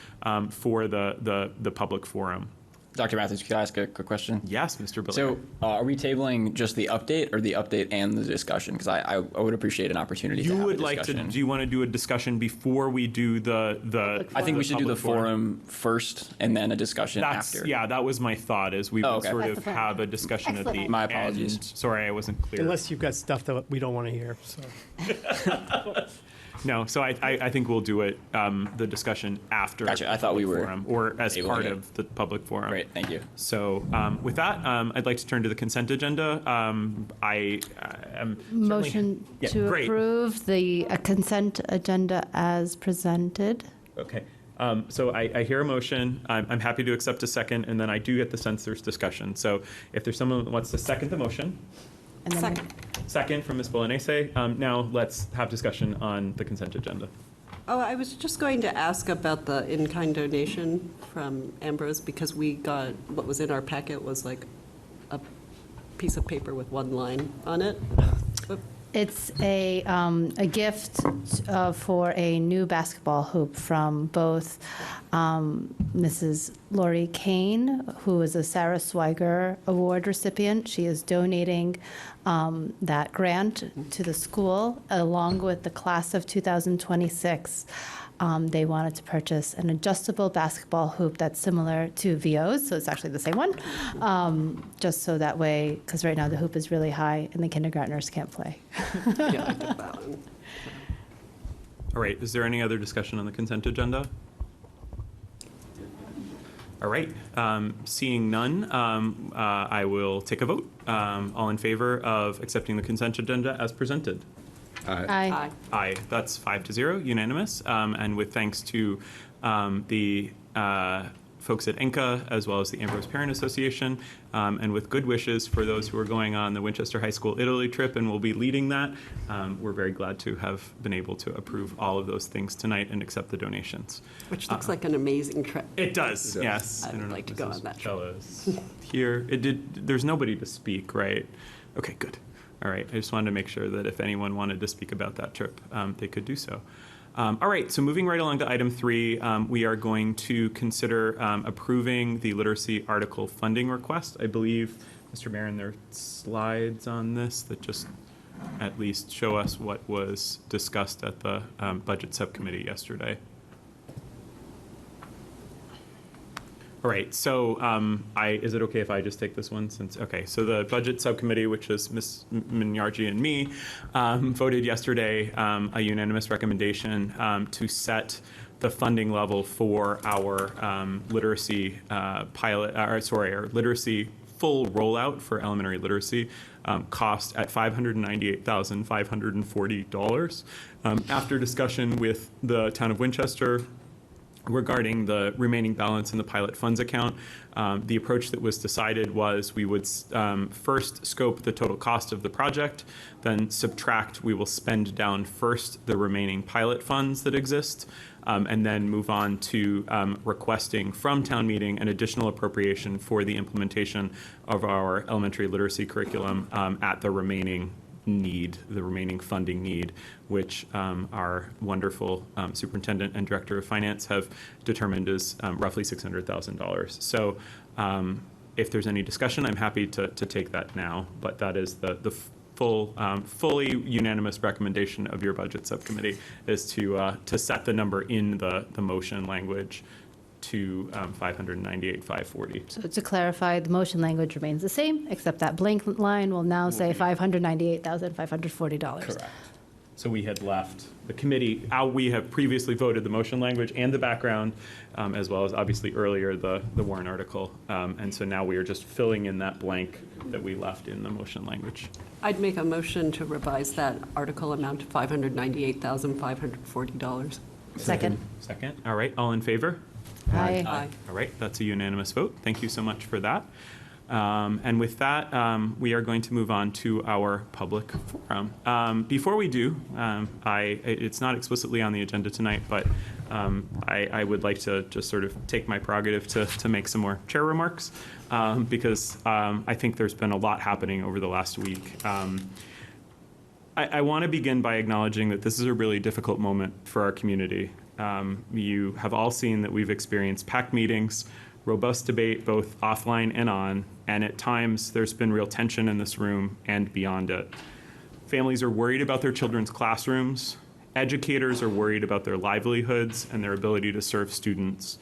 for the public forum. Dr. Matthews, could I ask a quick question? Yes, Mr. Biller. So are we tabling just the update or the update and the discussion? Because I would appreciate an opportunity to have a discussion. Do you want to do a discussion before we do the I think we should do the forum first and then a discussion after. Yeah, that was my thought, is we would sort of have a discussion at the end. My apologies. Sorry, I wasn't clear. Unless you've got stuff that we don't want to hear. So. No, so I think we'll do it, the discussion after. Gotcha. I thought we were forum, or as part of the public forum. Great, thank you. So with that, I'd like to turn to the consent agenda. I am Motion to approve the consent agenda as presented. Okay. So I hear a motion. I'm happy to accept a second, and then I do get the sense there's discussion. So if there's someone that wants to second the motion. Second from Ms. Bolognese. Now let's have discussion on the consent agenda. Oh, I was just going to ask about the in-kind donation from Ambrose, because we got, what was in our packet was like a piece of paper with one line on it. It's a gift for a new basketball hoop from both Mrs. Lori Kane, who is a Sarah Swiger Award recipient. She is donating that grant to the school along with the class of 2026. They wanted to purchase an adjustable basketball hoop that's similar to VO's, so it's actually the same one, just so that way, because right now the hoop is really high and the kindergartners can't play. Yeah, I get that one. All right, is there any other discussion on the consent agenda? All right, seeing none, I will take a vote. All in favor of accepting the consent agenda as presented? Aye. Aye. That's 5-0, unanimous. And with thanks to the folks at ENCA, as well as the Ambrose Parent Association, and with good wishes for those who are going on the Winchester High School Italy trip and will be leading that, we're very glad to have been able to approve all of those things tonight and accept the donations. Which looks like an amazing trip. It does, yes. I would like to go on that trip. Here, there's nobody to speak, right? Okay, good. All right, I just wanted to make sure that if anyone wanted to speak about that trip, they could do so. All right, so moving right along to item 3, we are going to consider approving the literacy article funding request. I believe, Mr. Barron, there are slides on this that just at least show us what was discussed at the budget subcommittee yesterday. All right, so is it okay if I just take this one? Okay, so the budget subcommittee, which is Ms. Minyarji and me, voted yesterday a unanimous recommendation to set the funding level for our literacy our literacy full rollout for elementary literacy cost at $598,540. After discussion with the town of Winchester regarding the remaining balance in the pilot funds account, the approach that was decided was we would first scope the total cost of the project, then subtract, we will spend down first the remaining pilot funds that exist, and then move on to requesting from town meeting an additional appropriation for the implementation of our elementary literacy curriculum at the remaining funding need, which our wonderful superintendent and director of finance have determined is roughly $600,000. So if there's any discussion, I'm happy to take that now, but that is the fully unanimous recommendation of your budget subcommittee is to set the number in the motion language to $598,540. So to clarify, the motion language remains the same, except that blank line will now say $598,540. Correct. So we had left the committee, we have previously voted the motion language and the background, as well as obviously earlier the warrant article. And so now we are just filling in that blank that we left in the motion language. I'd make a motion to revise that article amount to $598,540. Second. Second. All right. All in favor? Aye. Aye. All right. That's a unanimous vote. Thank you so much for that. And with that, we are going to move on to our public forum. Before we do, it's not explicitly on the agenda tonight, but I would like to just sort of take my prerogative to make some more chair remarks, because I think there's been a lot happening over the last week. I want to begin by acknowledging that this is a really difficult moment for our community. You have all seen that we've experienced packed meetings, robust debate both offline and on, and at times there's been real tension in this room and beyond it. Families are worried about their children's classrooms. Educators are worried about their livelihoods and their ability to serve students.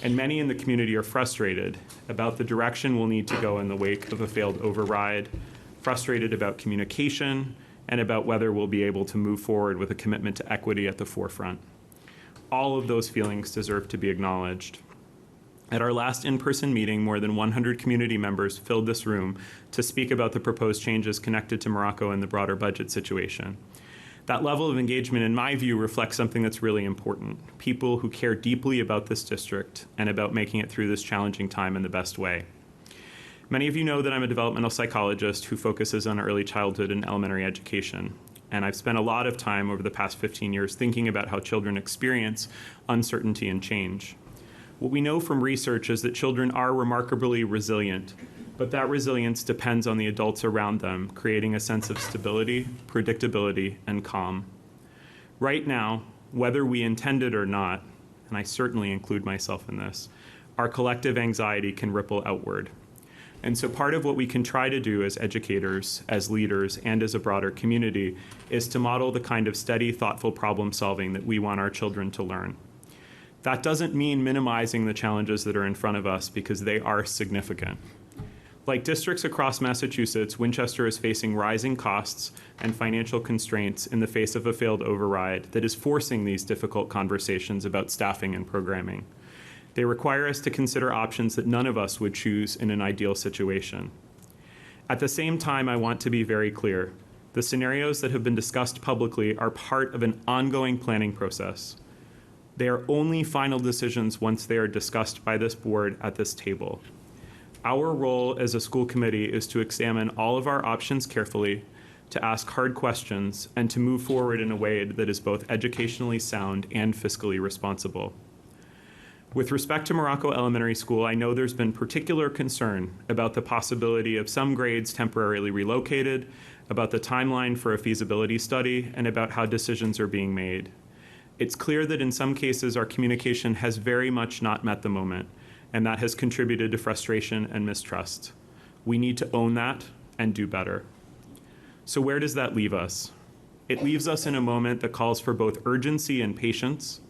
And many in the community are frustrated about the direction we'll need to go in the wake of a failed override, frustrated about communication, and about whether we'll be able to move forward with a commitment to equity at the forefront. All of those feelings deserve to be acknowledged. At our last in-person meeting, more than 100 community members filled this room to speak about the proposed changes connected to Morocco and the broader budget situation. That level of engagement, in my view, reflects something that's really important. People who care deeply about this district and about making it through this challenging time in the best way. Many of you know that I'm a developmental psychologist who focuses on early childhood and elementary education. And I've spent a lot of time over the past 15 years thinking about how children experience uncertainty and change. What we know from research is that children are remarkably resilient, but that resilience depends on the adults around them, creating a sense of stability, predictability, and calm. Right now, whether we intend it or not, and I certainly include myself in this, our collective anxiety can ripple outward. And so part of what we can try to do as educators, as leaders, and as a broader community is to model the kind of steady, thoughtful problem solving that we want our children to learn. That doesn't mean minimizing the challenges that are in front of us, because they are significant. Like districts across Massachusetts, Winchester is facing rising costs and financial constraints in the face of a failed override that is forcing these difficult conversations about staffing and programming. They require us to consider options that none of us would choose in an ideal situation. At the same time, I want to be very clear. The scenarios that have been discussed publicly are part of an ongoing planning process. They are only final decisions once they are discussed by this board at this table. Our role as a school committee is to examine all of our options carefully, to ask hard questions, and to move forward in a way that is both educationally sound and fiscally responsible. With respect to Morocco Elementary School, I know there's been particular concern about the possibility of some grades temporarily relocated, about the timeline for a feasibility study, and about how decisions are being made. It's clear that in some cases our communication has very much not met the moment, and that has contributed to frustration and mistrust. We need to own that and do better. So where does that leave us? It leaves us in a moment that calls for both urgency and patience.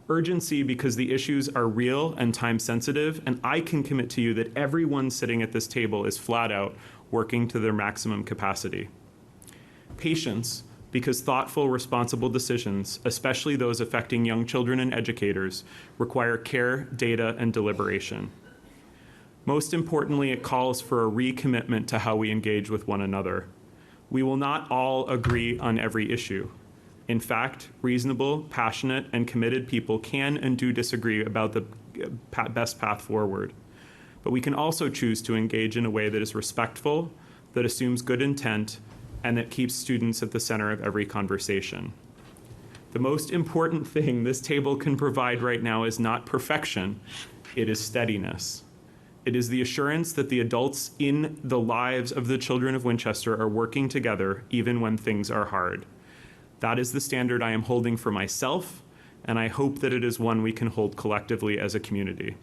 Urgency because the issues are real and time sensitive, and I can commit to you that everyone sitting at this table is flat out working to their maximum capacity. Patience because thoughtful, responsible decisions, especially those affecting young children and educators, require care, data, and deliberation. Most importantly, it calls for a recommitment to how we engage with one another. We will not all agree on every issue. In fact, reasonable, passionate, and committed people can and do disagree about the best path forward. But we can also choose to engage in a way that is respectful, that assumes good intent, and that keeps students at the center of every conversation. The most important thing this table can provide right now is not perfection, it is steadiness. It is the assurance that the adults in the lives of the children of Winchester are working together even when things are hard. That is the standard I am holding for myself, and I hope that it is one we can hold collectively as a community.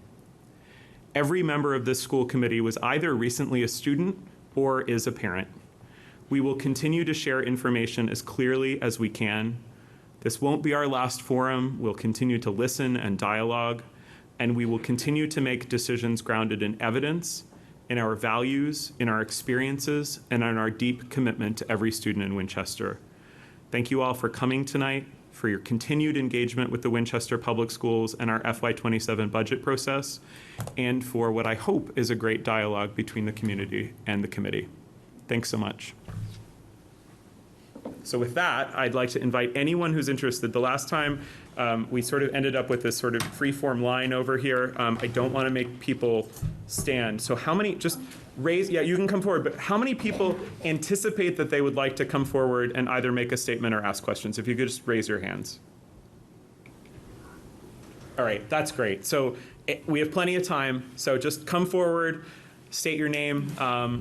Every member of this school committee was either recently a student or is a parent. We will continue to share information as clearly as we can. This won't be our last forum. We'll continue to listen and dialogue, and we will continue to make decisions grounded in evidence, in our values, in our experiences, and in our deep commitment to every student in Winchester. Thank you all for coming tonight, for your continued engagement with the Winchester Public Schools and our FY27 budget process, and for what I hope is a great dialogue between the community and the committee. Thanks so much. So with that, I'd like to invite anyone who's interested. The last time we sort of ended up with this sort of free-form line over here. I don't want to make people stand. So how many, just raise, yeah, you can come forward, but how many people anticipate that they would like to come forward and either make a statement or ask questions? If you could just raise your hands. All right, that's great. So we have plenty of time, so just come forward. State your name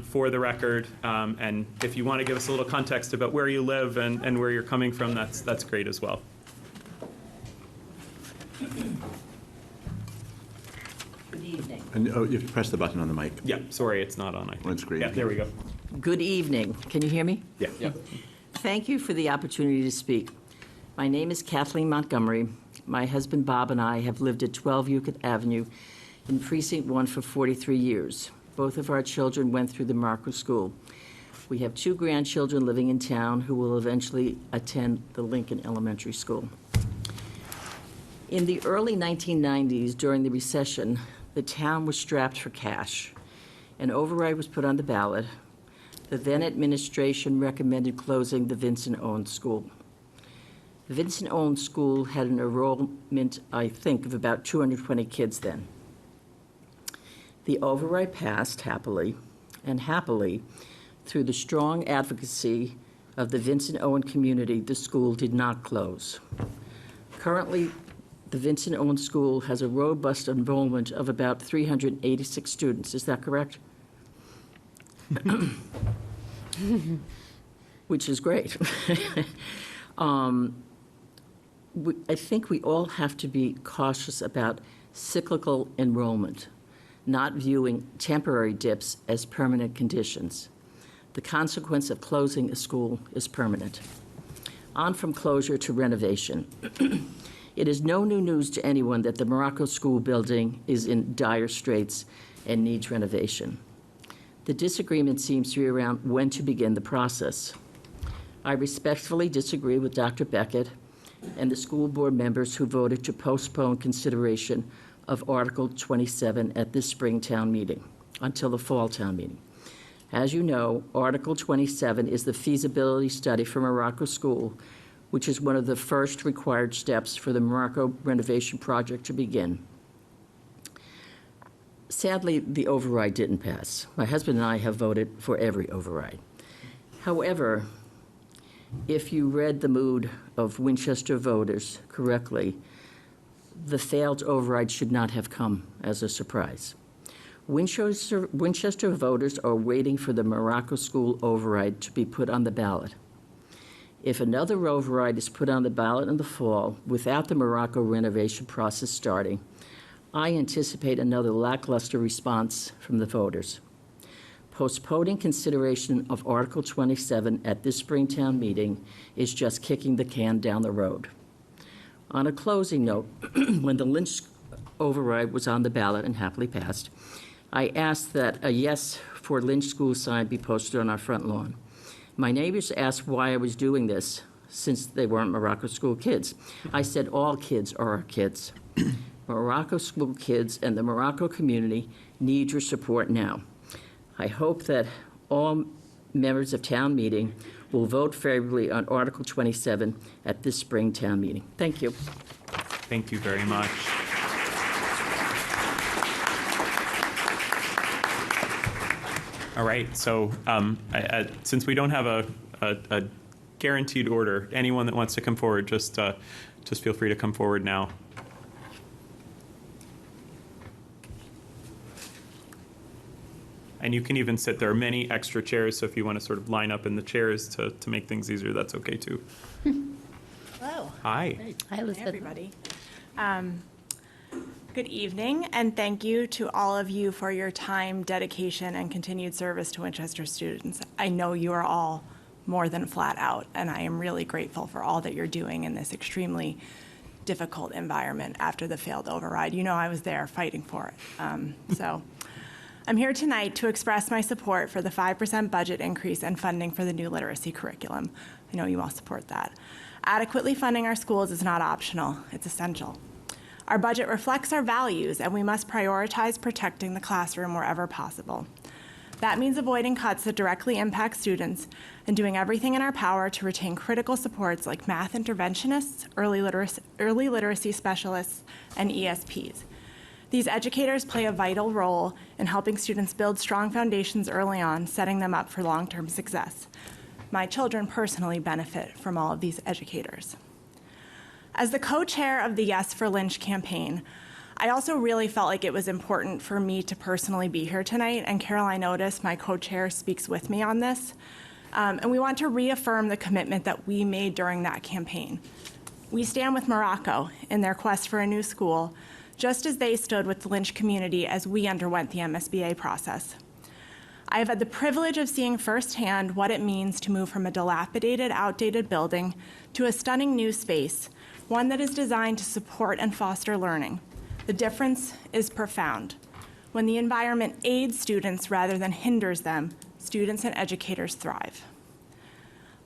for the record, and if you want to give us a little context about where you live and where you're coming from, that's great as well. Good evening. And oh, you have to press the button on the mic. Yeah, sorry, it's not on. On screen. Yeah, there we go. Good evening. Can you hear me? Yeah. Yeah. Thank you for the opportunity to speak. My name is Kathleen Montgomery. My husband Bob and I have lived at 12 Euclid Avenue in Precinct 1 for 43 years. Both of our children went through the Marco School. We have 2 grandchildren living in town who will eventually attend the Lincoln Elementary School. In the early 1990s, during the recession, the town was strapped for cash. An override was put on the ballot. The then administration recommended closing the Vincent Owens School. The Vincent Owens School had an enrollment, I think, of about 220 kids then. The override passed happily, and happily, through the strong advocacy of the Vincent Owen community, the school did not close. Currently, the Vincent Owen School has a robust enrollment of about 386 students. Is that correct? Which is great. I think we all have to be cautious about cyclical enrollment, not viewing temporary dips as permanent conditions. The consequence of closing a school is permanent. On from closure to renovation. It is no new news to anyone that the Morocco School building is in dire straits and needs renovation. The disagreement seems to be around when to begin the process. I respectfully disagree with Dr. Beckett and the school board members who voted to postpone consideration of Article 27 at this spring town meeting until the fall town meeting. As you know, Article 27 is the feasibility study for Morocco School, which is one of the first required steps for the Morocco renovation project to begin. Sadly, the override didn't pass. My husband and I have voted for every override. However, if you read the mood of Winchester voters correctly, the failed override should not have come as a surprise. Winchester voters are waiting for the Morocco School override to be put on the ballot. If another override is put on the ballot in the fall without the Morocco renovation process starting, I anticipate another lackluster response from the voters. Postponing consideration of Article 27 at this spring town meeting is just kicking the can down the road. On a closing note, when the Lynch override was on the ballot and happily passed, I asked that a yes for Lynch school sign be posted on our front lawn. My neighbors asked why I was doing this, since they weren't Morocco school kids. I said all kids are our kids. Morocco school kids and the Morocco community need your support now. I hope that all members of town meeting will vote favorably on Article 27 at this spring town meeting. Thank you. Thank you very much. All right, so since we don't have a guaranteed order, anyone that wants to come forward, just feel free to come forward now. And you can even sit, there are many extra chairs, so if you want to sort of line up in the chairs to make things easier, that's okay too. Hello. Hi. Hi, Elizabeth. Everybody. Good evening, and thank you to all of you for your time, dedication, and continued service to Winchester students. I know you are all more than flat out, and I am really grateful for all that you're doing in this extremely difficult environment after the failed override. You know I was there fighting for it. So I'm here tonight to express my support for the 5% budget increase and funding for the new literacy curriculum. I know you all support that. Adequately funding our schools is not optional, it's essential. Our budget reflects our values, and we must prioritize protecting the classroom wherever possible. That means avoiding cuts that directly impact students and doing everything in our power to retain critical supports like math interventionists, early literacy specialists, and ESPs. These educators play a vital role in helping students build strong foundations early on, setting them up for long-term success. My children personally benefit from all of these educators. As the co-chair of the Yes for Lynch campaign, I also really felt like it was important for me to personally be here tonight, and Caroline Otis, my co-chair, speaks with me on this. And we want to reaffirm the commitment that we made during that campaign. We stand with Morocco in their quest for a new school, just as they stood with the Lynch community as we underwent the MSBA process. I have had the privilege of seeing firsthand what it means to move from a dilapidated, outdated building to a stunning new space, one that is designed to support and foster learning. The difference is profound. When the environment aids students rather than hinders them, students and educators thrive.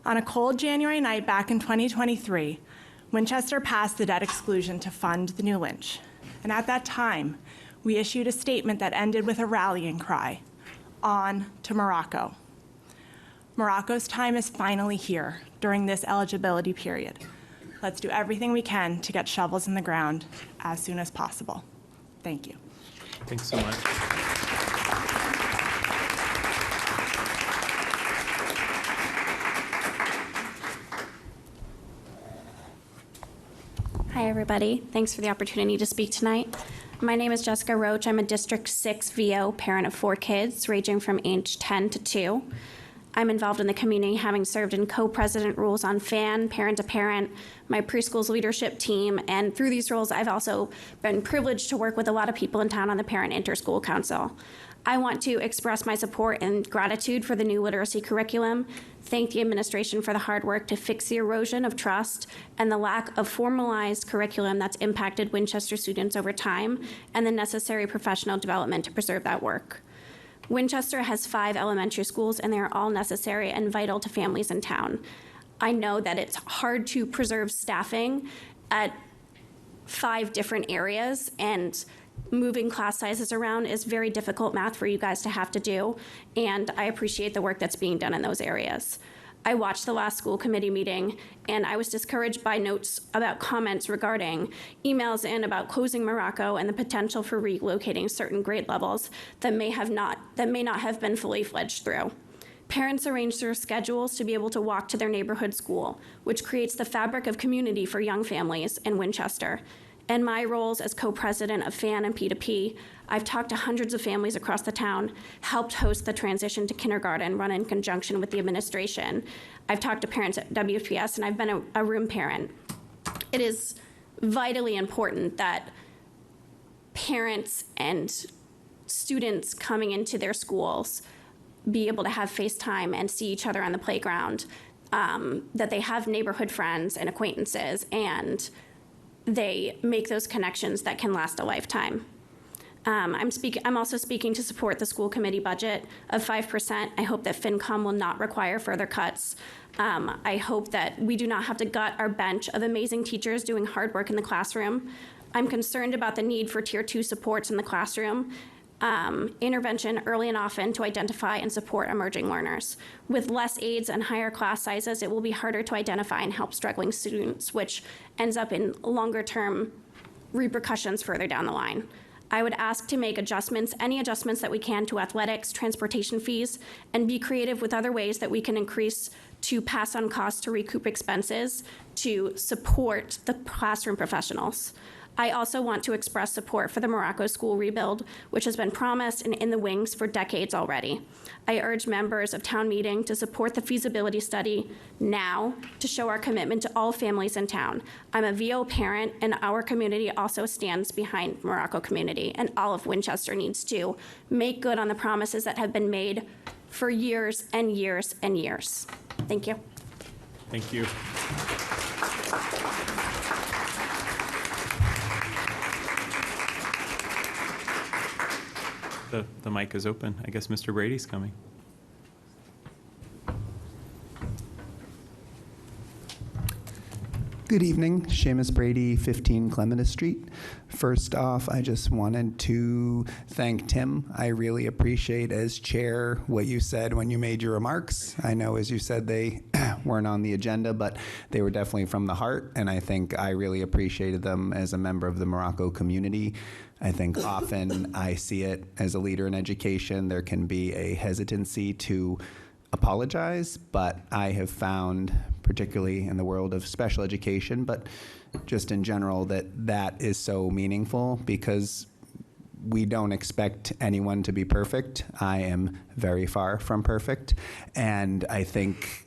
On a cold January night back in 2023, Winchester passed the debt exclusion to fund the new Lynch. And at that time, we issued a statement that ended with a rallying cry, on to Morocco. Morocco's time is finally here during this eligibility period. Let's do everything we can to get shovels in the ground as soon as possible. Thank you. Thanks so much. Hi, everybody. Thanks for the opportunity to speak tonight. My name is Jessica Roach. I'm a District 6 VO, parent of 4 kids, ranging from age 10 to 2. I'm involved in the community, having served in co-president roles on FAN, Parent to Parent, my preschool's leadership team, and through these roles, I've also been privileged to work with a lot of people in town on the Parent Inter-School Council. I want to express my support and gratitude for the new literacy curriculum, thank the administration for the hard work to fix the erosion of trust and the lack of formalized curriculum that's impacted Winchester students over time, and the necessary professional development to preserve that work. Winchester has 5 elementary schools, and they are all necessary and vital to families in town. I know that it's hard to preserve staffing at 5 different areas, and moving class sizes around is very difficult math for you guys to have to do, and I appreciate the work that's being done in those areas. I watched the last school committee meeting, and I was discouraged by notes about comments regarding emails in about closing Morocco and the potential for relocating certain grade levels that may not have been fully fledged through. Parents arrange their schedules to be able to walk to their neighborhood school, which creates the fabric of community for young families in Winchester. In my roles as co-president of FAN and P2P, I've talked to hundreds of families across the town, helped host the transition to kindergarten, run in conjunction with the administration. I've talked to parents at WPS, and I've been a room parent. It is vitally important that parents and students coming into their schools be able to have FaceTime and see each other on the playground, that they have neighborhood friends and acquaintances, and they make those connections that can last a lifetime. I'm also speaking to support the school committee budget of 5%. I hope that Fincom will not require further cuts. I hope that we do not have to gut our bench of amazing teachers doing hard work in the classroom. I'm concerned about the need for Tier 2 supports in the classroom, intervention early and often to identify and support emerging learners. With less aides and higher class sizes, it will be harder to identify and help struggling students, which ends up in longer-term repercussions further down the line. I would ask to make adjustments, any adjustments that we can to athletics, transportation fees, and be creative with other ways that we can increase to pass on costs to recoup expenses to support the classroom professionals. I also want to express support for the Morocco School rebuild, which has been promised and in the wings for decades already. I urge members of town meeting to support the feasibility study now to show our commitment to all families in town. I'm a VO parent, and our community also stands behind Morocco community, and all of Winchester needs to make good on the promises that have been made for years and years and years. Thank you. Thank you. The mic is open. I guess Mr. Brady's coming. Good evening, Seamus Brady, 15 Clematis Street. First off, I just wanted to thank Tim. I really appreciate, as chair, what you said when you made your remarks. I know, as you said, they weren't on the agenda, but they were definitely from the heart, and I think I really appreciated them as a member of the Morocco community. I think often I see it as a leader in education, there can be a hesitancy to apologize, but I have found, particularly in the world of special education, but just in general, that is so meaningful because we don't expect anyone to be perfect. I am very far from perfect, and I think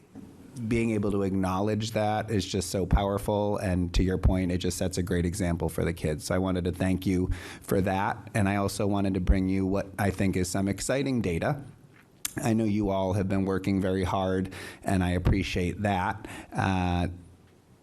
being able to acknowledge that is just so powerful, and to your point, it just sets a great example for the kids. So I wanted to thank you for that, and I also wanted to bring you what I think is some exciting data. I know you all have been working very hard, and I appreciate that.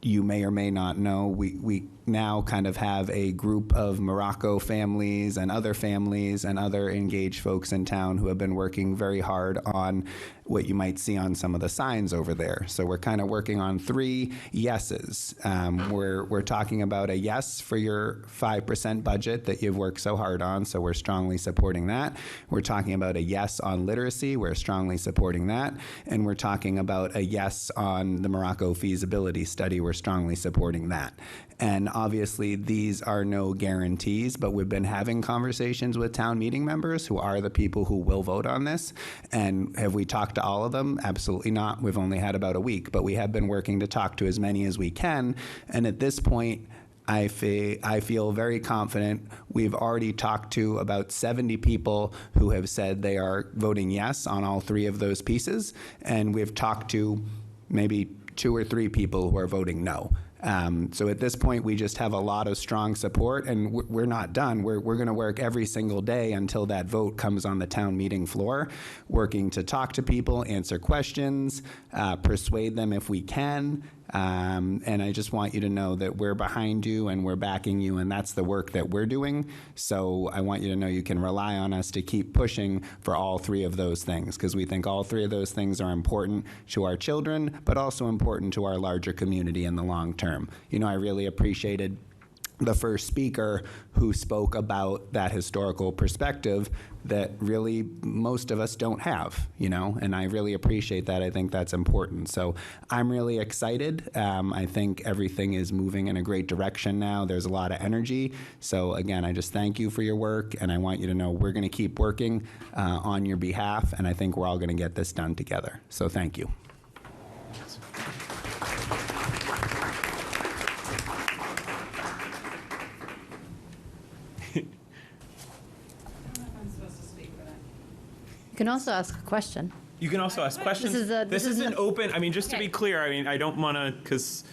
You may or may not know, we now kind of have a group of Morocco families and other engaged folks in town who have been working very hard on what you might see on some of the signs over there. So we're kind of working on 3 yeses. We're talking about a yes for your 5% budget that you've worked so hard on, so we're strongly supporting that. We're talking about a yes on literacy, we're strongly supporting that. And we're talking about a yes on the Morocco feasibility study, we're strongly supporting that. And obviously, these are no guarantees, but we've been having conversations with town meeting members who are the people who will vote on this. And have we talked to all of them? Absolutely not. We've only had about a week, but we have been working to talk to as many as we can. And at this point, I feel very confident. We've already talked to about 70 people who have said they are voting yes on all 3 of those pieces. And we've talked to maybe 2 or 3 people who are voting no. So at this point, we just have a lot of strong support, and we're not done. We're going to work every single day until that vote comes on the town meeting floor, working to talk to people, answer questions, persuade them if we can. And I just want you to know that we're behind you and we're backing you, and that's the work that we're doing. So I want you to know you can rely on us to keep pushing for all 3 of those things, because we think all 3 of those things are important to our children, but also important to our larger community in the long term. You know, I really appreciated the first speaker who spoke about that historical perspective that really most of us don't have, you know, and I really appreciate that. I think that's important. So I'm really excited. I think everything is moving in a great direction now. There's a lot of energy. So again, I just thank you for your work, and I want you to know we're going to keep working on your behalf, and I think we're all going to get this done together. So thank you. You can also ask a question. You can also ask questions. This is an an- open, I mean, just to be Okay. clear, I mean, I don't want to, because,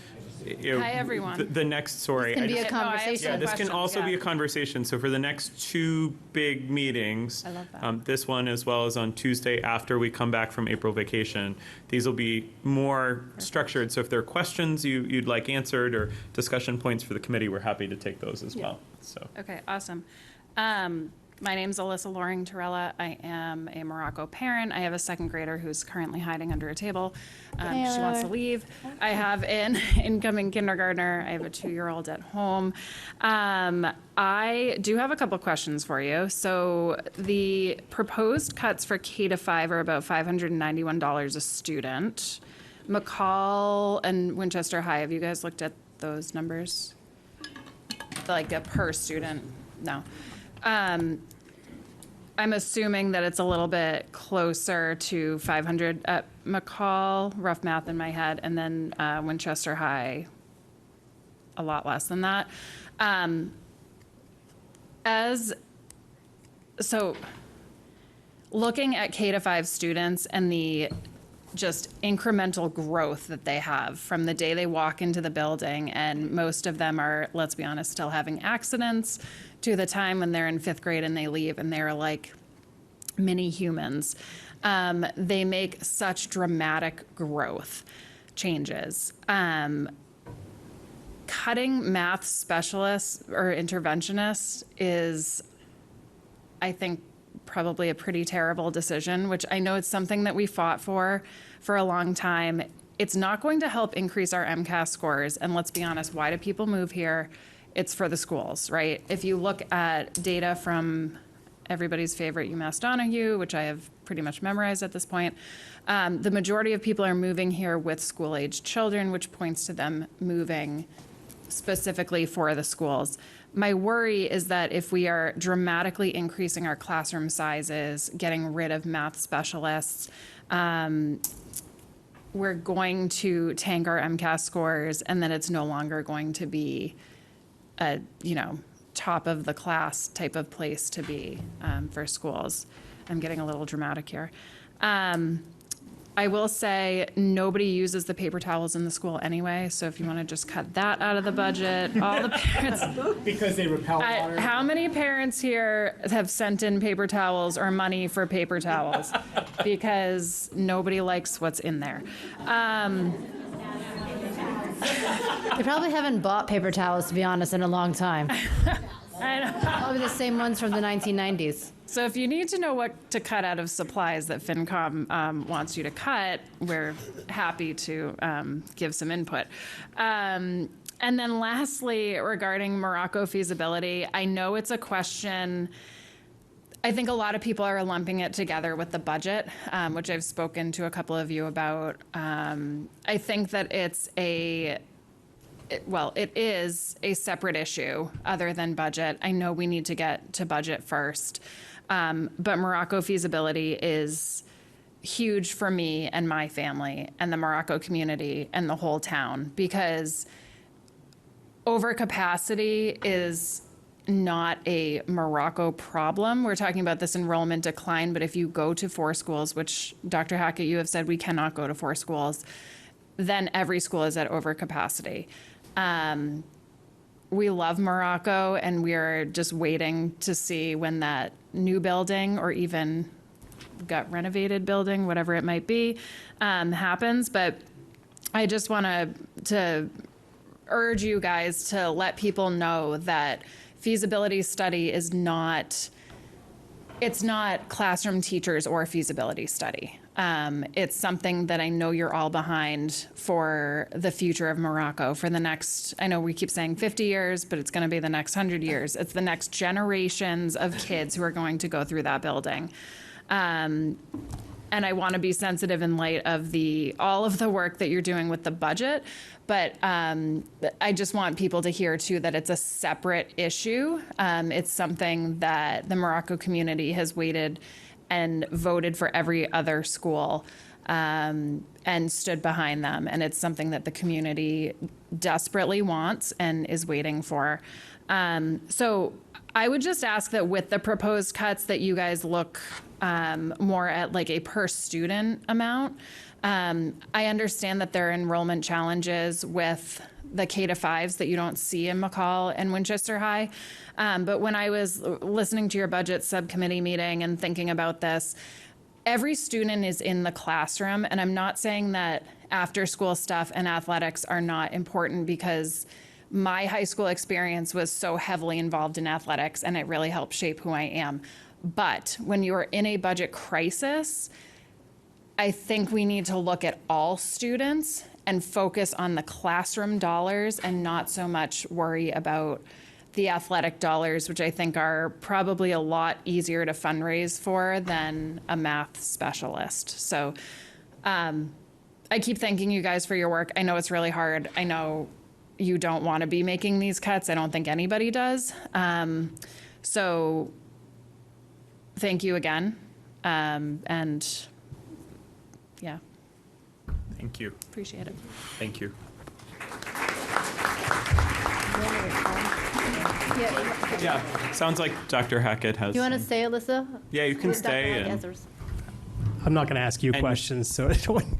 Hi, everyone. The next, sorry. Can I be just- a conversation. Yeah, this can also be a conversation. So for the next two big meetings, I love that. this one as well as on Tuesday after we come back from April vacation, these will be more structured. So if there are questions you'd like answered or discussion points for the committee, we're happy to take those as well. So. Okay, awesome. My name's Alyssa Loring Torella. I am a Morocco parent. I have a second grader who's currently hiding under a table. She wants to leave. I have an incoming kindergartner. I have a 2-year-old at home. I do have a couple questions for you. So the proposed cuts for K to 5 are about $591 a student. McCall and Winchester High, have you guys looked at those numbers? Like a per student? No. I'm assuming that it's a little bit closer to 500 at McCall, rough math in my head, and then Winchester High, a lot less than that. So looking at K to 5 students and the just incremental growth that they have from the day they walk into the building, and most of them are, let's be honest, still having accidents, to the time when they're in 5th grade and they leave and they're like mini humans. They make such dramatic growth changes. Cutting math specialists or interventionists is, I think, probably a pretty terrible decision, which I know it's something that we fought for a long time. It's not going to help increase our MCAS scores. And let's be honest, why do people move here? It's for the schools, right? If you look at data from everybody's favorite UMass Donahue, which I have pretty much memorized at this point, the majority of people are moving here with school-aged children, which points to them moving specifically for the schools. My worry is that if we are dramatically increasing our classroom sizes, getting rid of math specialists, we're going to tank our MCAS scores, and then it's no longer going to be a, top of the class type of place to be for schools. I'm getting a little dramatic here. I will say nobody uses the paper towels in the school anyway, so if you want to just cut that out of the budget, all the parents. Because they repel water. How many parents here have sent in paper towels or money for paper towels? Because nobody likes what's in there. They probably haven't bought paper towels, to be honest, in a long time. I know. Probably the same ones from the 1990s. So if you need to know what to cut out of supplies that Fincom wants you to cut, we're happy to give some input. And then lastly, regarding Morocco feasibility, I know it's a question. I think a lot of people are lumping it together with the budget, which I've spoken to a couple of you about. I think that it is a separate issue other than budget. I know we need to get to budget first, but Morocco feasibility is huge for me and my family and the Morocco community and the whole town, because overcapacity is not a Morocco problem. We're talking about this enrollment decline, but if you go to 4 schools, which Dr. Hackett, you have said we cannot go to 4 schools, then every school is at overcapacity. We love Morocco, and we're just waiting to see when that new building or even gut renovated building, whatever it might be, happens. But I just want to urge you guys to let people know that feasibility study is not, it's not classroom teachers or feasibility study. It's something that I know you're all behind for the future of Morocco for the next, I know we keep saying 50 years, but it's going to be the next 100 years. It's the next generations of kids who are going to go through that building. And I want to be sensitive in light of all of the work that you're doing with the budget. But I just want people to hear, too, that it's a separate issue. It's something that the Morocco community has waited and voted for every other school and stood behind them. And it's something that the community desperately wants and is waiting for. So I would just ask that with the proposed cuts that you guys look more at like a per student amount. I understand that there are enrollment challenges with the K-5s that you don't see in McCall and Winchester High. But when I was listening to your budget subcommittee meeting and thinking about this, every student is in the classroom. And I'm not saying that after school stuff and athletics are not important, because my high school experience was so heavily involved in athletics and it really helped shape who I am. But when you're in a budget crisis, I think we need to look at all students and focus on the classroom dollars and not so much worry about the athletic dollars, which I think are probably a lot easier to fundraise for than a math specialist. So I keep thanking you guys for your work. I know it's really hard. I know you don't want to be making these cuts. I don't think anybody does. So thank you again. And yeah. Thank you. Appreciate it. Thank you. Yeah, sounds like Dr. Hackett has. You want to some- stay, Alyssa? Yeah, you can Dr. stay. Hackett And answers. I'm not going to ask you questions, so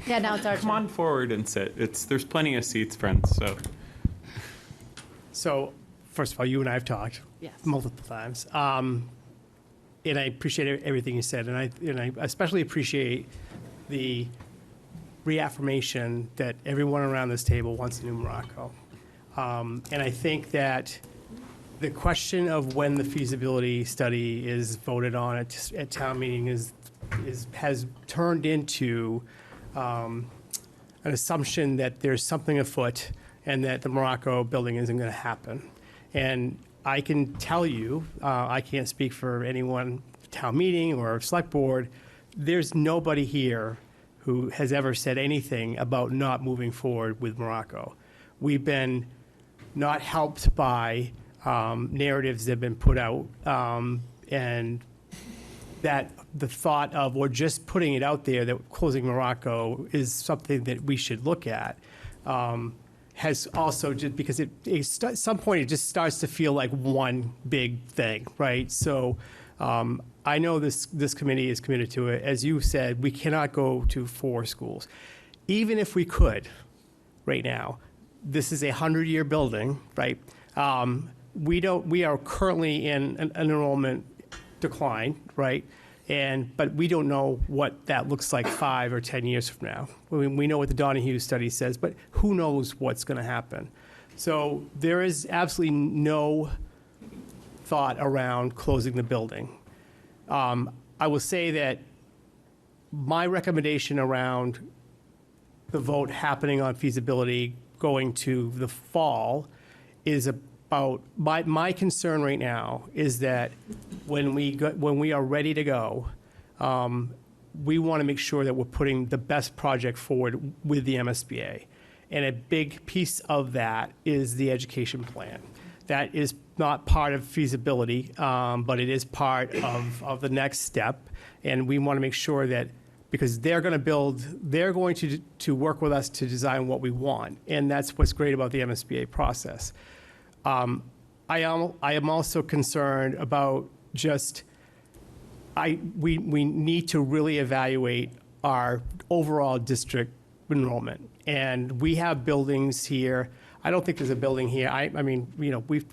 Yeah, now it's our come turn. on forward and sit. There's plenty of seats, friends. So, first of all, you and I have talked multiple times, and I appreciate everything you said, and I especially appreciate the reaffirmation that everyone around this table wants a new Morocco, and I think that the question of when the feasibility study is voted on at town meeting has turned into an assumption that there's something afoot and that the Morocco building isn't going to happen. And I can tell you, I can't speak for anyone, town meeting or select board, there's nobody here who has ever said anything about not moving forward with Morocco. We've been not helped by narratives that have been put out, and that the thought of, or just putting it out there that closing Morocco is something that we should look at, has also, just because at some point it just starts to feel like one big thing, right? So I know this committee is committed to it. As you said, we cannot go to 4 schools. Even if we could, right now, this is a 100-year building, right? We are currently in an enrollment decline, right? But we don't know what that looks like 5 or 10 years from now. I mean, we know what the Donahue study says, but who knows what's going to happen? So there is absolutely no thought around closing the building. I will say that my recommendation around the vote happening on feasibility going to the fall is about, my concern right now is that when we are ready to go, we want to make sure that we're putting the best project forward with the MSBA. And a big piece of that is the education plan. That is not part of feasibility, but it is part of the next step. And we want to make sure that, because they're going to work with us to design what we want. And that's what's great about the MSBA process. I am also concerned about just, we need to really evaluate our overall district enrollment. And we have buildings here. I don't think there's a building here. I mean,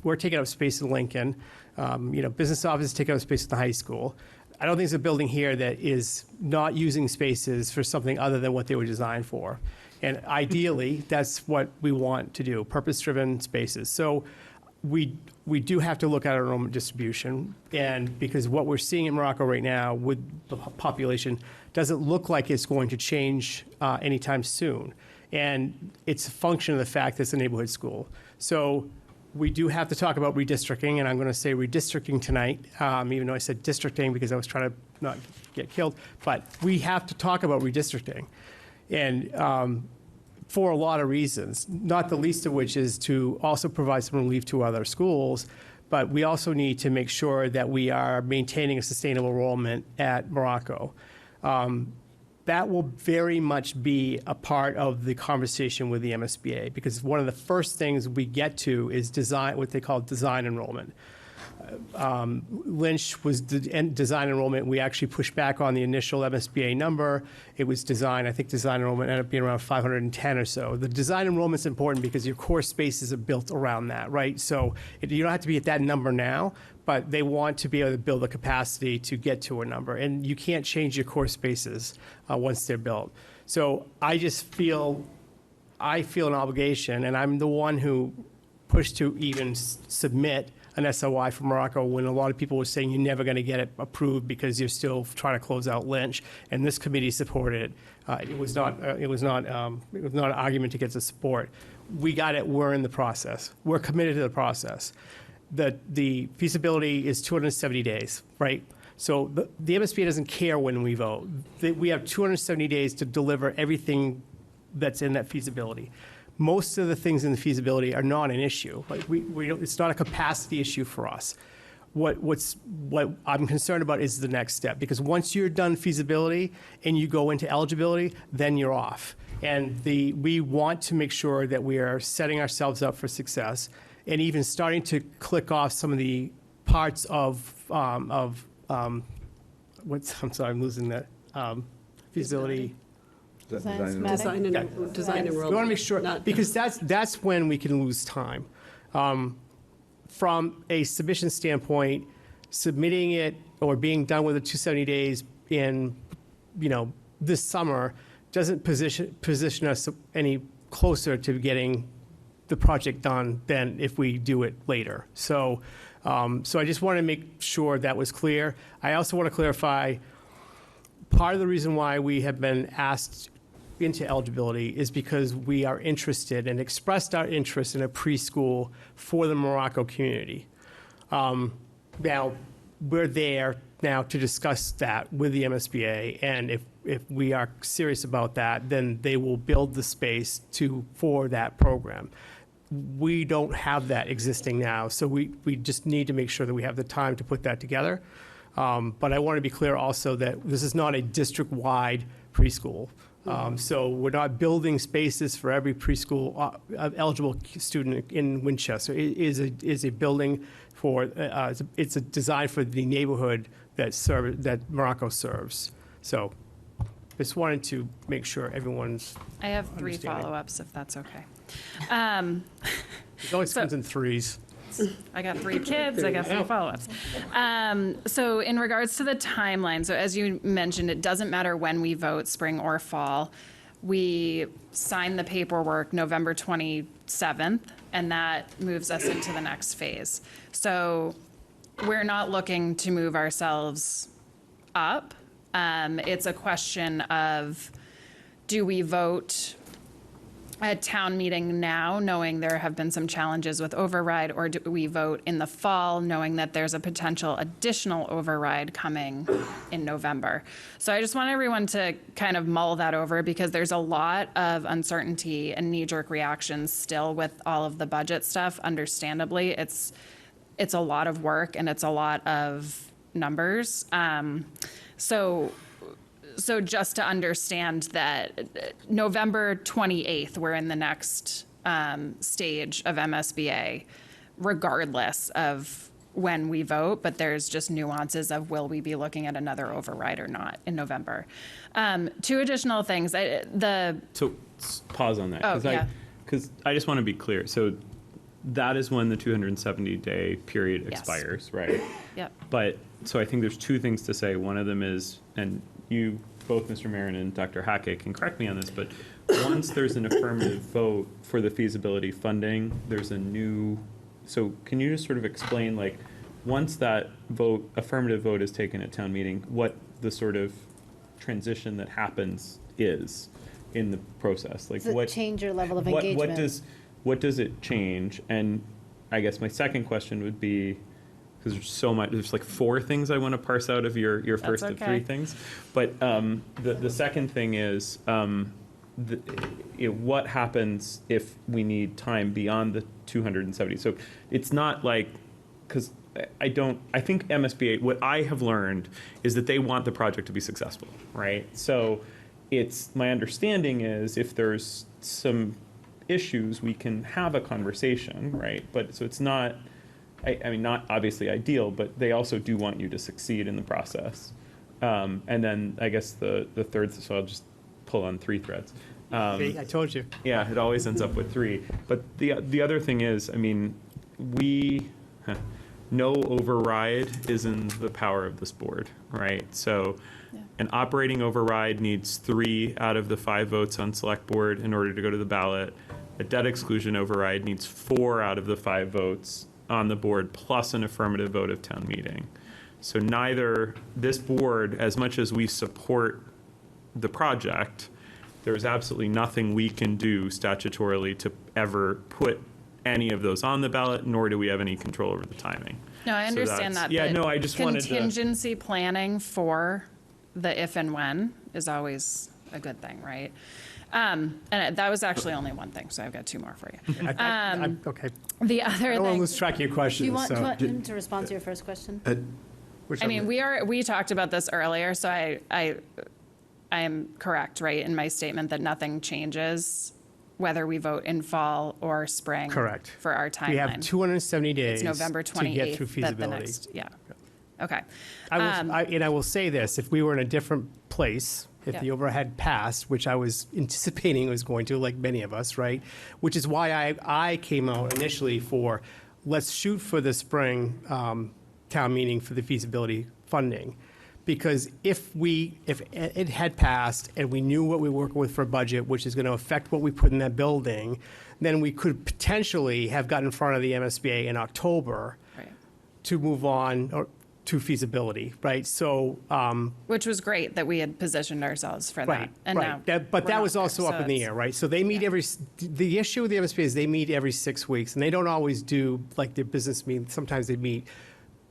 we're taking up space in Lincoln. Business office is taking up space in the high school. I don't think there's a building here that is not using spaces for something other than what they were designed for. And ideally, that's what we want to do, purpose-driven spaces. So we do have to look at our enrollment distribution, and because what we're seeing in Morocco right now with the population doesn't look like it's going to change anytime soon. And it's a function of the fact that it's a neighborhood school. So we do have to talk about redistricting, and I'm going to say redistricting tonight, even though I said districting because I was trying to not get killed. But we have to talk about redistricting, and for a lot of reasons, not the least of which is to also provide some relief to other schools. But we also need to make sure that we are maintaining a sustainable enrollment at Morocco. That will very much be a part of the conversation with the MSBA, because one of the first things we get to is design, what they call design enrollment. Lynch was design enrollment. We actually pushed back on the initial MSBA number. It was design. I think design enrollment ended up being around 510 or so. The design enrollment's important because your core spaces are built around that, right? So you don't have to be at that number now, but they want to be able to build the capacity to get to a number. And you can't change your core spaces once they're built. So I feel an obligation, and I'm the one who pushed to even submit an SOI for Morocco when a lot of people were saying you're never going to get it approved because you're still trying to close out Lynch, and this committee supported it. It was not an argument to get the support. We got it. We're in the process. We're committed to the process. The feasibility is 270 days, right? So the MSBA doesn't care when we vote. We have 270 days to deliver everything that's in that feasibility. Most of the things in the feasibility are not an issue. Like it's not a capacity issue for us. What I'm concerned about is the next step, because once you're done feasibility and you go into eligibility, then you're off. And we want to make sure that we are setting ourselves up for success, and even starting to click off some of the parts of I'm sorry, I'm losing that feasibility. Design enrollment. We want to make sure, because that's when we can lose time. From a submission standpoint, submitting it or being done with the 270 days in, this summer doesn't position us any closer to getting the project done than if we do it later. So I just want to make sure that was clear. I also want to clarify, part of the reason why we have been asked into eligibility is because we are interested and expressed our interest in a preschool for the Morocco community. Now, we're there now to discuss that with the MSBA, and if we are serious about that, then they will build the space for that program. We don't have that existing now, so we just need to make sure that we have the time to put that together. But I want to be clear also that this is not a district-wide preschool. So we're not building spaces for every preschool eligible student in Winchester. It is a building for, it's a design for the neighborhood that Morocco serves. So just wanted to make sure everyone's I have 3 understanding. follow-ups, if that's okay. It always comes in threes. I got 3 kids, I got 3 follow-ups. So in regards to the timeline, so as you mentioned, it doesn't matter when we vote, spring or fall. We sign the paperwork November 27th, and that moves us into the next phase. So we're not looking to move ourselves up. It's a question of, do we vote at town meeting now, knowing there have been some challenges with override, or do we vote in the fall, knowing that there's a potential additional override coming in November? So I just want everyone to kind of mull that over, because there's a lot of uncertainty and knee-jerk reactions still with all of the budget stuff. Understandably, it's a lot of work and it's a lot of numbers. So just to understand that November 28th, we're in the next stage of MSBA, regardless of when we vote, but there's just nuances of will we be looking at another override or not in November. 2 additional things. So pause on that. Oh, yeah. Because I just want to be clear. So that is when the 270-day period Yes. expires, right? Yep. But, so I think there's 2 things to say. One of them is, and you, both Mr. Marin and Dr. Hackett can correct me on this, but once there's an affirmative vote for the feasibility funding, there's a new, so can you just sort of explain, like, once that vote, affirmative vote is taken at town meeting, what the sort of transition that happens is in the process? Like, Does it what change your level of engagement? What does it change? And I guess my second question would be, because there's so much, there's like 4 things I want to parse out of your first of 3 things. But the second thing is, what happens if we need time beyond the 270? So it's not like, because I think MSBA, what I have learned is that they want the project to be successful, right? So it's, my understanding is if there's some issues, we can have a conversation, right? But so it's not, I mean, not obviously ideal, but they also do want you to succeed in the process. And then I guess the third, so I'll just pull on three threads. See, I told you. Yeah, it always ends up with three. But the other thing is, I mean, no override is in the power of this board, right? So an operating override needs 3 out of the 5 votes on select board in order to go to the ballot. A debt exclusion override needs 4 out of the 5 votes on the board plus an affirmative vote of town meeting. So neither this board, as much as we support the project, there's absolutely nothing we can do statutorily to ever put any of those on the ballot, nor do we have any control over the timing. No, I So understand that's- that. Yeah, but no, I just wanted to. contingency planning for the if and when is always a good thing, right? And that was actually only one thing, so I've got 2 more for you. Okay. The other I don't want to thing, lose track of your Do questions. you want so- him to respond to your first question? I mean, we talked about this earlier, so I am correct, right, in my statement that nothing changes whether we vote in fall or spring. Correct. For our timeline. We have 270 days It's November to get 28th through that the feasibility. next, yeah. Okay. And I will say this, if we were in a different place, if the Yeah. overhead passed, which I was anticipating it was going to, like many of us, right? Which is why I came out initially for, let's shoot for the spring town meeting for the feasibility funding. Because if it had passed and we knew what we were working with for a budget, which is going to affect what we put in that building, then we could potentially have gotten in front of the MSBA in October to move on to feasibility, right? So. Which was great that we had positioned ourselves for that. And now But we're that was not also there, up so in the it's- air, right? So they meet the issue with the MSBA is they meet every 6 weeks, and they don't always do like their business meetings. Sometimes they meet.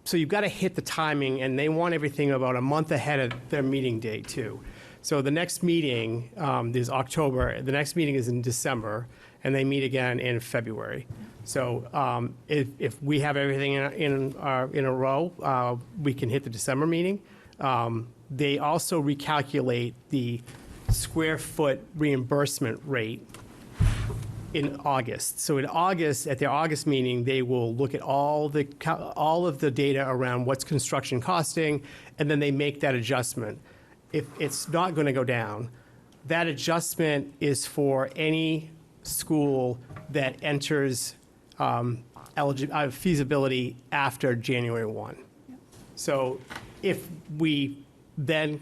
So you've got to hit the timing, and they want everything about a month ahead of their meeting date, too. So the next meeting is October, the next meeting is in December, and they meet again in February. So if we have everything in a row, we can hit the December meeting. They also recalculate the square foot reimbursement rate in August. So in August, at their August meeting, they will look at all of the data around what's construction costing, and then they make that adjustment. If it's not going to go down, that adjustment is for any school that enters feasibility after January 1. So if we then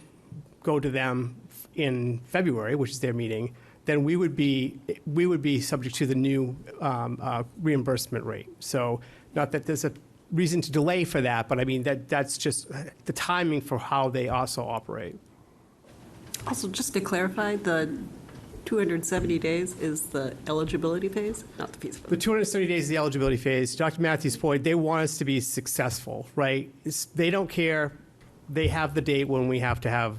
go to them in February, which is their meeting, then we would be subject to the new reimbursement rate. So not that there's a reason to delay for that, but I mean, that's just the timing for how they also operate. Also, just to clarify, the 270 days is the eligibility phase, not the feasibility. The 270 days is the eligibility phase. Dr. Matthews' point, they want us to be successful, right? They don't care. They have the date when we have to have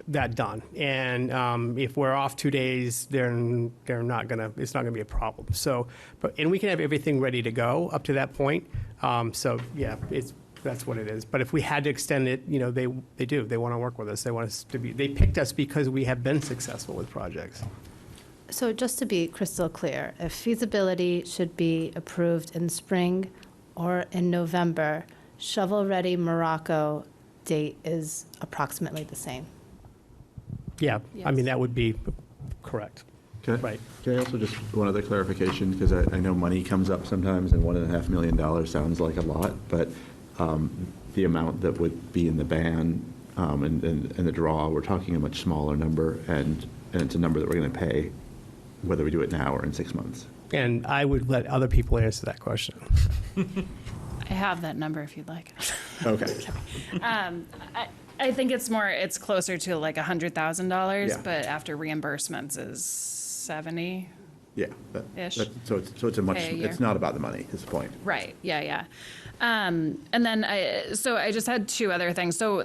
that done. And if we're off 2 days, it's not gonna be a problem. So, and we can have everything ready to go up to that point. So yeah, that's what it is. But if we had to extend it, they do. They want to work with us. They want us to be. They picked us because we have been successful with projects. So just to be crystal clear, if feasibility should be approved in spring or in November, shovel-ready Morocco date is approximately the same. Yeah, I mean, that would be correct. Right. Can I also just, one other clarification, because I know money comes up sometimes, and $1.5 million sounds like a lot, but the amount that would be in the ban and the draw, we're talking a much smaller number, and it's a number that we're going to pay whether we do it now or in 6 months. And I would let other people answer that question. I have that number if you'd like. Okay. I think it's closer to like $100,000, Yeah. but after reimbursements is 70. Yeah. Ish. So it's a much, Pay a year. it's not about the money, is the point. Right, yeah. And then I just had 2 other things. So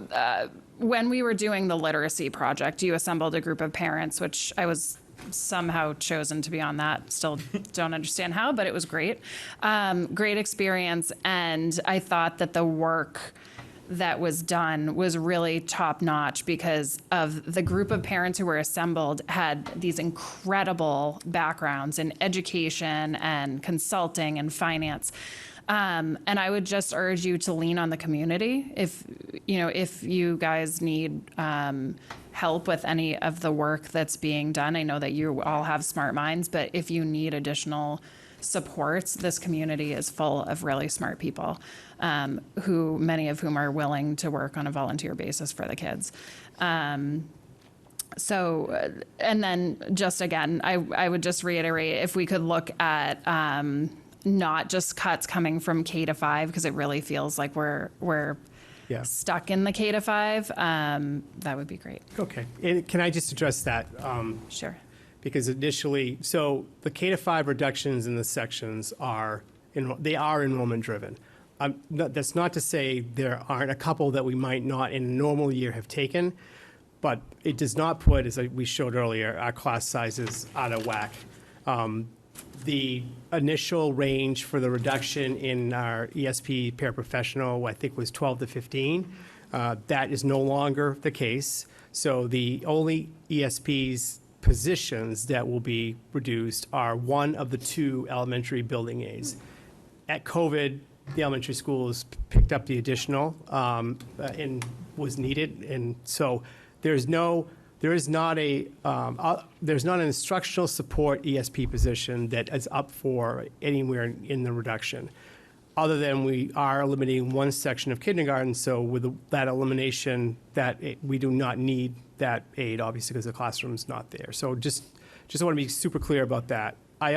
when we were doing the literacy project, you assembled a group of parents, which I was somehow chosen to be on that. Still don't understand how, but it was great. Great experience. And I thought that the work that was done was really top notch because of the group of parents who were assembled had these incredible backgrounds in education and consulting and finance. And I would just urge you to lean on the community. If you guys need help with any of the work that's being done, I know that you all have smart minds, but if you need additional supports, this community is full of really smart people, many of whom are willing to work on a volunteer basis for the kids. So, and then just again, I would just reiterate, if we could look at not just cuts coming from K to 5, because it really feels like we're stuck in the K to 5, that would be great. Okay. And can I just address that? Sure. Because initially, so the K to 5 reductions in the sections are enrollment driven. That's not to say there aren't a couple that we might not in a normal year have taken, but it does not put, as we showed earlier, our class sizes out of whack. The initial range for the reduction in our ESP paraprofessional, I think, was 12 to 15. That is no longer the case. So the only ESP's positions that will be reduced are one of the 2 elementary building aides. At COVID, the elementary schools picked up the additional and was needed, and so there is not an instructional support ESP position that is up for anywhere in the reduction, other than we are eliminating one section of kindergarten. So with that elimination, we do not need that aid, obviously, because the classroom's not there. So just want to be super clear about that. I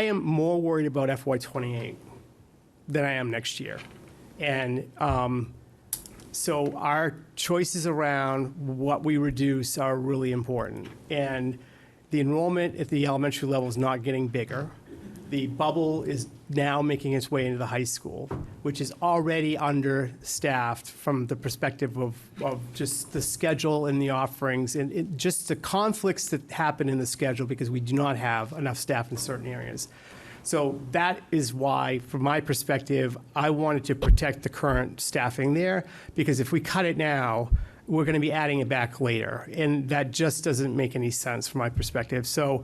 am more worried about FY28 than I am next year, and so our choices around what we reduce are really important. And the enrollment at the elementary level is not getting bigger. The bubble is now making its way into the high school, which is already understaffed from the perspective of just the schedule and the offerings and just the conflicts that happen in the schedule because we do not have enough staff in certain areas. So that is why, from my perspective, I wanted to protect the current staffing there, because if we cut it now, we're going to be adding it back later, and that just doesn't make any sense from my perspective. So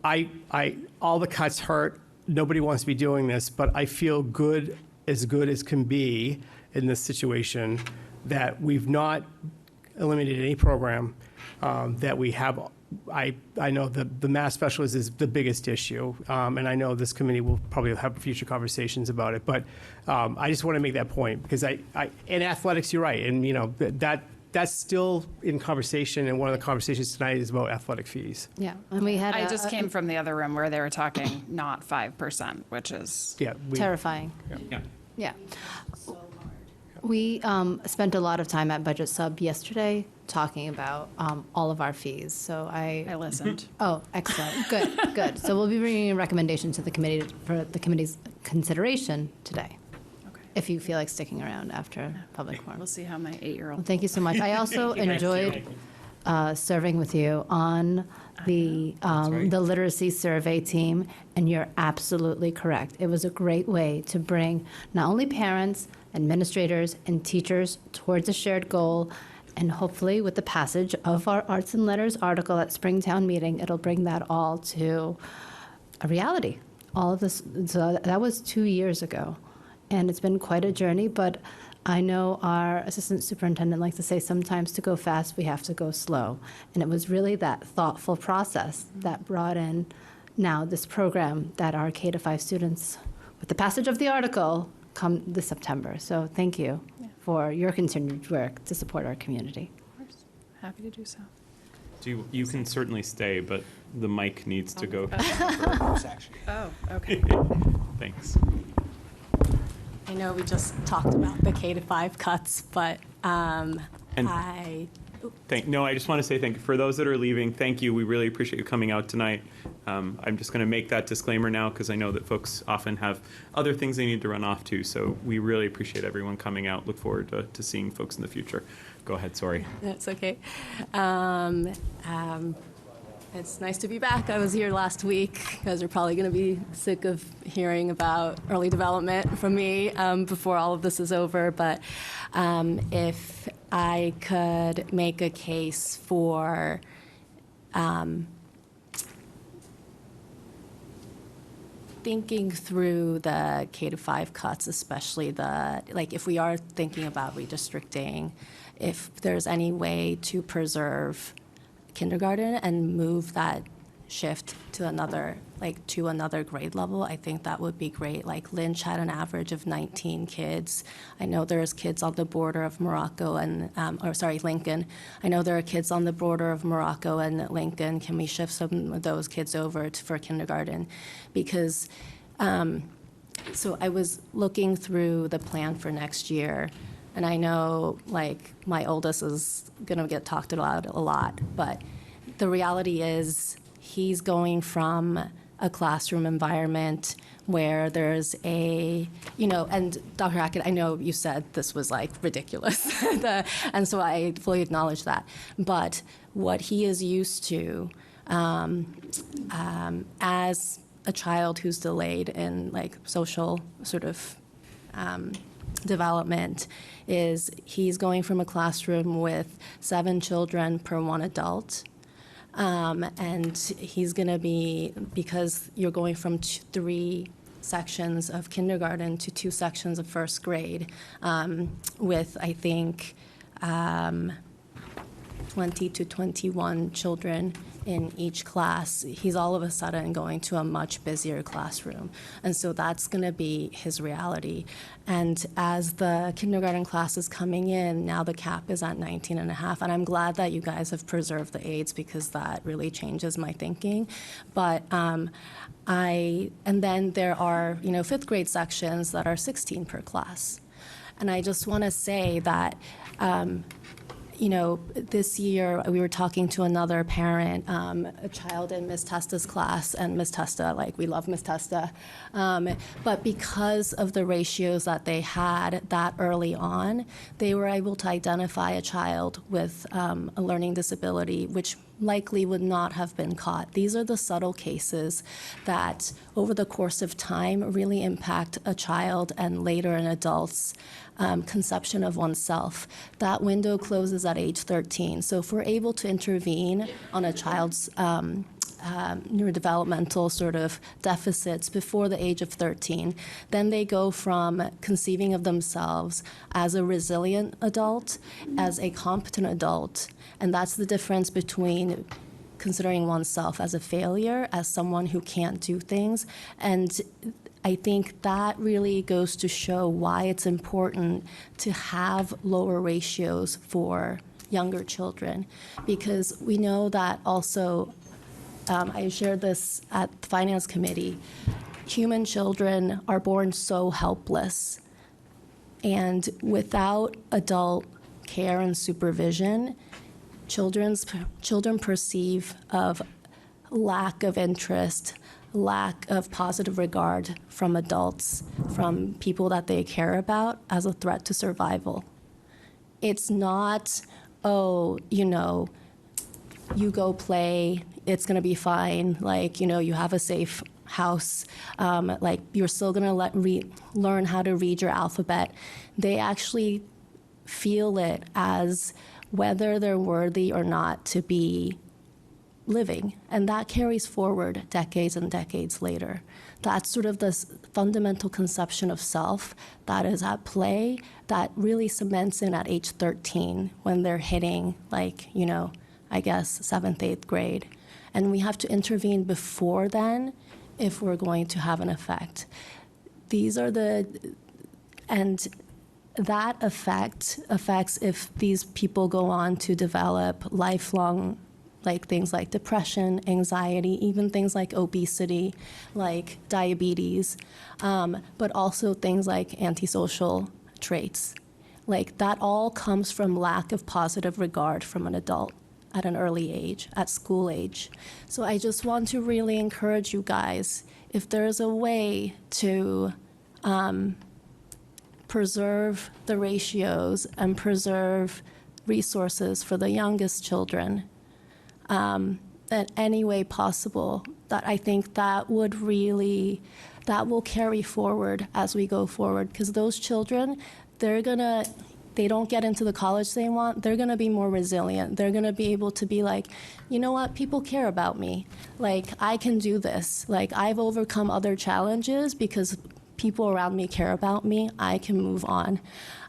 all the cuts hurt. Nobody wants to be doing this, but I feel good as can be in this situation that we've not eliminated any program, that we have. I know the math specialist is the biggest issue, and I know this committee will probably have future conversations about it. But I just want to make that point because in athletics, you're right, and that's still in conversation. And one of the conversations tonight is about athletic fees. Yeah, and we had. I just came from the other room where they were talking not 5%, which is terrifying. Yeah. We spent a lot of time at Budget Sub yesterday talking about all of our fees. So I listened. Oh, excellent. Good. So we'll be bringing a recommendation to the committee for the committee's consideration today. Okay. If you feel like sticking around after public forum. We'll see how my 8-year-old. Well, thank you so much. I also enjoyed serving with you on the literacy survey team, and you're absolutely correct. It was a great way to bring not only parents, administrators, and teachers towards a shared goal, and hopefully with the passage of our Arts and Letters article at Springtown meeting, it'll bring that all to a reality. All of this, so that was 2 years ago, and it's been quite a journey, but I know our assistant superintendent likes to say sometimes to go fast, we have to go slow. And it was really that thoughtful process that brought in now this program that our K to 5 students, with the passage of the article, come this September. So thank you for your continued work to support our community. Of course. Happy to do so. You can certainly stay, but the mic needs to go. Oh, okay. Thanks. I know we just talked about the K to 5 cuts, but I just want to say thank you. For those that are leaving, thank you. We really appreciate you coming out tonight. I'm just going to make that disclaimer now because I know that folks often have other things they need to run off to. So we really appreciate everyone coming out. Look forward to seeing folks in the future. Go ahead, sorry. That's okay. It's nice to be back. I was here last week. You guys are probably going to be sick of hearing about early development from me before all of this is over. But if I could make a case for thinking through the K-5 cuts, especially if we are thinking about redistricting, if there's any way to preserve kindergarten and move that shift to another grade level, I think that would be great. Like Lynch had an average of 19 kids. I know there's kids on the border of Morocco and, Lincoln. I know there are kids on the border of Morocco and Lincoln. Can we shift some of those kids over for kindergarten? Because, so I was looking through the plan for next year, and I know like my oldest is gonna get talked about a lot, but the reality is he's going from a classroom environment where there's and Dr. Hackett, I know you said this was like ridiculous, and so I fully acknowledge that. But what he is used to as a child who's delayed in like social sort of development is he's going from a classroom with 7 children per 1 adult. And he's going to be, because you're going from 3 sections of kindergarten to 2 sections of first grade, with, I think, 20 to 21 children in each class, he's all of a sudden going to a much busier classroom. And so that's going to be his reality. And as the kindergarten class is coming in, now the cap is at 19 and a half. And I'm glad that you guys have preserved the aides because that really changes my thinking. But and then there are, 5th grade sections that are 16 per class. And I just want to say that, this year we were talking to another parent, a child in Ms. Testa's class, and Ms. Testa, we love Ms. Testa, but because of the ratios that they had that early on, they were able to identify a child with a learning disability, which likely would not have been caught. These are the subtle cases that over the course of time really impact a child and later an adult's conception of oneself. That window closes at age 13. So if we're able to intervene on a child's neurodevelopmental sort of deficits before the age of 13, then they go from conceiving of themselves as a resilient adult, as a competent adult, and that's the difference between considering oneself as a failure, as someone who can't do things. And I think that really goes to show why it's important to have lower ratios for younger children, because we know that also, I shared this at the Finance Committee, human children are born so helpless, and without adult care and supervision, children perceive of lack of interest, lack of positive regard from adults, from people that they care about, as a threat to survival. It's not, you go play, it's going to be fine, you have a safe house, you're still going to learn how to read your alphabet. They actually feel it as whether they're worthy or not to be living, and that carries forward decades and decades later. That's sort of this fundamental conception of self that is at play that really cements in at age 13 when they're hitting, 7th, 8th grade. And we have to intervene before then if we're going to have an effect. And that affects if these people go on to develop lifelong things like depression, anxiety, even things like obesity, like diabetes, but also things like antisocial traits. That all comes from lack of positive regard from an adult at an early age, at school age. So I just want to really encourage you guys, if there's a way to preserve the ratios and preserve resources for the youngest children, in any way possible, that I think that will carry forward as we go forward, because those children, they're they don't get into the college they want, they're going to be more resilient. They're going to be able to be like, you know what, people care about me. Like, I can do this. Like, I've overcome other challenges because people around me care about me. I can move on.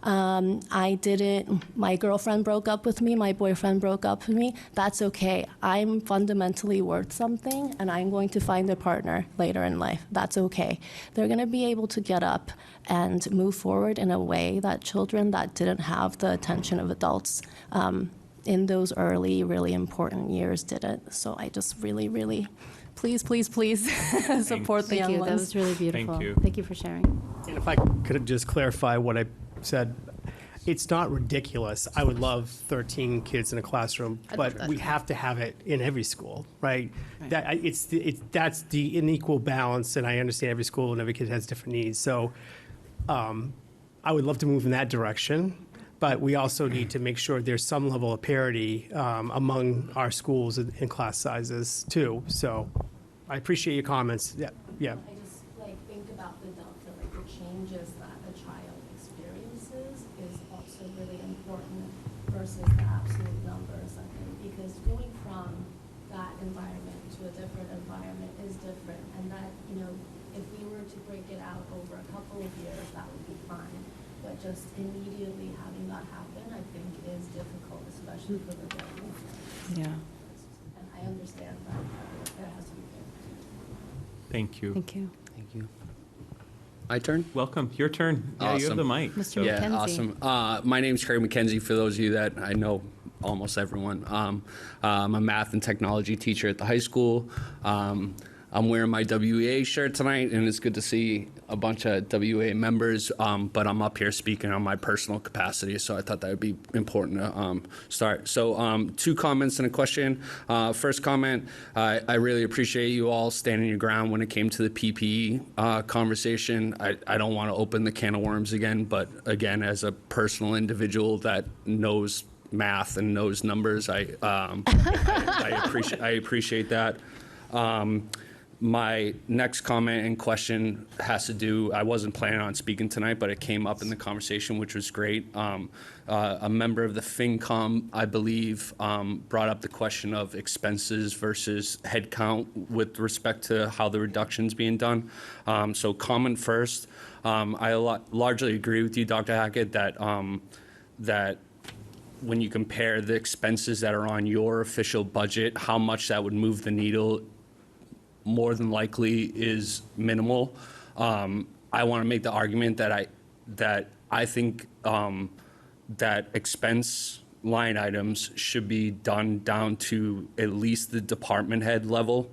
My girlfriend broke up with me, my boyfriend broke up with me. That's okay. I'm fundamentally worth something, and I'm going to find a partner later in life. That's okay. They're going to be able to get up and move forward in a way that children that didn't have the attention of adults in those early, really important years didn't. So I just really, please support the young Thank you. ones. That was really beautiful. Thank you. Thank you for sharing. And if I could just clarify what I said, it's not ridiculous. I would love 13 kids in a classroom, but we have to have it in every school, right? That's the unequal balance, and I understand every school and every kid has different needs. So I would love to move in that direction, but we also need to make sure there's some level of parity among our schools and class sizes too. So I appreciate your comments. Yeah. I just think about the delta, the changes that a child experiences is also really important versus the absolute numbers, I think, because going from that environment to a different environment is different, and that, if we were to break it out over a couple of years, that would be fine, but just immediately having that happen, I think, is difficult, especially for the young. Yeah. And I understand that there has to be fair. Thank you. Thank you. Thank you. My turn? Welcome. Your turn. Yeah, you have the mic. Mr. Yeah, McKenzie. awesome. My name's Craig McKenzie, for those of you that I know almost everyone. I'm a math and technology teacher at the high school. I'm wearing my WEA shirt tonight, and it's good to see a bunch of WEA members, but I'm up here speaking on my personal capacity, so I thought that would be important to start. So 2 comments and a question. First comment, I really appreciate you all standing your ground when it came to the PPE conversation. I don't want to open the can of worms again, but again, as a personal individual that knows math and knows numbers, I appreciate that. My next comment and question has to do, I wasn't planning on speaking tonight, but it came up in the conversation, which was great. A member of the Fincom, I believe, brought up the question of expenses versus headcount with respect to how the reduction's being done. So comment first. I largely agree with you, Dr. Hackett, that when you compare the expenses that are on your official budget, how much that would move the needle more than likely is minimal. I want to make the argument that I think that expense line items should be done down to at least the department head level.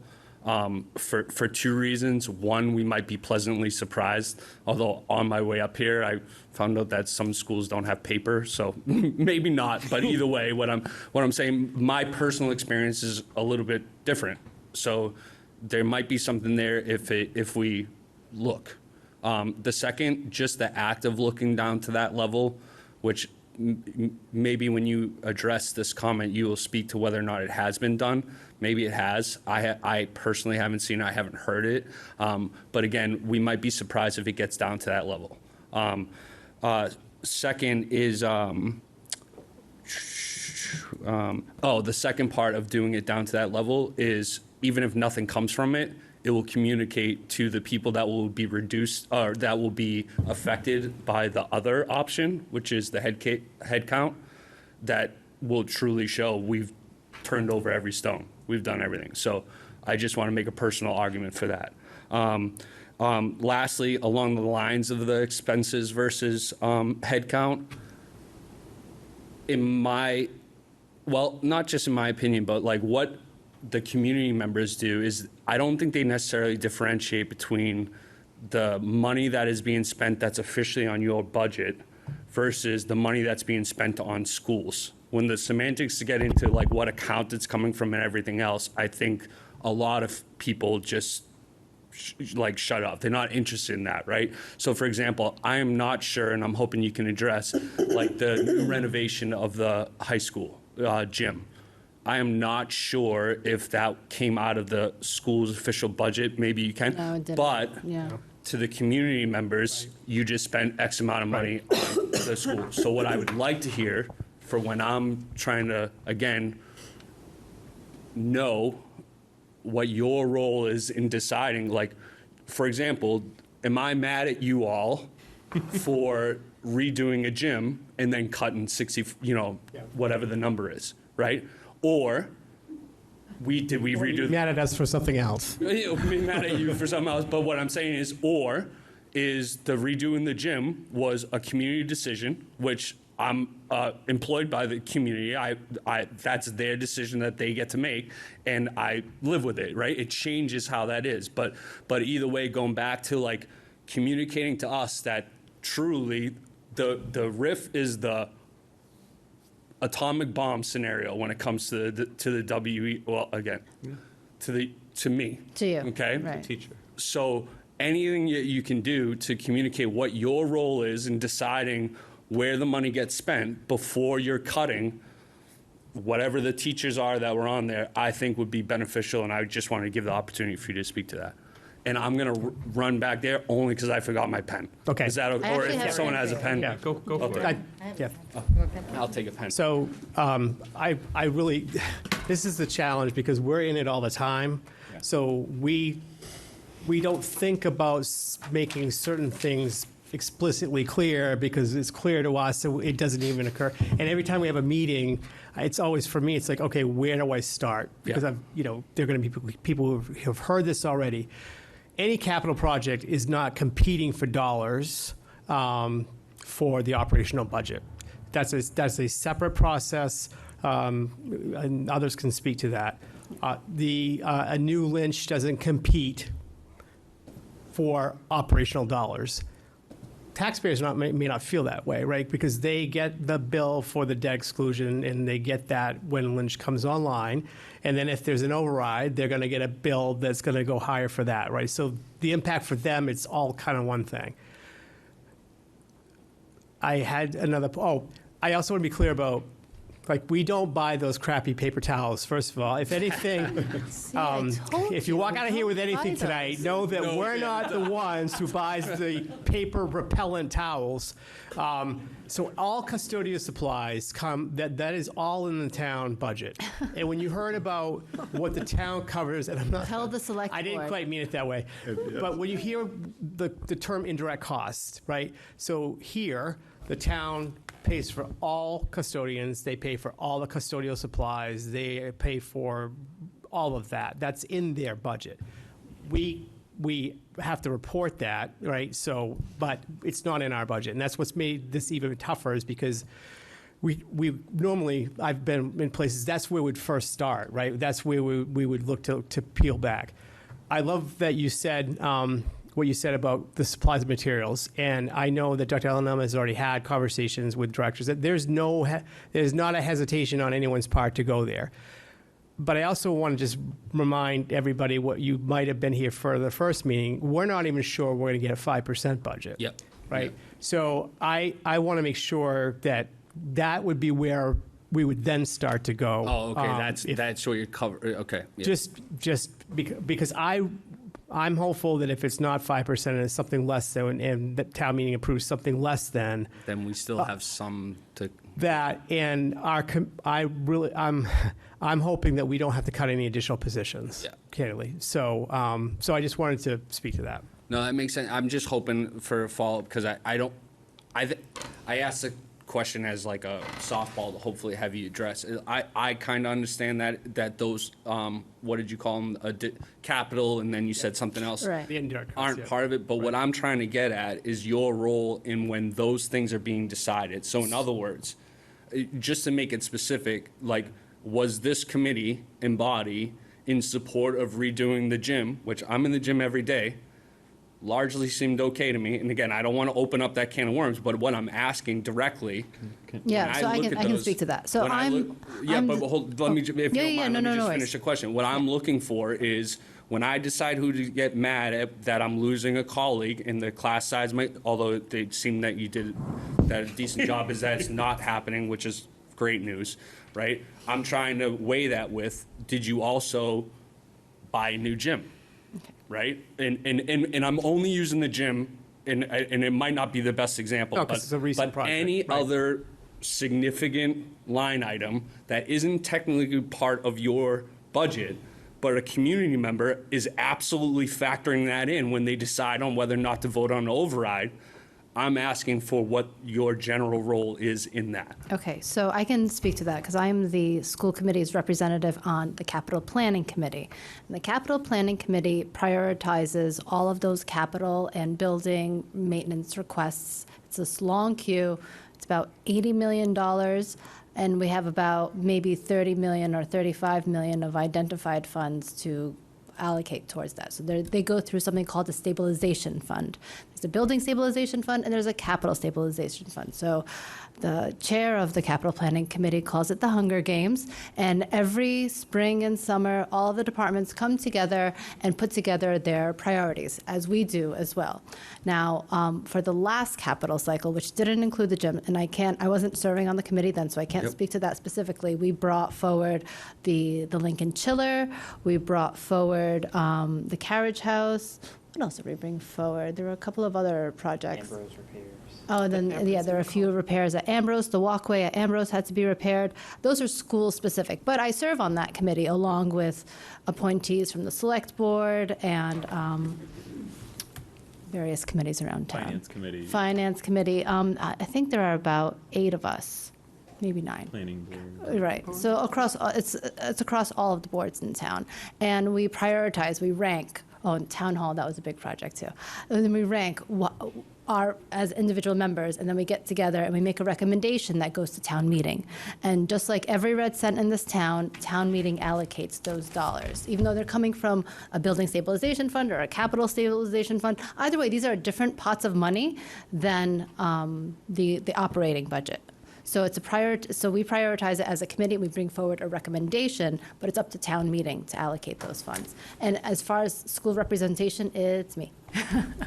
For 2 reasons. One, we might be pleasantly surprised, although on my way up here, I found out that some schools don't have paper, so maybe not. But either way, what I'm saying, my personal experience is a little bit different. So there might be something there if we look. The second, just the act of looking down to that level, which maybe when you address this comment, you will speak to whether or not it has been done. Maybe it has. I personally haven't seen it. I haven't heard it. But again, we might be surprised if it gets down to that level. Second is, the second part of doing it down to that level is even if nothing comes from it, it will communicate to the people that will be reduced or that will be affected by the other option, which is the head count, that will truly show we've turned over every stone. We've done everything. So I just want to make a personal argument for that. Lastly, along the lines of the expenses versus head count, not just in my opinion, but like what the community members do is I don't think they necessarily differentiate between the money that is being spent that's officially on your budget versus the money that's being spent on schools. When the semantics get into like what account it's coming from and everything else, I think a lot of people just shut up. They're not interested in that, right? So for example, I am not sure, and I'm hoping you can address like the new renovation of the high school gym. I am not sure if that came out of the school's official budget. Maybe you can. No, it didn't. But Yeah. to the community members, you just spent X amount of money on the school. So what I would like to hear for when I'm trying to, again, know what your role is in deciding, like, for example, am I mad at you all for redoing a gym and then cutting 60, whatever the number is, right? Or did we redo? Mad at us for something else. Mad at you for something else, but what I'm saying is, or is the redoing the gym was a community decision, which I'm employed by the community. That's their decision that they get to make, and I live with it, right? It changes how that is, but either way, going back to like communicating to us that truly the RIF is the atomic bomb scenario when it comes to the WE. Well, again, to me, To you, okay, right. teacher. So anything that you can do to communicate what your role is in deciding where the money gets spent before you're cutting whatever the teachers are that were on there, I think would be beneficial, and I just wanted to give the opportunity for you to speak to that. And I'm going to run back there only because I forgot my pen. Okay. Is that okay? Or if someone has a pen? Yeah, go for it. Yeah. I'll take a pen. So I really, this is the challenge because we're in it all the time. So we don't think about making certain things explicitly clear because it's clear to us, so it doesn't even occur. And every time we have a meeting, it's always, for me, it's like, okay, where do I start? Because there are going to be people who have heard this already. Any capital project is not competing for dollars for the operational budget. That's a separate process, and others can speak to that. A new Lynch doesn't compete for operational dollars. Taxpayers may not feel that way, right? Because they get the bill for the debt exclusion, and they get that when Lynch comes online. And then if there's an override, they're going to get a bill that's going to go higher for that, right? So the impact for them, it's all kind of one thing. I also want to be clear about, like, we don't buy those crappy paper towels, first of all. If anything, if you walk out of here with anything tonight, know that we're not the ones who buys the paper repellent towels. So all custodial supplies that is all in the town budget. And when you heard about what the town covers, and Tell the select I didn't board. quite mean it that way, but when you hear the term indirect cost, right? So here, the town pays for all custodians, they pay for all the custodial supplies, they pay for all of that. That's in their budget. We have to report that, right? So, but it's not in our budget, and that's what's made this even tougher, is because we normally, I've been in places, that's where we'd first start, right? That's where we would look to peel back. I love that you said what you said about the supplies and materials, and I know that Dr. Alanama has already had conversations with directors. That there's not a hesitation on anyone's part to go there. But I also want to just remind everybody what you might have been here for the first meeting. We're not even sure we're going to get a 5% budget. Yep. Right? Yep. So I want to make sure that would be where we would then start to go. Oh, okay. That's what you're covering. Okay. Yeah. Just because I'm hopeful that if it's not 5% and it's something less than, and the town meeting approves something less than Then we still have some to. that, and I'm hoping that we don't have to cut any additional positions. Yeah. Candidly. So I just wanted to speak to that. No, that makes sense. I'm just hoping for a follow-up because I asked the question as like a softball to hopefully have you address. I kind of understand that those, what did you call them, capital, and then you said something else. Right. The indirect costs, Aren't yeah. part of it, but what I'm trying to get at is your role in when those things are being decided. So in other words, just to make it specific, like, was this committee and body in support of redoing the gym, which I'm in the gym every day, largely seemed okay to me. And again, I don't want to open up that can of worms, but what I'm asking directly. Yeah, so I can speak to that. So Let me, if you don't mind, let me just finish the question. What I'm looking for is when I decide who to get mad at that I'm losing a colleague and the class size might, although it seemed that you did that a decent job, is that it's not happening, which is great news, right? I'm trying to weigh that with, did you also buy a new gym? Right? And I'm only using the gym and it might not be the best example, No, 'cause it's a recent but project, any right. other significant line item that isn't technically part of your budget, but a community member is absolutely factoring that in when they decide on whether or not to vote on an override, I'm asking for what your general role is in that. Okay, so I can speak to that because I am the school committee's representative on the capital planning committee. And the capital planning committee prioritizes all of those capital and building maintenance requests. It's this long queue. It's about $80 million, and we have about maybe 30 million or 35 million of identified funds to allocate towards that. So they go through something called a stabilization fund. There's a building stabilization fund and there's a capital stabilization fund. So the chair of the capital planning committee calls it the Hunger Games, and every spring and summer, all of the departments come together and put together their priorities, as we do as well. Now, for the last capital cycle, which didn't include the gym, and I wasn't serving on the committee then, so I can't speak to that specifically. We brought forward the Lincoln Chiller. We brought forward the carriage house. What else did we bring forward? There were a couple of other projects. Ambrose repairs. Oh, and then, yeah, there are a few repairs at Ambrose. The walkway at Ambrose had to be repaired. Those are school-specific. But I serve on that committee along with appointees from the select board and various committees around town. Finance committee. Finance committee. I think there are about 8 of us, maybe 9. Planning board. Right. So it's across all of the boards in town. And we prioritize, we rank. Oh, and town hall, that was a big project too. And then we rank as individual members, and then we get together and we make a recommendation that goes to town meeting. And just like every red cent in this town meeting allocates those dollars, even though they're coming from a building stabilization fund or a capital stabilization fund. Either way, these are different pots of money than the operating budget. So it's so we prioritize it as a committee. We bring forward a recommendation, but it's up to town meeting to allocate those funds. And as far as school representation, it's me.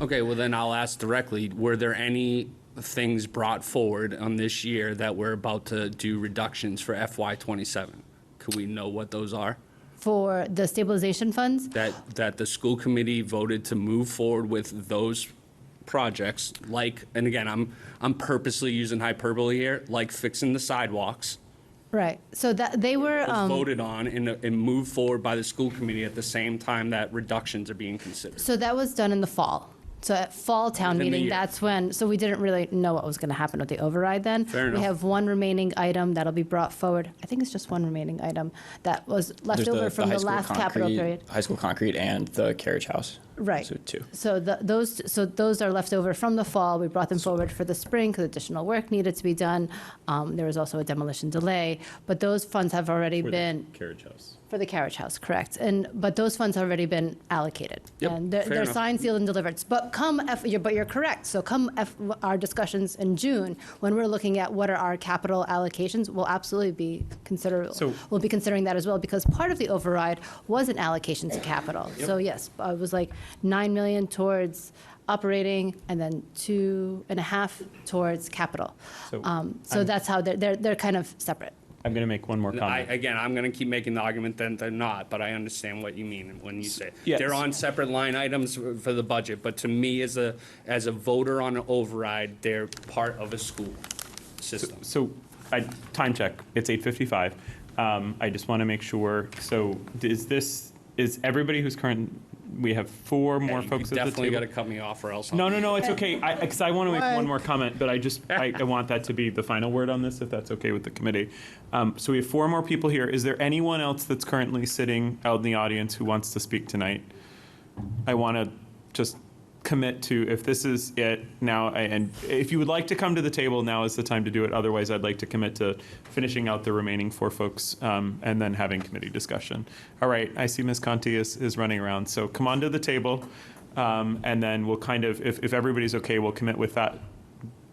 Okay, well then I'll ask directly, were there any things brought forward on this year that we're about to do reductions for FY27? Could we know what those are? For the stabilization funds? That the school committee voted to move forward with those projects, like, and again, I'm purposely using hyperbole here, like fixing the sidewalks. Right. So that they were Was voted on and moved forward by the school committee at the same time that reductions are being considered. So that was done in the fall. So at fall town Within the meeting, year. that's when, so we didn't really know what was going to happen with the override then. Fair We enough. have one remaining item that'll be brought forward. I think it's just one remaining item that was left over from the last capital period. High school concrete and the carriage house. Right. So 2. So those are left over from the fall. We brought them forward for the spring because additional work needed to be done. There was also a demolition delay, but those funds have already been. Carriage house. For the carriage house, correct. But those funds have already been allocated. Yep, And fair they're enough. signed, sealed, and delivered. But but you're correct. So our discussions in June, when we're looking at what are our capital allocations, we'll absolutely be we'll be considering that as well, because part of the override was an allocation to capital. So yes, it was like 9 million towards operating and then 2.5 towards capital. So that's how they're kind of separate. I'm going to make one more comment. I'm going to keep making the argument that they're not, but I understand what you mean when you say Yes. they're on separate line items for the budget. But to me, as a voter on an override, they're part of a school system. So, time check. It's 8:55. I just want to make sure. So, is everybody who's current? We have 4 more folks at the table. Definitely got to cut me off, or else. No, it's okay. Because I want to make one more comment, but I want that to be the final word on this, if that's okay with the committee. So we have 4 more people here. Is there anyone else that's currently sitting out in the audience who wants to speak tonight? I want to just commit to, if this is it now, and if you would like to come to the table, now is the time to do it. Otherwise, I'd like to commit to finishing out the remaining 4 folks and then having committee discussion. All right, I see Ms. Conti is running around. So come on to the table, and then we'll kind of, if everybody's okay, we'll commit with that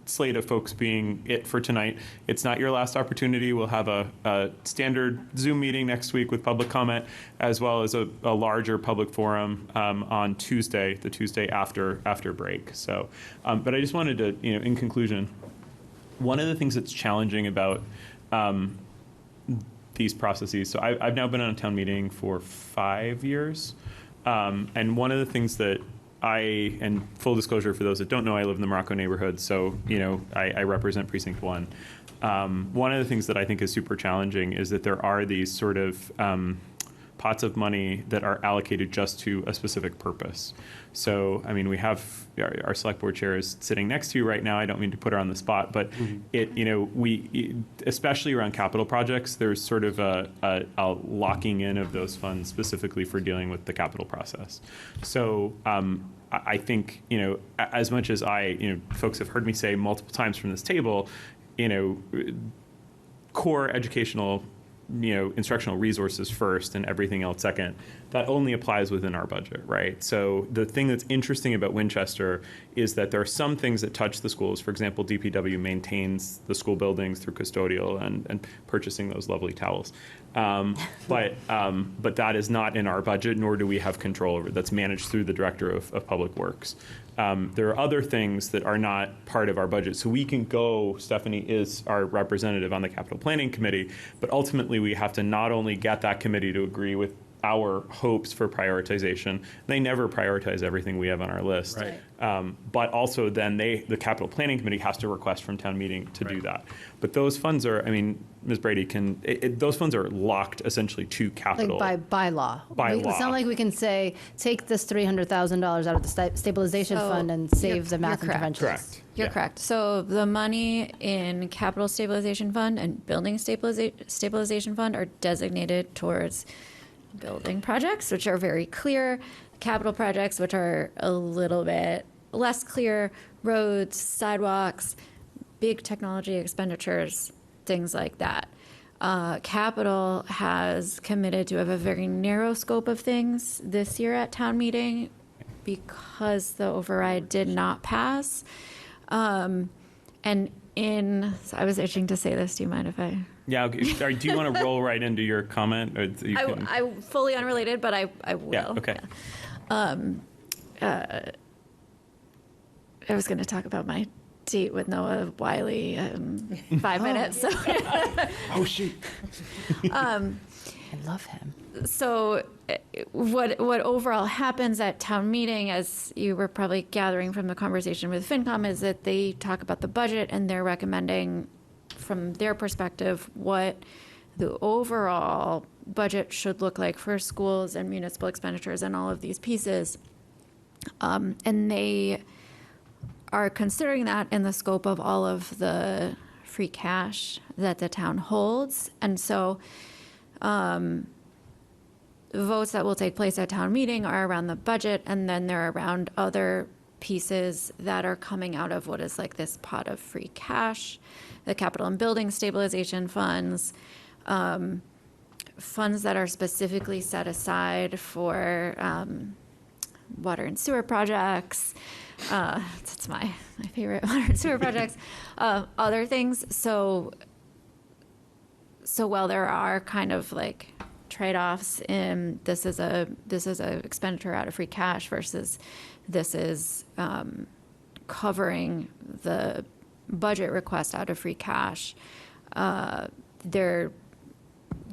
slate of folks being it for tonight. It's not your last opportunity. We'll have a standard Zoom meeting next week with public comment, as well as a larger public forum on Tuesday, the Tuesday after break. So, but I just wanted to, in conclusion, one of the things that's challenging about these processes, so I've now been on a town meeting for 5 years, and one of the things that and full disclosure for those that don't know, I live in the Morocco neighborhood, so, I represent Precinct 1. One of the things that I think is super challenging is that there are these sort of pots of money that are allocated just to a specific purpose. So, we have our select board chair is sitting next to you right now. I don't mean to put her on the spot, but especially around capital projects, there's sort of a locking in of those funds specifically for dealing with the capital process. So, I think, as much as folks have heard me say multiple times from this table, core educational instructional resources first and everything else second, that only applies within our budget, right? So the thing that's interesting about Winchester is that there are some things that touch the schools. For example, DPW maintains the school buildings through custodial and purchasing those lovely towels. But that is not in our budget, nor do we have control over it. That's managed through the Director of Public Works. There are other things that are not part of our budget. So we can go, Stephanie is our representative on the Capital Planning Committee, but ultimately we have to not only get that committee to agree with our hopes for prioritization. They never prioritize everything we have on our list. Right. But also then the Capital Planning Committee has to request from town meeting to do that. But those funds are, Ms. Brady those funds are locked essentially to capital. Like by law. By law. It's not like we can say, take this $300,000 out of the stabilization fund and save the math interventions. Correct. You're correct. So the money in capital stabilization fund and building stabilization fund are designated towards building projects, which are very clear, capital projects, which are a little bit less clear, roads, sidewalks, big technology expenditures, things like that. Capital has committed to have a very narrow scope of things this year at town meeting because the override did not pass. So I was itching to say this. Do you mind if I? Yeah. Okay. Do you want to roll right into your comment? Or I fully unrelated, but I will. Yeah. Okay. Yeah. I was going to talk about my date with Noah Wiley in 5 minutes. So. Oh, shoot. I love him. So what overall happens at town meeting, as you were probably gathering from the conversation with Fincom, is that they talk about the budget and they're recommending from their perspective what the overall budget should look like for schools and municipal expenditures and all of these pieces. And they are considering that in the scope of all of the free cash that the town holds. And so votes that will take place at town meeting are around the budget, and then they're around other pieces that are coming out of what is like this pot of free cash, the capital and building stabilization funds, funds that are specifically set aside for water and sewer projects. That's my favorite, water and sewer projects. Other things. So while there are kind of like trade-offs in this is a expenditure out of free cash versus this is covering the budget request out of free cash, they're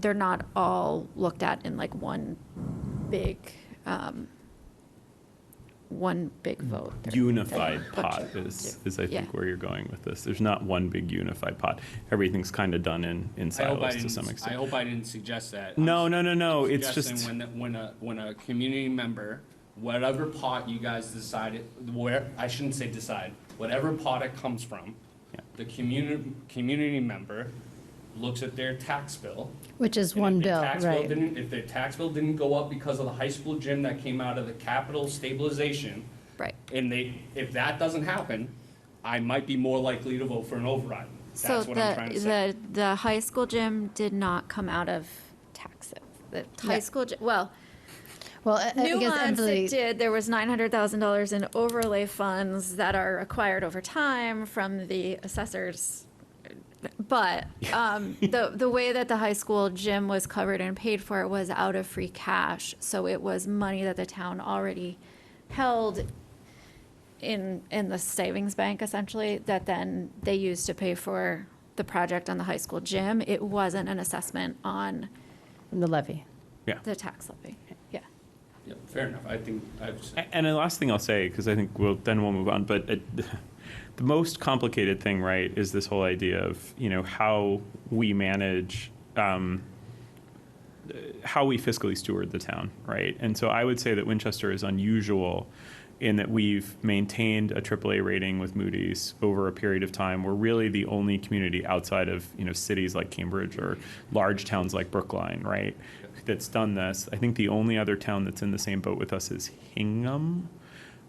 not all looked at in like one big vote. Unified pot is I think where you're going with this. There's not one big unified pot. Everything's kind of done in silos to some extent. I hope I didn't suggest that. No. It's Suggesting just when a community member, whatever pot you guys decided, I shouldn't say decide, whatever pot it comes from, the community member looks at their tax bill. Which is one bill, right? If their tax bill didn't go up because of the high school gym that came out of the capital stabilization, right? And if that doesn't happen, I might be more likely to vote for an override. That's what I'm trying to say. The high school gym did not come out of taxes. The high school gym, well, nuance it did. There was $900,000 in overlay funds that are acquired over time from the assessors. But the way that the high school gym was covered and paid for was out of free cash. So it was money that the town already held in the savings bank, essentially, that then they used to pay for the project on the high school gym. It wasn't an assessment on the levy. Yeah. The tax levy. Yeah. Yeah, fair enough. I think And the last thing I'll say, because I think we'll move on, but the most complicated thing, right, is this whole idea of, how we manage, how we fiscally steward the town, right? And so I would say that Winchester is unusual in that we've maintained a AAA rating with Moody's over a period of time. We're really the only community outside of, cities like Cambridge or large towns like Brookline, right, that's done this. I think the only other town that's in the same boat with us is Hingham,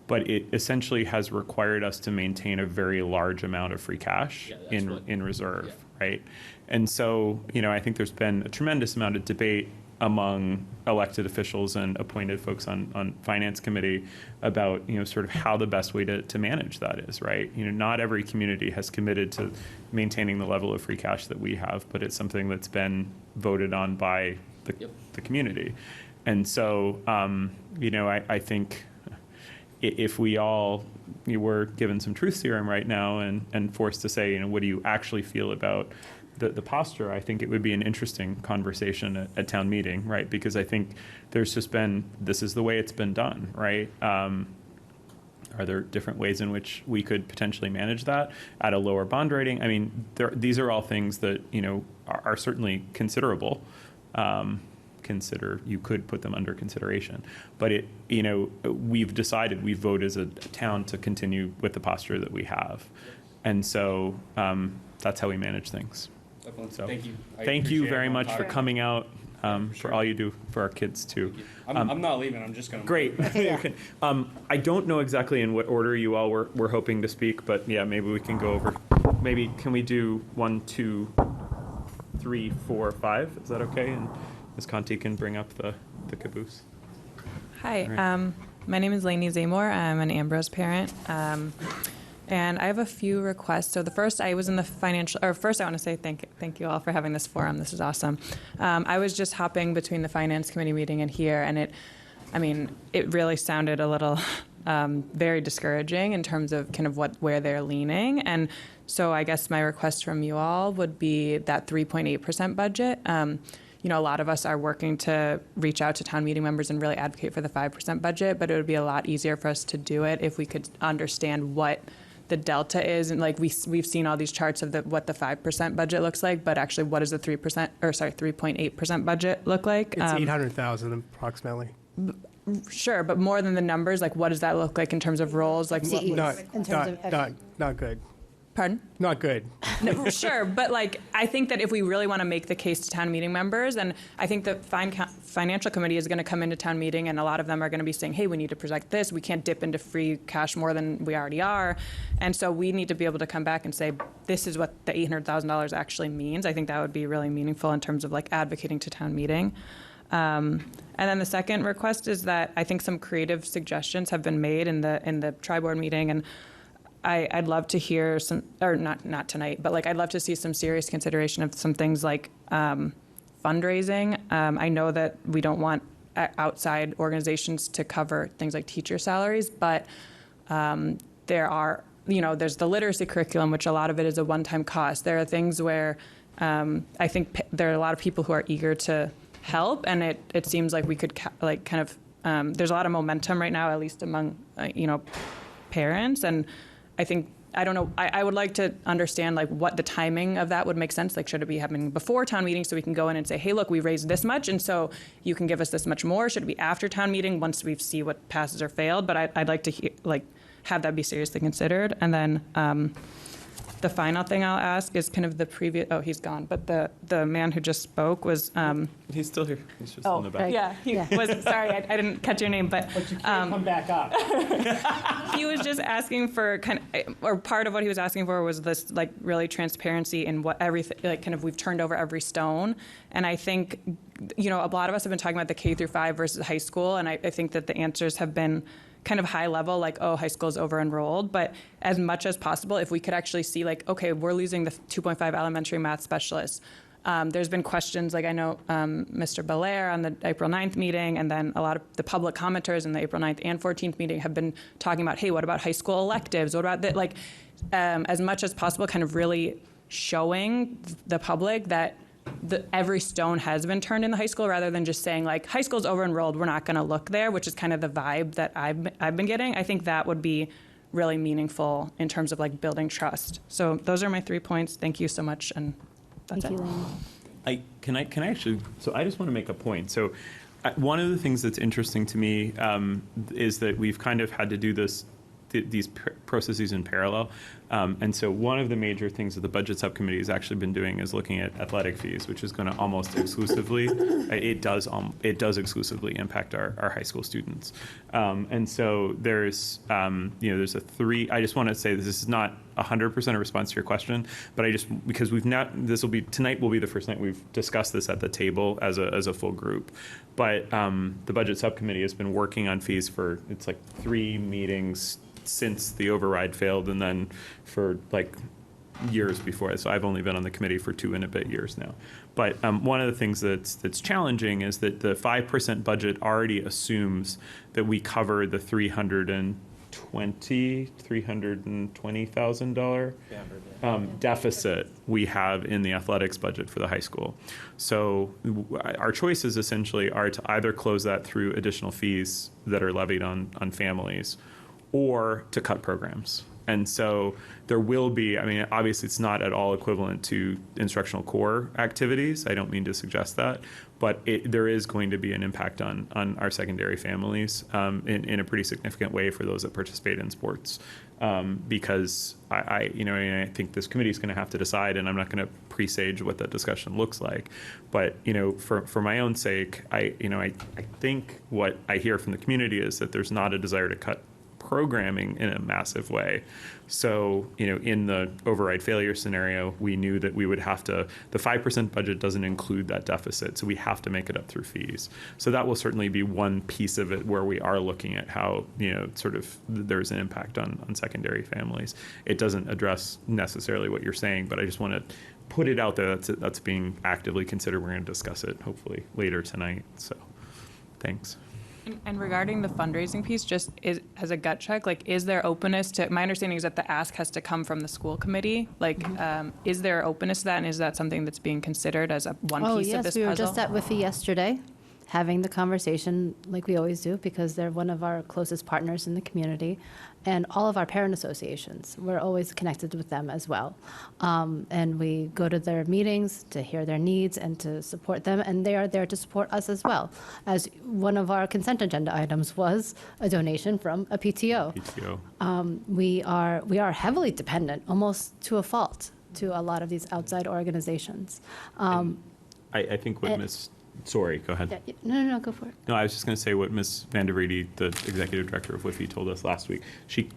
but it essentially has required us to maintain a very large amount of free cash in reserve, right? And so, I think there's been a tremendous amount of debate among elected officials and appointed folks on finance committee about, sort of how the best way to manage that is, right? Not every community has committed to maintaining the level of free cash that we have, but it's something that's been voted on by the community. And so, I think if we all were given some truth serum right now and forced to say, what do you actually feel about the posture, I think it would be an interesting conversation at town meeting, right? Because I think there's just been, this is the way it's been done, right? Are there different ways in which we could potentially manage that at a lower bond rating? I mean, these are all things that, are certainly considerable. You could put them under consideration, but we've decided, we vote as a town to continue with the posture that we have. And so that's how we manage things. So, thank you. Thank you very much for coming out, for all you do for our kids too. I'm not leaving. I'm just going to. Great. I don't know exactly in what order you all were hoping to speak, but yeah, maybe we can go over. Maybe can we do 1, 2, 3, 4, 5? Is that okay? And Ms. Conti can bring up the caboose. Hi, Right. My name is Lainey Zamor. I'm an Ambrose parent. And I have a few requests. So the first, I was in the first I want to say thank you all for having this forum. This is awesome. I was just hopping between the finance committee meeting and here, and it really sounded a little very discouraging in terms of kind of where they're leaning. And so I guess my request from you all would be that 3.8% budget. A lot of us are working to reach out to town meeting members and really advocate for the 5% budget, but it would be a lot easier for us to do it if we could understand what the delta is. And we've seen all these charts of what the 5% budget looks like, but actually what does the 3.8% budget look like? It's 800,000 approximately. Sure, but more than the numbers, what does that look like in terms of roles? Not good. Pardon? Not good. No, sure, but I think that if we really want to make the case to town meeting members, and I think the financial committee is going to come into town meeting, and a lot of them are going to be saying, hey, we need to project this. We can't dip into free cash more than we already are. And so we need to be able to come back and say, this is what the $800,000 actually means. I think that would be really meaningful in terms of advocating to town meeting. And then the second request is that I think some creative suggestions have been made in the tri-board meeting, and I'd love to hear some, or not tonight, but I'd love to see some serious consideration of some things like fundraising. I know that we don't want outside organizations to cover things like teacher salaries, but there are, there's the literacy curriculum, which a lot of it is a one-time cost. There are things where I think there are a lot of people who are eager to help, and it seems like we could there's a lot of momentum right now, at least among parents, and I think, I don't know, I would like to understand what the timing of that would make sense. Should it be happening before town meeting so we can go in and say, hey, look, we raised this much, and so you can give us this much more? Should it be after town meeting once we see what passes or failed? But I'd like to have that be seriously considered. And then the final thing I'll ask is kind of the previous, oh, he's gone, but the man who just spoke was... He's still here. He's just in the back. Yeah, he was, sorry, I didn't catch your name, but you can't come back up. He was just asking for or part of what he was asking for was this really transparency in what everything, we've turned over every stone. And I think, a lot of us have been talking about the K through 5 versus high school, and I think that the answers have been kind of high level, oh, high school's over-enrolled, but as much as possible, if we could actually see, okay, we're losing the 2.5 elementary math specialists. There's been questions, I know Mr. Belair on the April 9th meeting, and then a lot of the public commenters in the April 9th and 14th meeting have been talking about, hey, what about high school electives? What about that? As much as possible, kind of really showing the public that every stone has been turned in the high school, rather than just saying like high school's over enrolled, we're not going to look there, which is kind of the vibe that I've been getting. I think that would be really meaningful in terms of like building trust. So those are my 3 points. Thank you so much, and that's Thank it. you, Lane. Can I actually? So I just want to make a point. So one of the things that's interesting to me is that we've kind of had to do these processes in parallel. And so one of the major things that the budget subcommittee has actually been doing is looking at athletic fees, which is going to almost exclusively, it does exclusively impact our high school students. And so there's a I just want to say this is not 100% a response to your question, but because tonight will be the first night we've discussed this at the table as a full group. But the budget subcommittee has been working on fees for, it's like 3 meetings since the override failed, and then for like years before. So I've only been on the committee for 2 and a bit years now. But one of the things that's challenging is that the 5% budget already assumes that we cover the $320,000 deficit we have in the athletics budget for the high school. So our choices essentially are to either close that through additional fees that are levied on families, or to cut programs. And so there will be, obviously it's not at all equivalent to instructional core activities. I don't mean to suggest that, but there is going to be an impact on our secondary families in a pretty significant way for those that participate in sports. Because I think this committee is going to have to decide, and I'm not going to presage what that discussion looks like. But for my own sake, I think what I hear from the community is that there's not a desire to cut programming in a massive way. So, in the override failure scenario, we knew that we would have to, the 5% budget doesn't include that deficit, so we have to make it up through fees. So that will certainly be one piece of it where we are looking at how, sort of there's an impact on secondary families. It doesn't address necessarily what you're saying, but I just want to put it out there that's being actively considered. We're going to discuss it hopefully later tonight. So, thanks. And regarding the fundraising piece, just as a gut check, like, is there openness to, my understanding is that the ask has to come from the school committee. Like, is there openness to that, and is that something that's being considered as one piece of this puzzle? We were just at WIFI yesterday, having the conversation like we always do, because they're one of our closest partners in the community. And all of our parent associations, we're always connected with them as well. And we go to their meetings to hear their needs and to support them, and they are there to support us as well. As one of our consent agenda items was a donation from a PTO. We are heavily dependent, almost to a fault, to a lot of these outside organizations. I think what Sorry, go ahead. Yeah, no, go for it. No, I was just going to say what Ms. Van der Vrede, the executive director of WIFI, told us last week. She.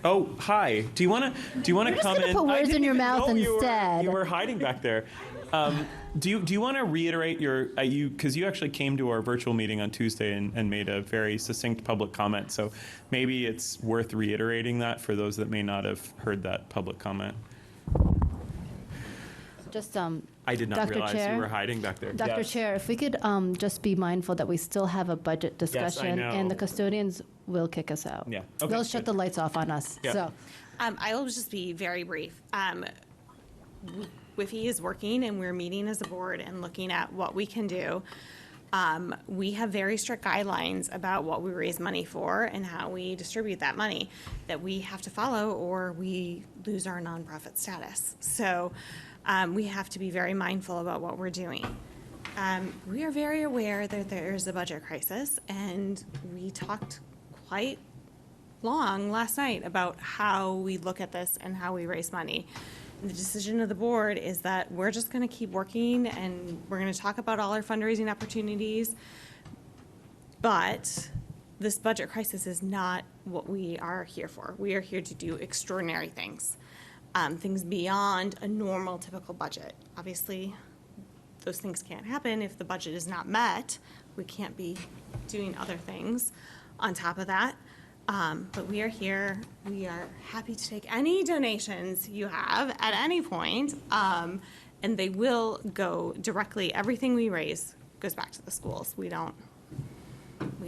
Oh, hi. Do you want to come in? I'm just going to put words in your mouth instead. You were hiding back there. Do you want to reiterate because you actually came to our virtual meeting on Tuesday and made a very succinct public comment. So maybe it's worth reiterating that for those that may not have heard that public comment. Just I did not Dr. realize Chair, you were hiding back there. Dr. Yes. Chair, if we could just be mindful that we still have a budget discussion, know. and the custodians will kick us out. Yeah. Okay, They'll shut the lights off on us. Yeah. So, I will just be very brief. WIFI is working, and we're meeting as a board and looking at what we can do. We have very strict guidelines about what we raise money for and how we distribute that money that we have to follow, or we lose our nonprofit status. So we have to be very mindful about what we're doing. We are very aware that there is a budget crisis, and we talked quite long last night about how we look at this and how we raise money. The decision of the board is that we're just going to keep working, and we're going to talk about all our fundraising opportunities. But this budget crisis is not what we are here for. We are here to do extraordinary things, things beyond a normal, typical budget. Obviously, those things can't happen if the budget is not met. We can't be doing other things on top of that. But we are here. We are happy to take any donations you have at any point, and they will go directly. Everything we raise goes back to the schools. We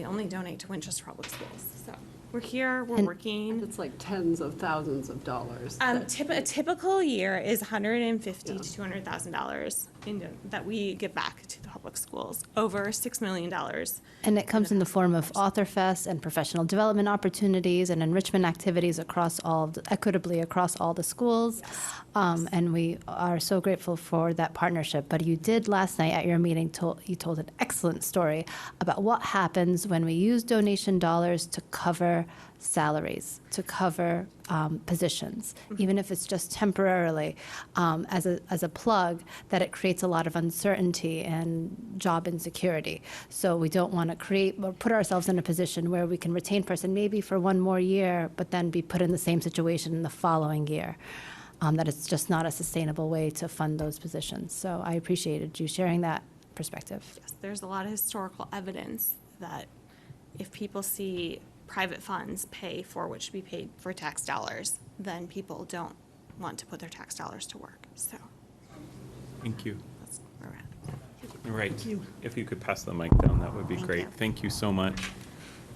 only donate to Winchester Public Schools. So we're here. We're working. It's like tens of thousands of dollars. A typical year is $150,000 to $200,000. that we give back to the public schools, over $6 million. And it comes in the form of author fests and professional development opportunities and enrichment activities equitably across all the schools. And we are so grateful for that partnership. But you did last night at your meeting, you told an excellent story about what happens when we use donation dollars to cover salaries, to cover positions, even if it's just temporarily, as a plug, that it creates a lot of uncertainty and job insecurity. So we don't want to create or put ourselves in a position where we can retain person maybe for one more year, but then be put in the same situation in the following year. That it's just not a sustainable way to fund those positions. So I appreciated you sharing that perspective. Yes, there's a lot of historical evidence that if people see private funds pay for what should be paid for tax dollars, then people don't want to put their tax dollars to work. So Thank you. that's where we're at. Right. If you could pass the mic down, that would be great. Thank you so much.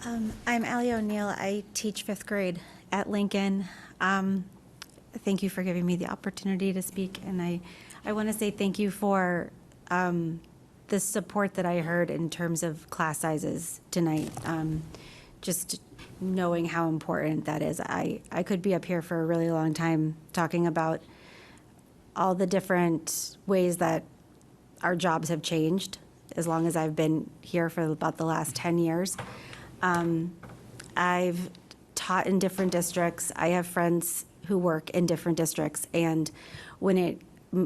I'm Allie O'Neill. I teach fifth grade at Lincoln. Thank you for giving me the opportunity to speak, and I want to say thank you for the support that I heard in terms of class sizes tonight. Just knowing how important that is. I could be up here for a really long time talking about all the different ways that our jobs have changed as long as I've been here for about the last 10 years. I've taught in different districts. I have friends who work in different districts, and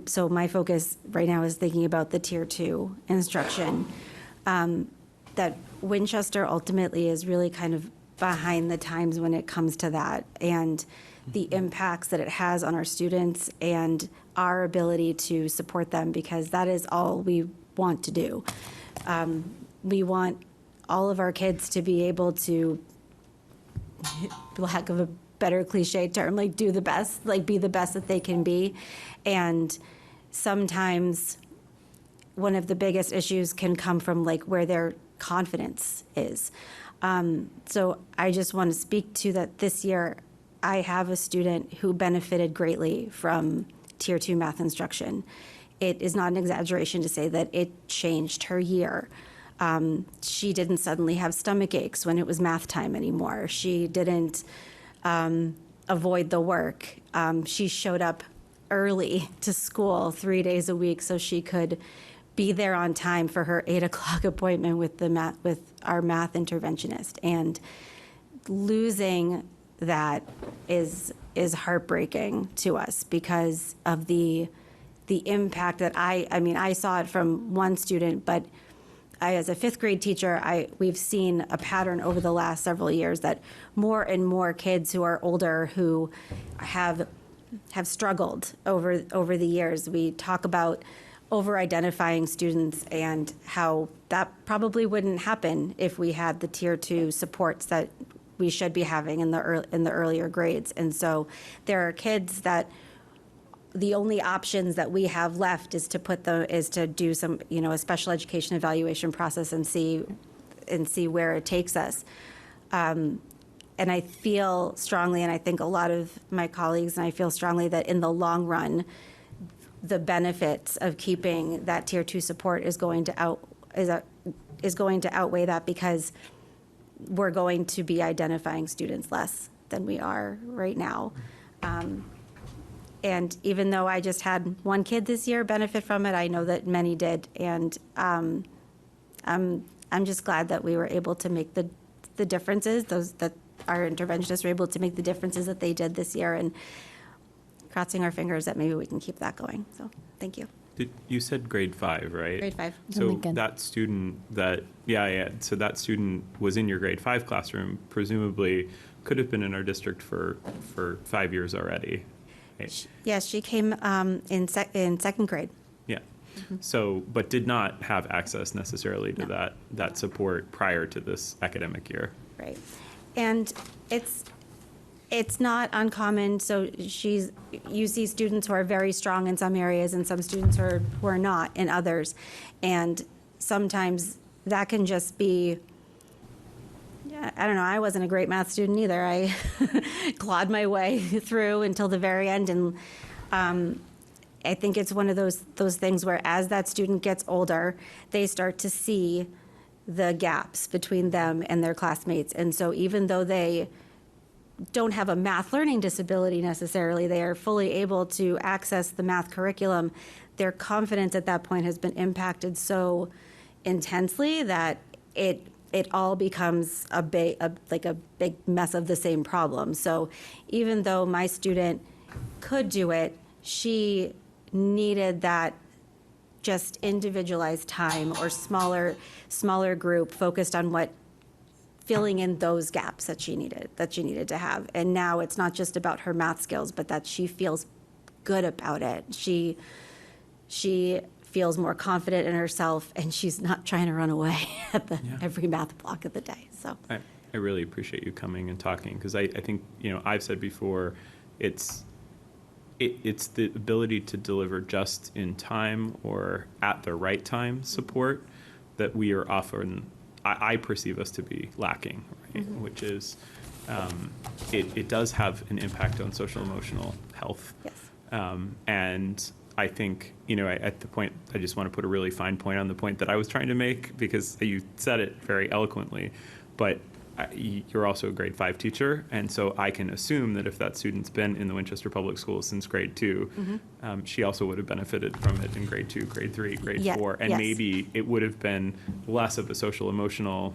so my focus right now is thinking about the Tier 2 instruction. That Winchester ultimately is really kind of behind the times when it comes to that, and the impacts that it has on our students and our ability to support them, because that is all we want to do. We want all of our kids to be able to, for lack of a better cliche term, like do the best, like be the best that they can be. And sometimes one of the biggest issues can come from like where their confidence is. So I just want to speak to that. This year, I have a student who benefited greatly from Tier 2 math instruction. It is not an exaggeration to say that it changed her year. She didn't suddenly have stomach aches when it was math time anymore. She didn't avoid the work. She showed up early to school 3 days a week so she could be there on time for her 8 o'clock appointment with our math interventionist. And losing that is heartbreaking to us because of the impact that I saw it from one student, but as a fifth grade teacher, we've seen a pattern over the last several years that more and more kids who are older who have struggled over the years. We talk about over-identifying students and how that probably wouldn't happen if we had the Tier 2 supports that we should be having in the earlier grades. And so there are kids that the only options that we have left is to do some, a special education evaluation process and see where it takes us. And I feel strongly, and I think a lot of my colleagues, and I feel strongly that in the long run, the benefits of keeping that Tier 2 support is going to outweigh that, because we're going to be identifying students less than we are right now. And even though I just had one kid this year benefit from it, I know that many did. And I'm just glad that we were able to make the differences, that our interventionists were able to make the differences that they did this year, and crossing our fingers that maybe we can keep that going. So thank you. You said grade 5, right? Grade 5. So that student so that student was in your grade 5 classroom, presumably could have been in our district for 5 years already. Right? Yes, she came in second grade. Yeah. So, but did not have access necessarily to that support prior to this academic year. Right. And it's not uncommon. So you see students who are very strong in some areas and some students who are not in others. And sometimes that can just be, I don't know, I wasn't a great math student either. I clawed my way through until the very end. And I think it's one of those things where as that student gets older, they start to see the gaps between them and their classmates. And so even though they don't have a math learning disability necessarily, they are fully able to access the math curriculum, their confidence at that point has been impacted so intensely that it all becomes a big mess of the same problem. So even though my student could do it, she needed that just individualized time or smaller group focused on what filling in those gaps that she needed to have. And now it's not just about her math skills, but that she feels good about it. She feels more confident in herself, and she's not trying to run away at every math block of the day. So I really appreciate you coming and talking, because I think, I've said before, it's the ability to deliver just in time or at the right time support that we are often, I perceive us to be lacking, right? Which is, it does have an impact on social emotional health. Yes. And I think, at the point, I just want to put a really fine point on the point that I was trying to make, because you said it very eloquently, but you're also a grade 5 teacher, and so I can assume that if that student's been in the Winchester Public Schools since grade 2, she also would have benefited from it in grade 2, grade 3, grade 4, and maybe it would have been less of a social emotional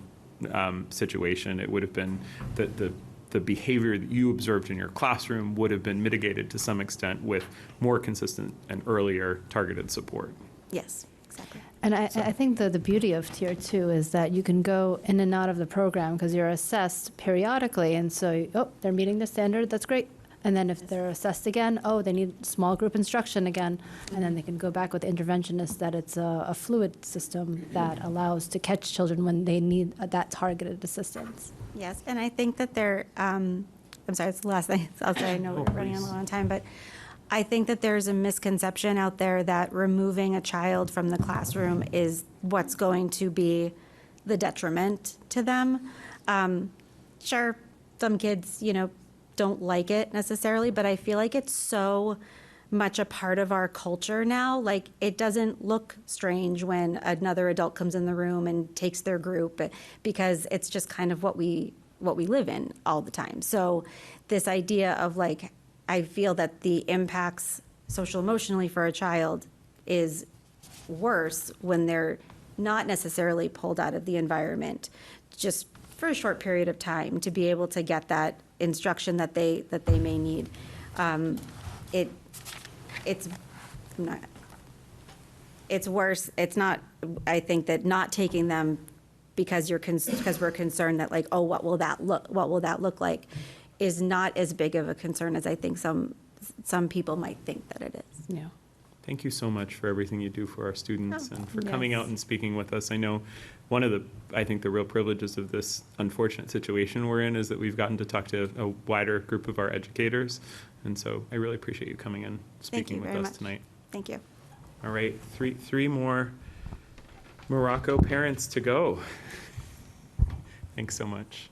situation. It would have been the behavior that you observed in your classroom would have been mitigated to some extent with more consistent and earlier targeted support. Yes, exactly. And I think the beauty of Tier 2 is that you can go in and out of the program because you're assessed periodically. And so, they're meeting the standard, that's great. And then if they're assessed again, they need small group instruction again. And then they can go back with interventionists, that it's a fluid system that allows to catch children when they need that targeted assistance. Yes, and I think that I'm sorry, it's the last thing I'll say. I know we're running on a long time, but I think that there's a misconception out there that removing a child from the classroom is what's going to be the detriment to them. Sure, some kids, don't like it necessarily, but I feel like it's so much a part of our culture now. Like, it doesn't look strange when another adult comes in the room and takes their group, because it's just kind of what we live in all the time. So this idea of I feel that the impacts social emotionally for a child is worse when they're not necessarily pulled out of the environment just for a short period of time to be able to get that instruction that they may need. It's worse. It's not, I think, that not taking them because we're concerned that what will that look like is not as big of a concern as I think some people might think that it is. Yeah. Thank you so much for everything you do for our students and for coming out and speaking with us. I know one of the real privileges of this unfortunate situation we're in is that we've gotten to talk to a wider group of our educators. And so I really appreciate you coming and speaking with us tonight. Thank you. All right, three more Morocco parents to go. Thanks so much.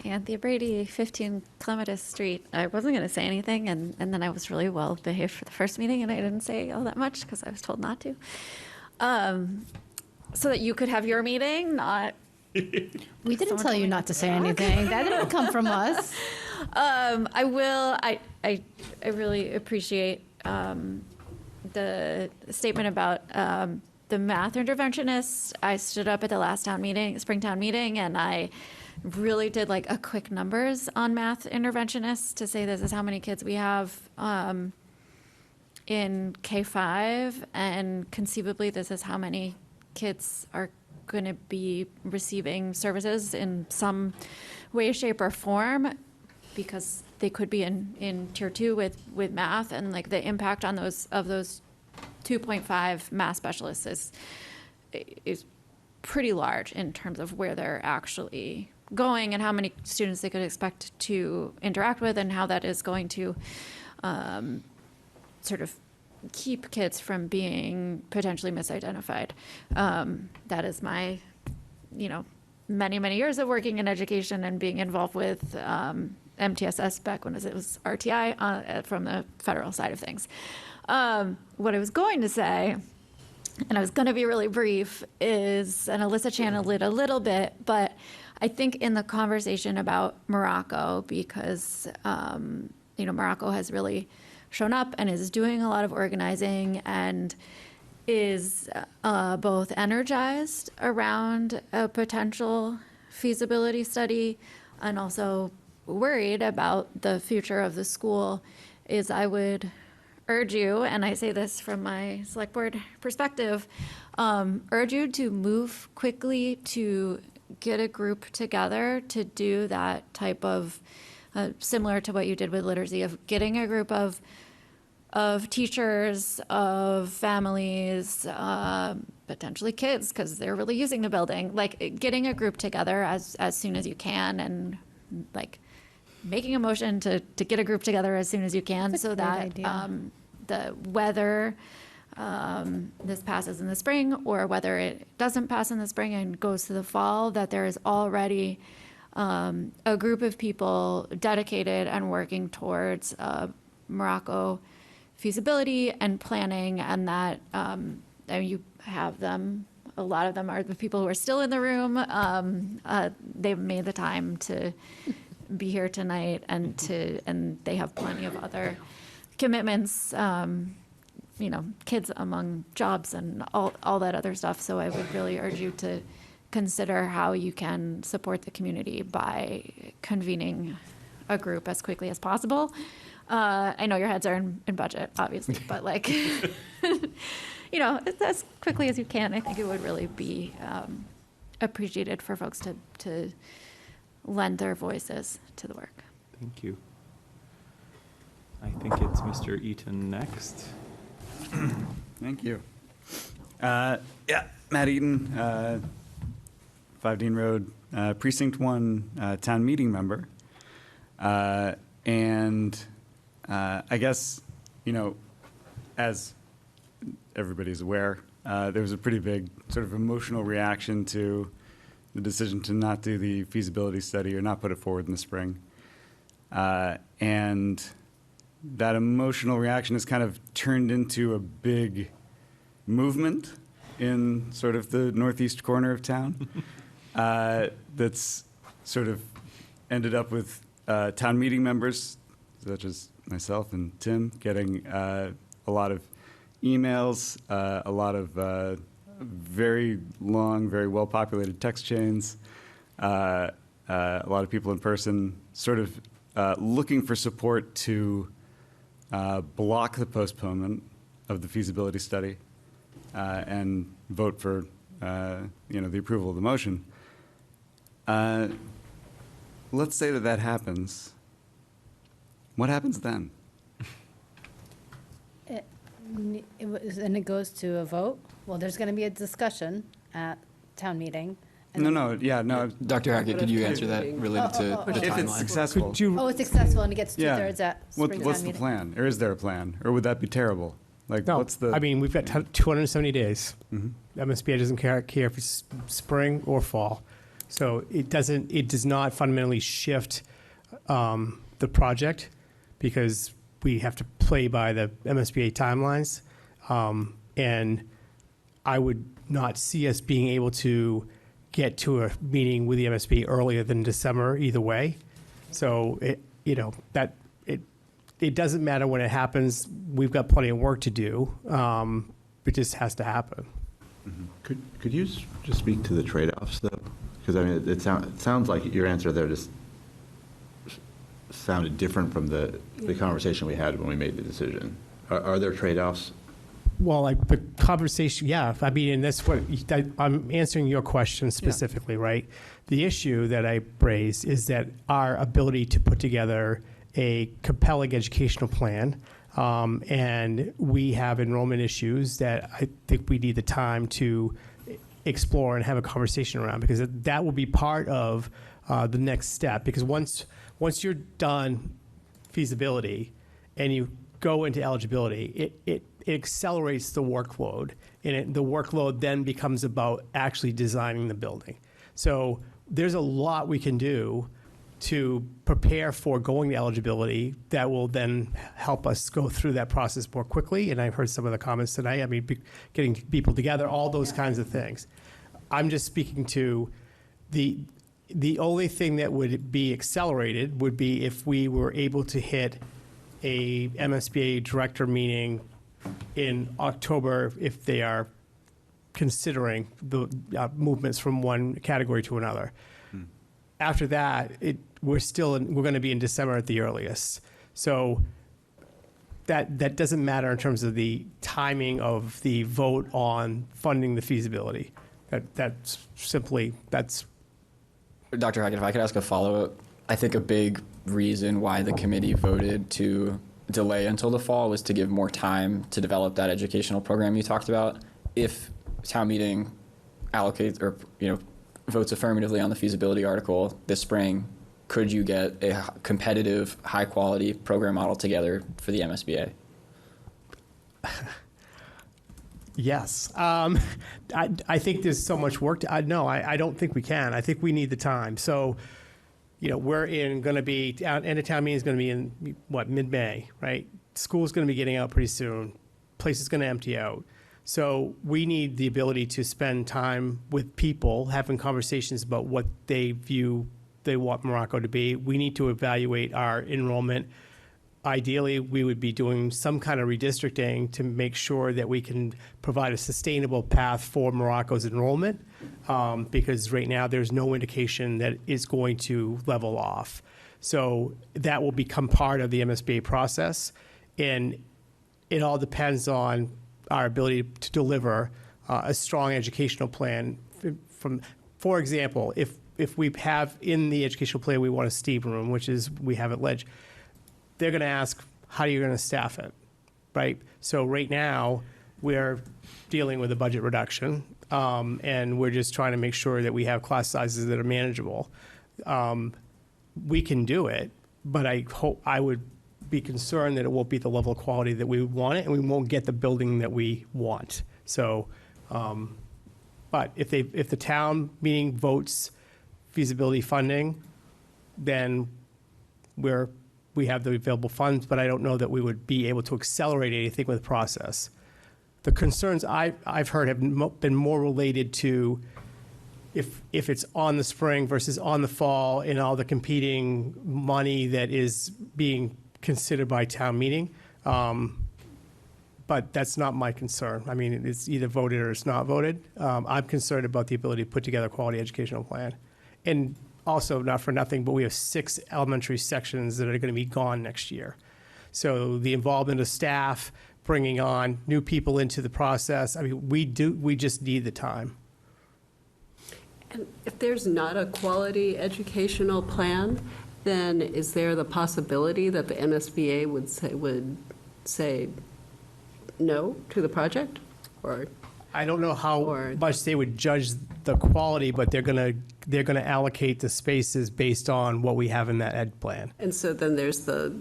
Anthea Brady, 15 Clematis Street. I wasn't going to say anything, and then I was really well behaved for the first meeting, and I didn't say all that much because I was told not to. So that you could have your meeting, not. We didn't tell you not to say anything. That didn't come from us. I will. I really appreciate the statement about the math interventionist. I stood up at the last Springtown meeting, and I really did a quick numbers on math interventionists to say this is how many kids we have in K-5, and conceivably this is how many kids are going to be receiving services in some way, shape, or form, because they could be in Tier 2 with math, and the impact on those 2.5 math specialists is pretty large in terms of where they're actually going and how many students they could expect to interact with, and how that is going to sort of keep kids from being potentially misidentified. That is my, many, many years of working in education and being involved with MTSS back when it was RTI from the federal side of things. What I was going to say, and I was going to be really brief, is, and Alyssa channeled it a little bit, but I think in the conversation about Morocco, because, Morocco has really shown up and is doing a lot of organizing and is both energized around a potential feasibility study and also worried about the future of the school, is I would urge you, and I say this from my select board perspective, urge you to move quickly to get a group together to do that type of, similar to what you did with literacy, of getting a group of teachers, of families, potentially kids, because they're really using the building, like getting a group together as soon as you can, and like making a motion to get a group together as soon as you can, so that the whether this passes in the spring or whether it doesn't pass in the spring and goes to the fall, that there is already a group of people dedicated and working towards Morocco feasibility and planning, and that you have them. A lot of them are the people who are still in the room. They've made the time to be here tonight, and they have plenty of other commitments, kids among jobs and all that other stuff. So I would really urge you to consider how you can support the community by convening a group as quickly as possible. I know your heads are in budget, obviously, but as quickly as you can. I think it would really be appreciated for folks to lend their voices to the work. Thank you. I think it's Mr. Eaton next. Thank you. Matt Eaton, 5 Dean Road, Precinct 1 town meeting member. And I guess, as everybody's aware, there was a pretty big sort of emotional reaction to the decision to not do the feasibility study or not put it forward in the spring. And that emotional reaction has kind of turned into a big movement in sort of the northeast corner of town that's sort of ended up with town meeting members, such as myself and Tim, getting a lot of emails, a lot of very long, very well-populated text chains, a lot of people in person sort of looking for support to block the postponement of the feasibility study and vote for the approval of the motion. Let's say that happens. What happens then? And it goes to a vote? Well, there's going to be a discussion at town meeting. No. Dr. Hackett, could you answer that related to the if timeline? it's successful. It's successful and it gets two-thirds at spring town What's the meeting. plan? Or is there a plan? Or would that be terrible? What's the... we've got 270 days. MSBA doesn't care if it's spring or fall. So it does not fundamentally shift the project, because we have to play by the MSBA timelines. And I would not see us being able to get to a meeting with the MSBA earlier than December either way. So it doesn't matter when it happens. We've got plenty of work to do. It just has to happen. Could you just speak to the trade-offs, though? Because it sounds like your answer there just sounded different from the conversation we had when we made the decision. Are there trade-offs? Well, the conversation, yeah. In this, I'm answering your question specifically, right? The issue that I raised is that our ability to put together a compelling educational plan, and we have enrollment issues that I think we need the time to explore and have a conversation around, because that will be part of the next step. Because once you're done feasibility and you go into eligibility, it accelerates the workload, and the workload then becomes about actually designing the building. So there's a lot we can do to prepare for going to eligibility that will then help us go through that process more quickly. And I've heard some of the comments tonight. I mean, getting people together, all those kinds of things. I'm just speaking to the only thing that would be accelerated would be if we were able to hit a MSBA director meeting in October if they are considering the movements from one category to another. After that, we're going to be in December at the earliest. So that doesn't matter in terms of the timing of the vote on funding the feasibility. That's Dr. Hackett, if I could ask a follow-up, I think a big reason why the committee voted to delay until the fall was to give more time to develop that educational program you talked about. If town meeting allocates or votes affirmatively on the feasibility article this spring, could you get a competitive, high-quality program model together for the MSBA? Yes. I think there's so much work to, no, I don't think we can. I think we need the time. So, we're going to be, end of town meeting is going to be in, mid-May, right? School's going to be getting out pretty soon. Place is going to empty out. So we need the ability to spend time with people, having conversations about what they want Morocco to be. We need to evaluate our enrollment. Ideally, we would be doing some kind of redistricting to make sure that we can provide a sustainable path for Morocco's enrollment, because right now there's no indication that it's going to level off. So that will become part of the MSBA process, and it all depends on our ability to deliver a strong educational plan. For example, if we have in the educational plan we want a STEAM room, which is we have at Ledge, they're going to ask, how are you going to staff it, right? So right now, we're dealing with a budget reduction, and we're just trying to make sure that we have class sizes that are manageable. We can do it, but I would be concerned that it won't be the level of quality that we want it, and we won't get the building that we want. So, but if the town meeting votes feasibility funding, then we have the available funds, but I don't know that we would be able to accelerate anything with the process. The concerns I've heard have been more related to if it's on the spring versus on the fall and all the competing money that is being considered by town meeting. But that's not my concern. I mean, it's either voted or it's not voted. I'm concerned about the ability to put together a quality educational plan. And also, not for nothing, but we have 6 elementary sections that are going to be gone next year. So the involvement of staff, bringing on new people into the process, I mean, we just need the time. And if there's not a quality educational plan, then is there the possibility that the MSBA would say no to the project? Or I don't know how much they would judge the quality, but they're gonna allocate the spaces based on what we have in that ed plan. And so then there's the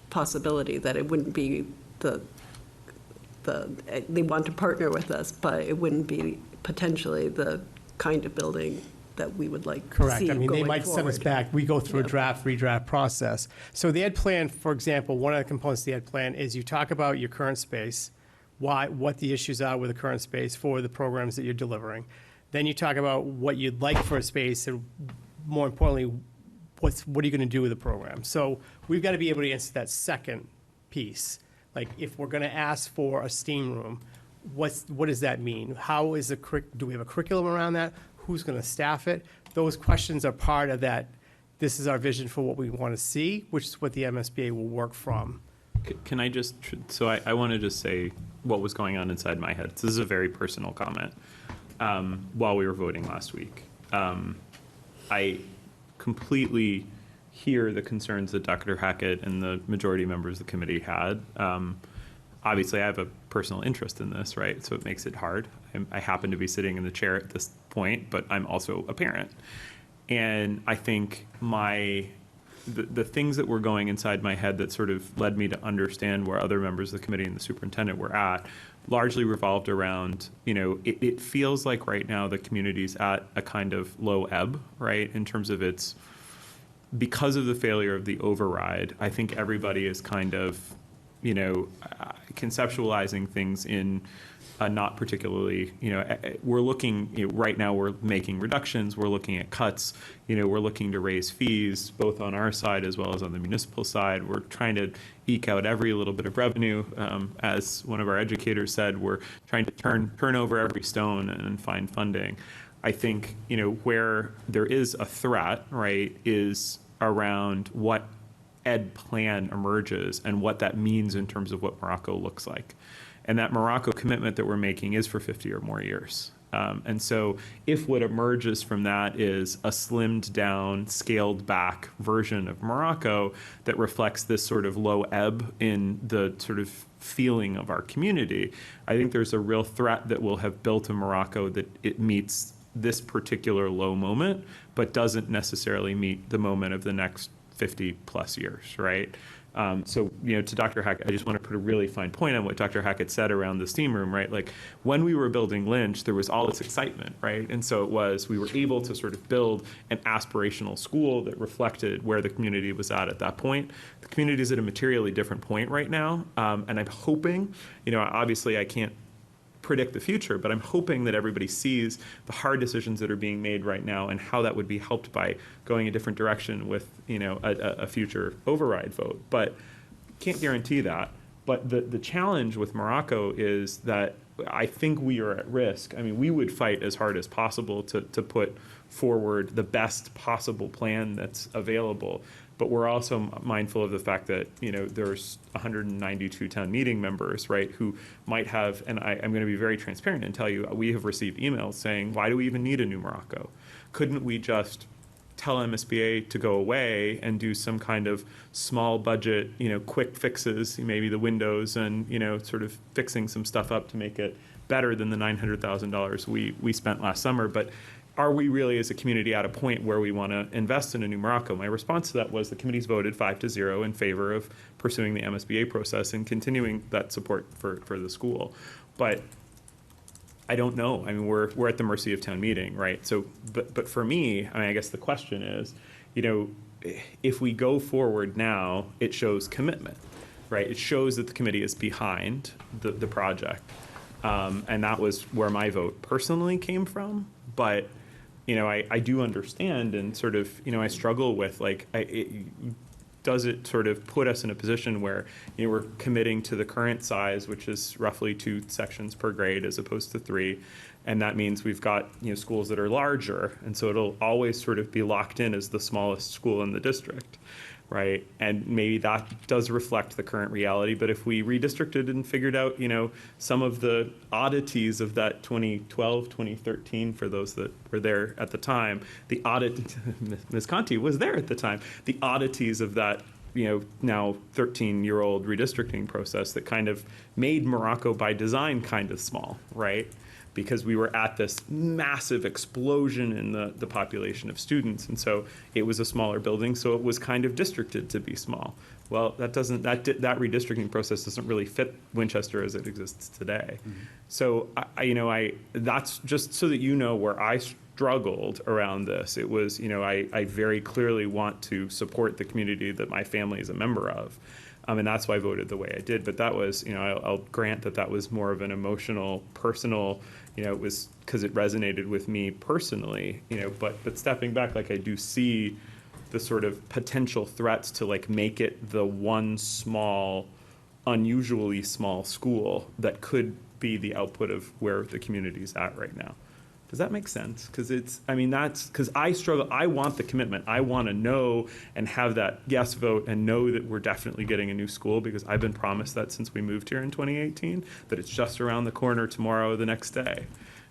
possibility that it wouldn't be they want to partner with us, but it wouldn't be potentially the kind of building that we would like to see Correct. I mean, they going might send us forward. back. We go through a draft, redraft process. So the ed plan, for example, one of the components of the ed plan is you talk about your current space, what the issues are with the current space for the programs that you're delivering. Then you talk about what you'd like for a space, and more importantly, what are you going to do with the program? So we've got to be able to answer that second piece. Like, if we're going to ask for a STEAM room, what does that mean? Do we have a curriculum around that? Who's going to staff it? Those questions are part of that. This is our vision for what we want to see, which is what the MSBA will work from. Can I just, so I want to just say what was going on inside my head. This is a very personal comment. While we were voting last week, I completely hear the concerns that Dr. Hackett and the majority members of the committee had. Obviously, I have a personal interest in this, right? So it makes it hard. I happen to be sitting in the chair at this point, but I'm also a parent. And I think the things that were going inside my head that sort of led me to understand where other members of the committee and the superintendent were at largely revolved around, it feels like right now the community's at a kind of low ebb, right, in terms of its because of the failure of the override, I think everybody is kind of, conceptualizing things in not particularly, we're looking, right now we're making reductions, we're looking at cuts, we're looking to raise fees, both on our side as well as on the municipal side. We're trying to eke out every little bit of revenue. As one of our educators said, we're trying to turn over every stone and find funding. I think, where there is a threat, right, is around what ed plan emerges and what that means in terms of what Morocco looks like. And that Morocco commitment that we're making is for 50 or more years. And so if what emerges from that is a slimmed down, scaled back version of Morocco that reflects this sort of low ebb in the sort of feeling of our community, I think there's a real threat that we'll have built a Morocco that it meets this particular low moment, but doesn't necessarily meet the moment of the next 50 plus years, right? So, to Dr. Hackett, I just want to put a really fine point on what Dr. Hackett said around the steam room, right? Like when we were building Lynch, there was all this excitement, right? And so we were able to sort of build an aspirational school that reflected where the community was at that point. The community is at a materially different point right now. And I'm hoping, obviously I can't predict the future, but I'm hoping that everybody sees the hard decisions that are being made right now and how that would be helped by going a different direction with, a future override vote. But can't guarantee that. But the challenge with Morocco is that I think we are at risk. I mean, we would fight as hard as possible to put forward the best possible plan that's available. But we're also mindful of the fact that, there's 192 town meeting members, right, who might have, and I'm going to be very transparent and tell you, we have received emails saying, why do we even need a new Morocco? Couldn't we just tell MSBA to go away and do some kind of small budget, quick fixes, maybe the windows and, sort of fixing some stuff up to make it better than the $900,000 we spent last summer? But are we really as a community at a point where we want to invest in a new Morocco? My response to that was the committee's voted 5-0 in favor of pursuing the MSBA process and continuing that support for the school. But I don't know. I mean, we're at the mercy of town meeting, right? So, but for me, I guess the question is, if we go forward now, it shows commitment, right? It shows that the committee is behind the project. And that was where my vote personally came from. But I do understand and sort of, I struggle with does it sort of put us in a position where, we're committing to the current size, which is roughly 2 sections per grade as opposed to 3. And that means we've got, schools that are larger. And so it'll always sort of be locked in as the smallest school in the district. Right. And maybe that does reflect the current reality. But if we redistricted and figured out, some of the oddities of that 2012, 2013, for those that were there at the time, the oddity, Ms. Conti was there at the time, the oddities of that, now 13-year-old redistricting process that kind of made Morocco by design kind of small. Right. Because we were at this massive explosion in the population of students. And so it was a smaller building, so it was kind of districted to be small. Well, that redistricting process doesn't really fit Winchester as it exists today. Mm-hmm. So, that's just so that where I struggled around this. It was, I very clearly want to support the community that my family is a member of. And that's why I voted the way I did. But that was, I'll grant that was more of an emotional, personal, it was because it resonated with me personally, but stepping back, I do see the sort of potential threats to make it the one small, unusually small school that could be the output of where the community's at right now. Does that make sense? Because that's because I struggle. I want the commitment. I want to know and have that yes vote and know that we're definitely getting a new school, because I've been promised that since we moved here in 2018, that it's just around the corner tomorrow, the next day,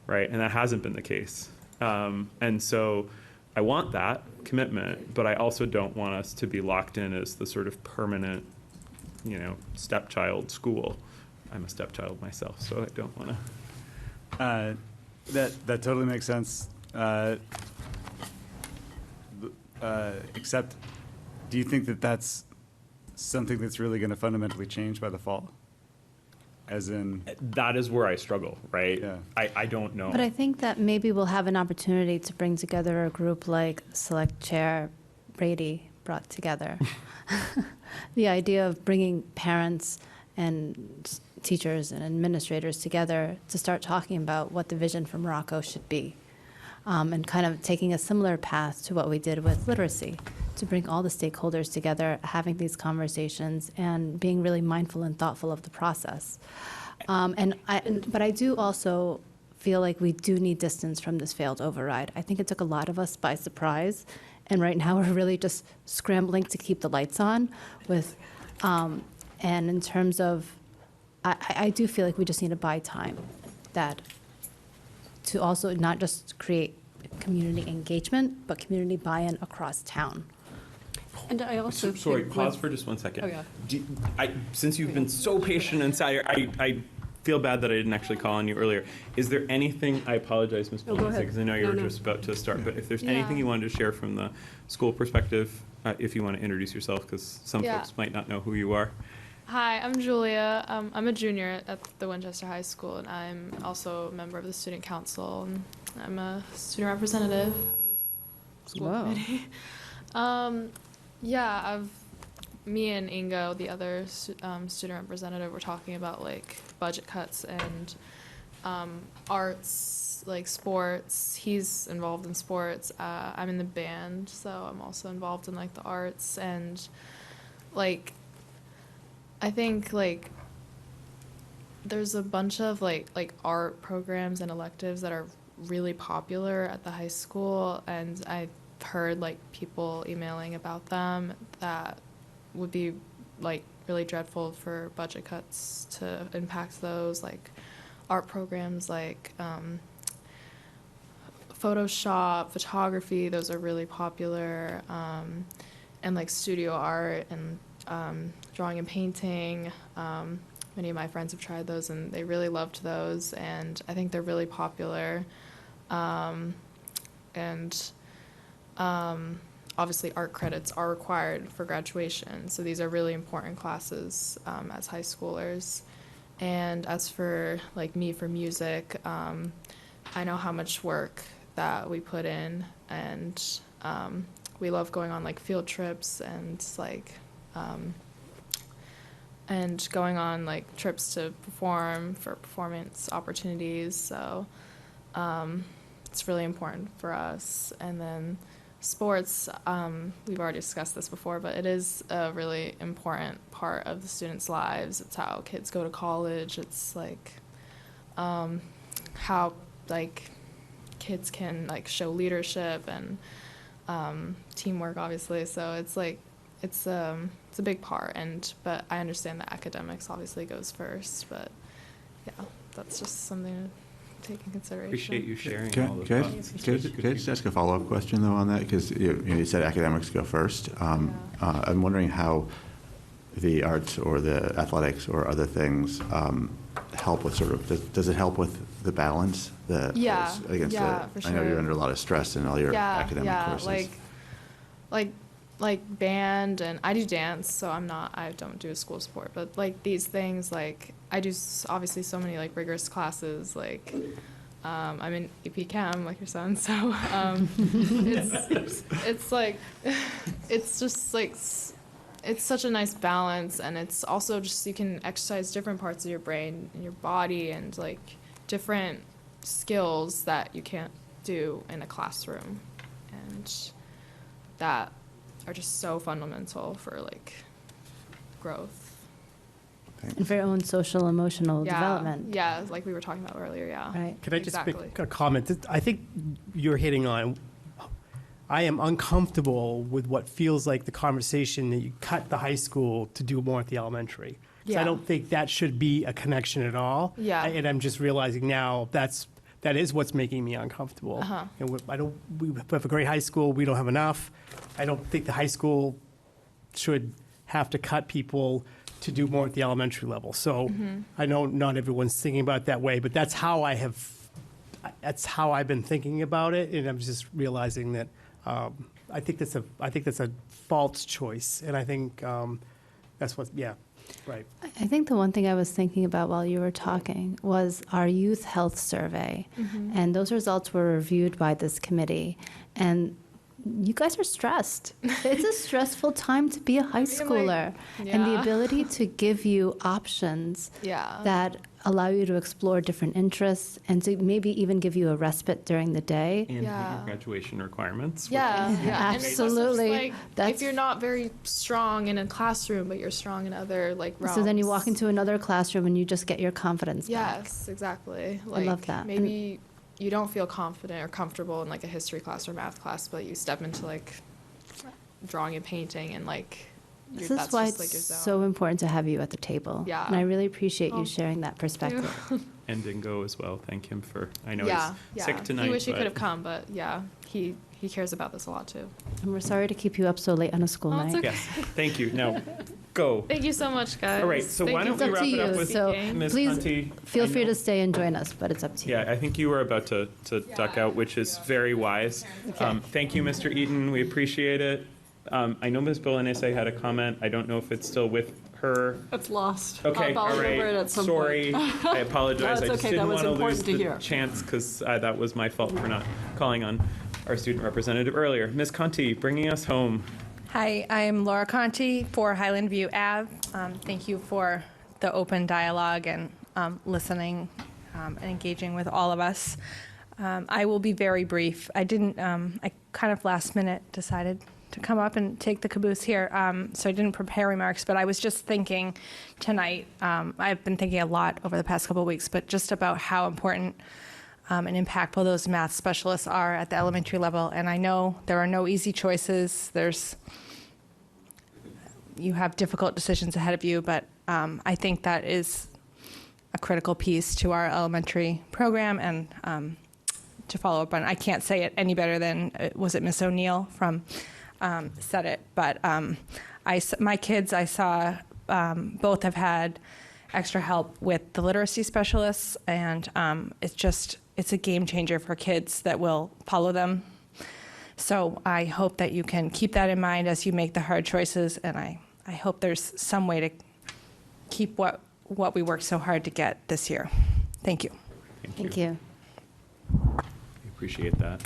right? And that hasn't been the case. And so I want that commitment, but I also don't want us to be locked in as the sort of permanent, stepchild school. I'm a stepchild myself, so I don't want to. That totally makes sense. Except, do you think that that's something that's really going to fundamentally change by the fall? As in, that is where I struggle, right? Yeah. I don't know. But I think that maybe we'll have an opportunity to bring together a group like Select Chair Brady brought together. The idea of bringing parents and teachers and administrators together to start talking about what the vision for Morocco should be. And kind of taking a similar path to what we did with literacy, to bring all the stakeholders together, having these conversations, and being really mindful and thoughtful of the process. But I do also feel like we do need distance from this failed override. I think it took a lot of us by surprise, and right now we're really just scrambling to keep the lights on with, and in terms of, I do feel like we just need to buy time, that to also not just create community engagement, but community buy-in across town. And I also Sorry, think pause with- for just 1 second. Oh, yeah. Since you've been so patient and silent, I feel bad that I didn't actually call on you earlier. Is there anything, I apologize, Ms. No, go ahead. because I know you No, were no. just about to start, but if there's Yeah. anything you wanted to share from the school perspective, if you want to introduce yourself, because some Yeah. folks might not know who you are. Hi, I'm Julia. I'm a junior at the Winchester High School, and I'm also a member of the student council. And I'm a student representative of the school committee. Yeah, me and Ingo, the other student representative, were talking about like budget cuts and arts, like sports. He's involved in sports. I'm in the band, so I'm also involved in like the arts, and like I think like there's a bunch of like art programs and electives that are really popular at the high school, and I've heard like people emailing about them that would be like really dreadful for budget cuts to impact those, like art programs like Photoshop, photography, those are really popular, and like studio art and drawing and painting. Many of my friends have tried those and they really loved those, and I think they're really popular. Obviously art credits are required for graduation, so these are really important classes as high schoolers. And as for like me for music, I know how much work that we put in, and we love going on like field trips and like and going on like trips to perform for performance opportunities. So it's really important for us. And then sports, we've already discussed this before, but it is a really important part of the students' lives. It's how kids go to college. It's like how like kids can like show leadership and teamwork, obviously. So it's like it's a big part. But I understand that academics obviously goes first. But yeah, that's just something to take in consideration. Appreciate you sharing all those Can thoughts. I just ask a follow-up question, though, on that? Because you said academics go first. I'm wondering how the arts or the athletics or other things help with sort of, does it help with the balance? Yeah, Against yeah, for I know you're sure. under a lot of stress in all your academic courses. like band, and I do dance, so I don't do a school sport, but like these things, like I do obviously so many like rigorous classes, like I'm in EP Chem, like your son, so it's like it's just like it's such a nice balance, and it's also just you can exercise different parts of your brain and your body and like different skills that you can't do in a classroom, and that are just so fundamental for like growth. And for your own social, emotional development. Yeah, like we were talking about earlier, yeah. Right. Can I just Exactly. make a comment? I think you're hitting on, I am uncomfortable with what feels like the conversation that you cut the high school to do more at the elementary. 'Cause I Yeah. don't think that should be a connection at all. Yeah. And I'm just realizing now that is what's making me uncomfortable. Uh-huh. And we have a great high school, we don't have enough. I don't think the high school should have to cut people to do more at the elementary level. So I know not everyone's thinking about it that way, but that's how I've been thinking about it, and I'm just realizing that I think that's a false choice, and I think that's what, yeah, right. I think the one thing I was thinking about while you were talking was our youth health survey. And those results were reviewed by this committee. And you guys are stressed. It's a stressful time to be a high schooler. And the yeah. ability to give you options Yeah. that allow you to explore different interests and to maybe even give you a respite during the day. And meet Yeah. your graduation requirements. Yeah, yeah, and it's also just, Absolutely. like, That's- if you're not very strong in a classroom, but you're strong in other like realms. So then you walk into another classroom and you just get your confidence back. Yes, exactly. I love that. Maybe you don't feel confident or comfortable in like a history class or math class, but you step into like drawing and painting and like This that's is why just, like, your it's zone. so important to have you at the table. Yeah. And I really appreciate Oh, you sharing that perspective. And Dingo as well. Thank him for, I know yeah, he's yeah. sick tonight. He wish he but- could have come, but yeah, he cares about this a lot too. And we're sorry to keep you up so late on a school Oh, it's night. okay. Yes, thank you. Now, go. Thank you so much, guys. All right, so Thank why you don't for we wrap it up you. with So Ms. please Conti? feel I free know- to stay and join us, but it's up to you. Yeah, I think you were about to duck out, which is very wise. Thank you, Mr. Eaton. We appreciate it. I know Ms. Bolanese had a comment. I don't know if it's still with her. It's lost. Okay, I'll all remember it right. at some Sorry, point. I apologize. No, it's I just okay. That didn't was want to lose important to the hear. chance because that was my fault for not calling on our student representative earlier. Ms. Conti, bringing us home. Hi, I'm Laura Conti for Highland View Ave. Thank you for the open dialogue and listening and engaging with all of us. I will be very brief. I kind of last minute decided to come up and take the caboose here, so I didn't prepare remarks, but I was just thinking tonight, I've been thinking a lot over the past couple of weeks, but just about how important and impactful those math specialists are at the elementary level. And I know there are no easy choices. You have difficult decisions ahead of you, but I think that is a critical piece to our elementary program and to follow up on. I can't say it any better than, was it Miss O'Neill from said it, but my kids, I saw both have had extra help with the literacy specialists, and it's a game changer for kids that will follow them. So I hope that you can keep that in mind as you make the hard choices, and I hope there's some way to keep what we worked so hard to get this year. Thank you. Thank you. I appreciate that.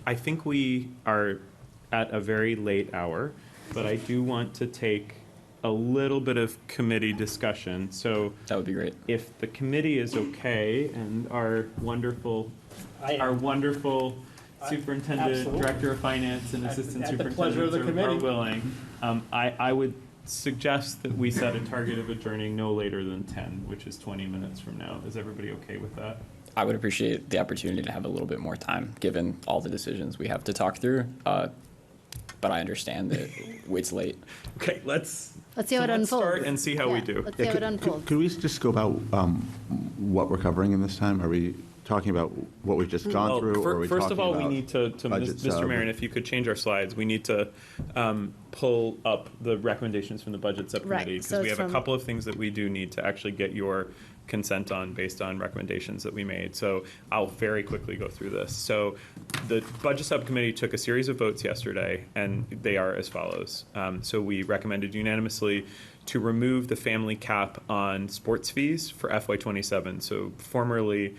I think we are at a very late hour, but I do want to take a little bit of committee discussion. So that would be great. If the committee is okay and our wonderful superintendent, Absolutely. director of finance, and assistant At the pleasure of superintendents the are committee. willing, I would suggest that we set a target of adjourning no later than 10, which is 20 minutes from now. Is everybody okay with that? I would appreciate the opportunity to have a little bit more time, given all the decisions we have to talk through. But I understand that it's late. Okay, let's see how it unfolds. start and see how we do. Let's see how it unfolds. Could we just go about what we're covering in this time? Are we talking about what we've just gone through, or are we First talking of all, we about need to budget Mr. sub? Marion, if you could change our slides, we need to pull up the recommendations from the budget subcommittee, Right, because so we it's have a from- couple of things that we do need to actually get your consent on based on recommendations that we made. So I'll very quickly go through this. So the budget subcommittee took a series of votes yesterday, and they are as follows. So we recommended unanimously to remove the family cap on sports fees for FY27. So formerly,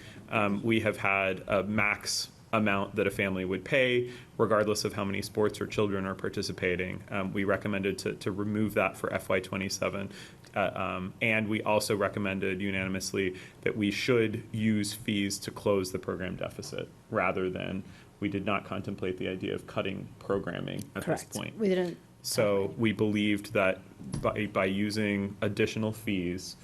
we have had a max amount that a family would pay regardless of how many sports or children are participating. We recommended to remove that for FY27. And we also recommended unanimously that we should use fees to close the program deficit rather than, we did not contemplate the idea of cutting programming at Correct. this point. We didn't. So we believed that by using additional fees,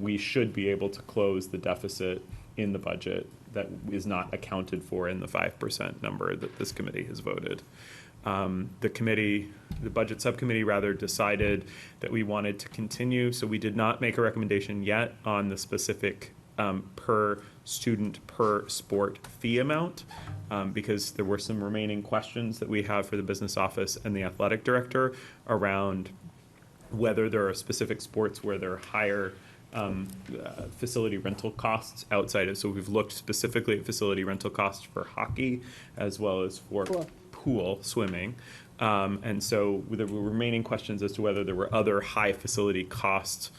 we should be able to close the deficit in the budget that is not accounted for in the 5% number that this committee has voted. The budget subcommittee rather decided that we wanted to continue, so we did not make a recommendation yet on the specific per student per sport fee amount, because there were some remaining questions that we have for the business office and the athletic director around whether there are specific sports where there are higher facility rental costs outside of, so we've looked specifically at facility rental costs for hockey as well as for pool swimming. And so there were remaining questions as to whether there were other high facility cost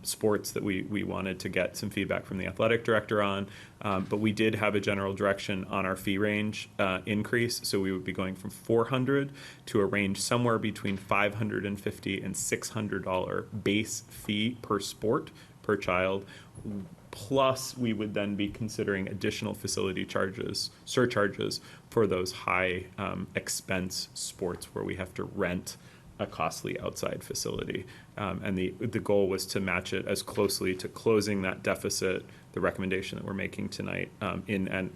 sports that we wanted to get some feedback from the athletic director on. But we did have a general direction on our fee range increase. So we would be going from $400 to a range somewhere between $550 and $600 base fee per sport per child. Plus, we would then be considering additional facility surcharges for those high expense sports where we have to rent a costly outside facility. And the goal was to match it as closely to closing that deficit, the recommendation that we're making tonight, in an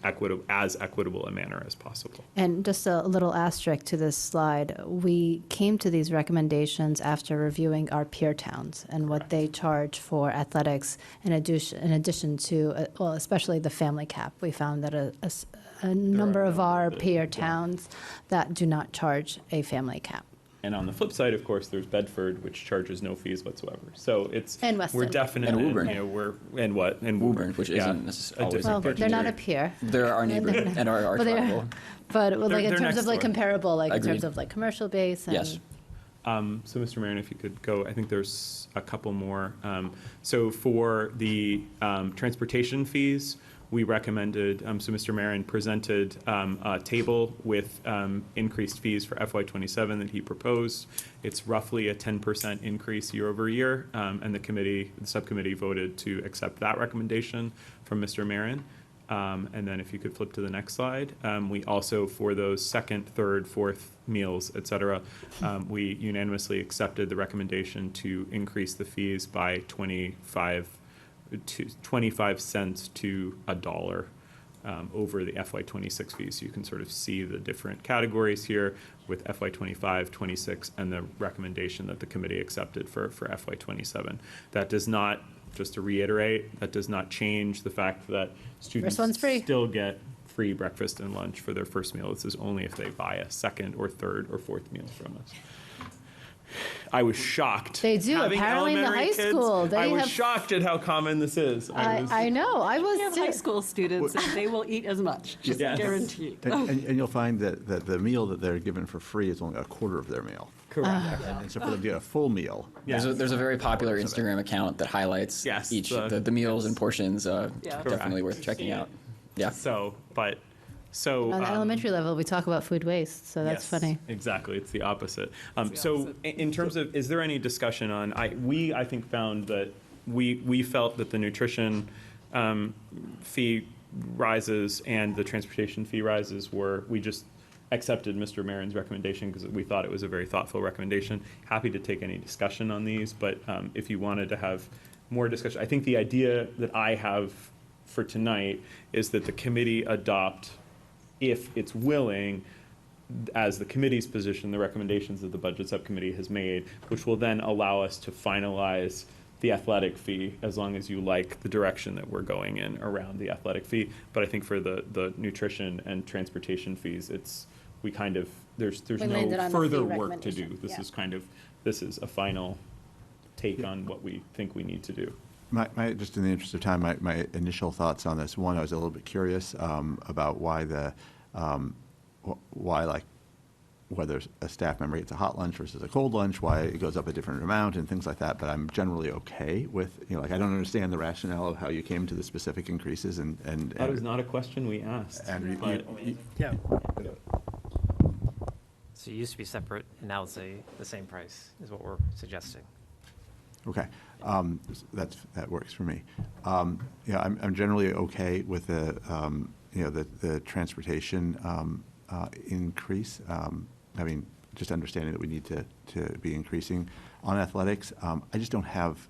as equitable a manner as possible. And just a little asterisk to this slide, we came to these recommendations after reviewing our peer towns and what they charge for athletics in addition to, well, especially the family cap. We found that a number of our peer towns that do not charge a family cap. And on the flip side, of course, there's Bedford, which charges no fees whatsoever. So And Weston. we're definitely, And Woburn. And Woburn, which isn't necessarily Well, they're not a peer. They're our neighbor and our But rival. But like in they're terms next of like door. comparable, like in Agreed. terms of like commercial base and. Yes. So, Mr. Marin, if you could go, I think there's a couple more. So for the transportation fees, we recommended, so Mr. Marin presented a table with increased fees for FY27 that he proposed. It's roughly a 10% increase year over year, and the subcommittee voted to accept that recommendation from Mr. Marin. And then if you could flip to the next slide, we also, for those second, third, fourth meals, et cetera, we unanimously accepted the recommendation to increase the fees by 25 cents to $1 over the FY26 fees. So you can sort of see the different categories here with FY25, 26, and the recommendation that the committee accepted for FY27. That does not, just to reiterate, that does not change the fact that students First one's free. still get free breakfast and lunch for their first meal. This is only if they buy a second or third or fourth meal from us. I was shocked. They do, Having apparently in the elementary high school, they I was have- shocked at how common this is. I know, I was We have high school students, and they will eat as much, just Yes. guaranteed. And you'll find that the meal that they're given for free is only a quarter of their meal. Correct. And so for them to get a full meal. There's a very popular Instagram account that highlights each the meals and portions. Definitely worth checking out. Yeah. So On the elementary level, we talk about food waste, so that's yes, funny. Exactly, it's the opposite. So in terms of, is there any discussion on, I think found that we felt that the nutrition fee rises and the transportation fee rises we just accepted Mr. Marin's recommendation because we thought it was a very thoughtful recommendation. Happy to take any discussion on these, but if you wanted to have more discussion, I think the idea that I have for tonight is that the committee adopt, if it's willing, as the committee's position, the recommendations that the budget subcommittee has made, which will then allow us to finalize the athletic fee, as long as you like the direction that we're going in around the athletic fee. But I think for the nutrition and transportation fees, there's We landed no on the further fee work to do. recommendation, This is a final take on what we think we need to do. Just in the interest of time, my initial thoughts on this. One, I was a little bit curious about why whether a staff member gets a hot lunch versus a cold lunch, why it goes up a different amount and things like that. But I'm generally okay with, I don't understand the rationale of how you came to the specific increases and. That was not a question we asked. Yeah. So it used to be separate, and now it's the same price, is what we're suggesting. Okay, that works for me. I'm generally okay with the transportation increase. Just understanding that we need to be increasing on athletics. I just don't have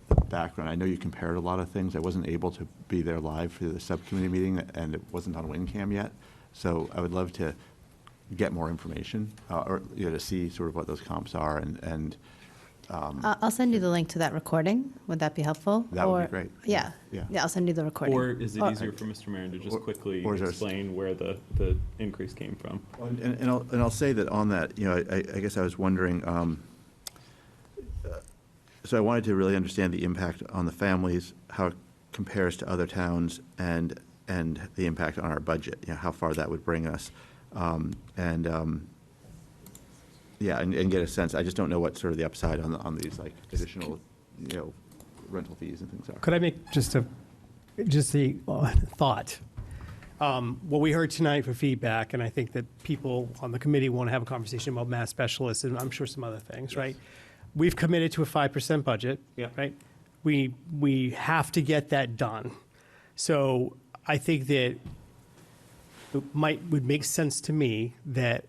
the background. I know you compared a lot of things. I wasn't able to be there live for the subcommittee meeting, and it wasn't on WinCam yet. So I would love to get more information, or to see sort of what those comps are and. I'll send you the link to that recording. Would that be helpful? That would be great. Yeah, I'll send you the recording. Or is it easier for Mr. Marin to just quickly explain where the increase came from? And I'll say that on that, I guess I was wondering, so I wanted to really understand the impact on the families, how it compares to other towns, and the impact on our budget, how far that would bring us. And get a sense. I just don't know what sort of the upside on these like additional rental fees and things are. Could I make just a thought? What we heard tonight for feedback, and I think that people on the committee want to have a conversation about math specialists, and I'm sure some other things, right? We've committed to a 5% budget, right? We have to get that done. So I think that it would make sense to me that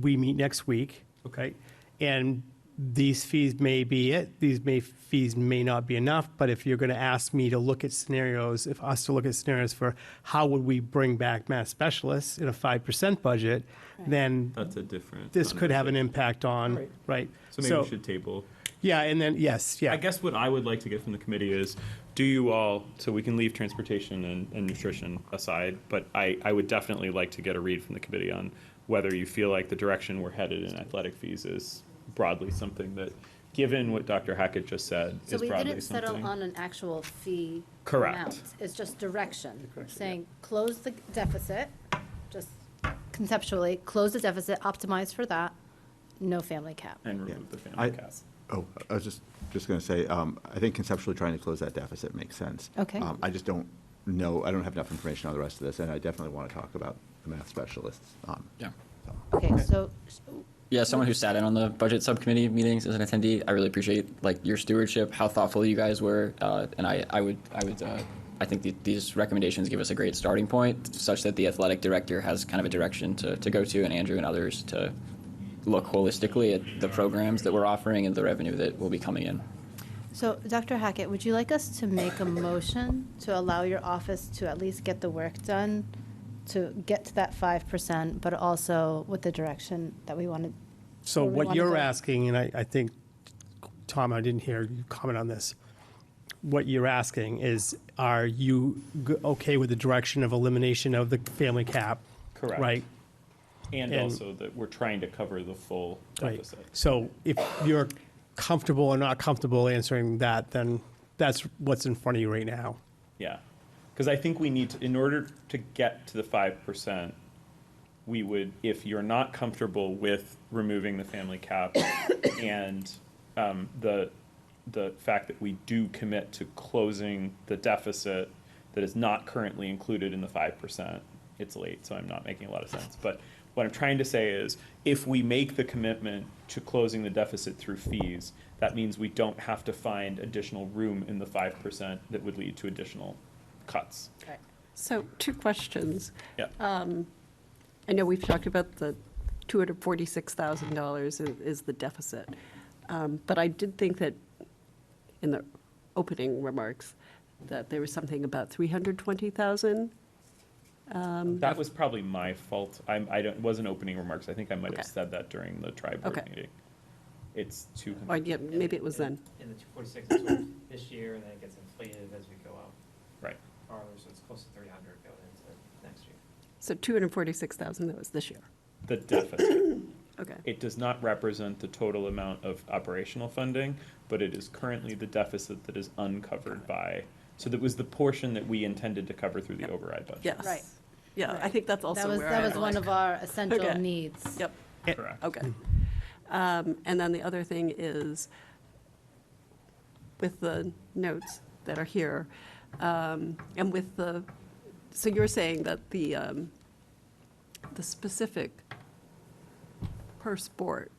we meet next week, okay? And these fees may be it. Fees may not be enough, but if you're going to ask me to look at scenarios, if us to look at scenarios for how would we bring back math specialists in a 5% budget, then That's a different. this could have an impact on, right? So maybe we should table. Yeah, and then, yes, yeah. I guess what I would like to get from the committee is, do you all, so we can leave transportation and nutrition aside, but I would definitely like to get a read from the committee on whether you feel like the direction we're headed in athletic fees is broadly something that, given what Dr. Hackett just said, So is we broadly didn't settle something. on an actual fee Correct. amount. It's just direction, saying close the deficit, just conceptually, close the deficit, optimize for that, no family cap. And remove the family cap. I was just going to say, I think conceptually trying to close that deficit makes sense. Okay. I just don't know, I don't have enough information on the rest of this, and I definitely want to talk about the math specialists. Okay, so Yeah, someone who sat in on the budget subcommittee meetings as an attendee, I really appreciate your stewardship, how thoughtful you guys were, and I think these recommendations give us a great starting point, such that the athletic director has kind of a direction to go to, and Andrew and others to look holistically at the programs that we're offering and the revenue that will be coming in. So, Dr. Hackett, would you like us to make a motion to allow your office to at least get the work done, to get to that 5%, but also with the direction that we wanted? So what you're asking, and I think, Tom, I didn't hear you comment on this. What you're asking is, are you okay with the direction of elimination of the family cap? Correct. Right? And also that we're trying to cover the full deficit. Right. So if you're comfortable or not comfortable answering that, then that's what's in front of you right now. Yeah. Because I think we need to, in order to get to the 5%, we would, if you're not comfortable with removing the family cap and the fact that we do commit to closing the deficit that is not currently included in the 5%, it's late, so I'm not making a lot of sense. But what I'm trying to say is, if we make the commitment to closing the deficit through fees, that means we don't have to find additional room in the 5% that would lead to additional cuts. So 2 questions. Yeah. I know we've talked about the $246,000 is the deficit. But I did think that in the opening remarks that there was something about 320,000. That was probably my fault. It wasn't opening remarks. I think I might have said that during the tri-board meeting. It's 200. Or, yeah, maybe it was then. In the 246, it's sort of this year, and then it gets inflated as we go out. Right. Farther, so it's close to 300 going into next year. So 246,000, that was this year. The deficit. Okay. It does not represent the total amount of operational funding, but it is currently the deficit that is uncovered by, so that was the portion that we intended to cover through the override budget. Yes. Right. Yeah, I think that's also where That was I'm one like- of our essential Okay. needs. Yep. Correct. Okay. And then the other thing is, with the notes that are here, and with the, so you're saying that the specific per sport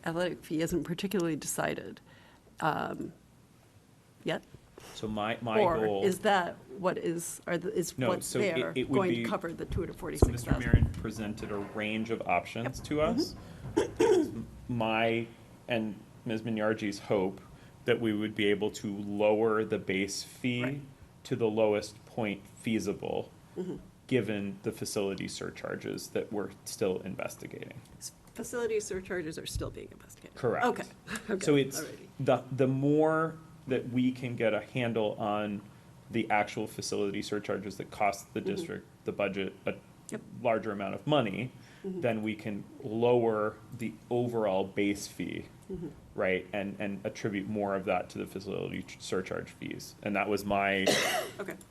athletic fee isn't particularly decided yet? So my Or goal. is that what is No, what's so there it would going be- to cover the So 246,000? Mr. Marin presented a range of options to us. My and Ms. Minyarji's hope that we would be able to lower the base fee to the lowest point feasible, given the facility surcharges that we're still investigating. Facility surcharges are still being investigated? Correct. Okay. So it's, alrighty. the more that we can get a handle on the actual facility surcharges that cost the district, the budget, a larger amount of money, then we can lower the overall base fee, right? And attribute more of that to the facility surcharge fees. And that was my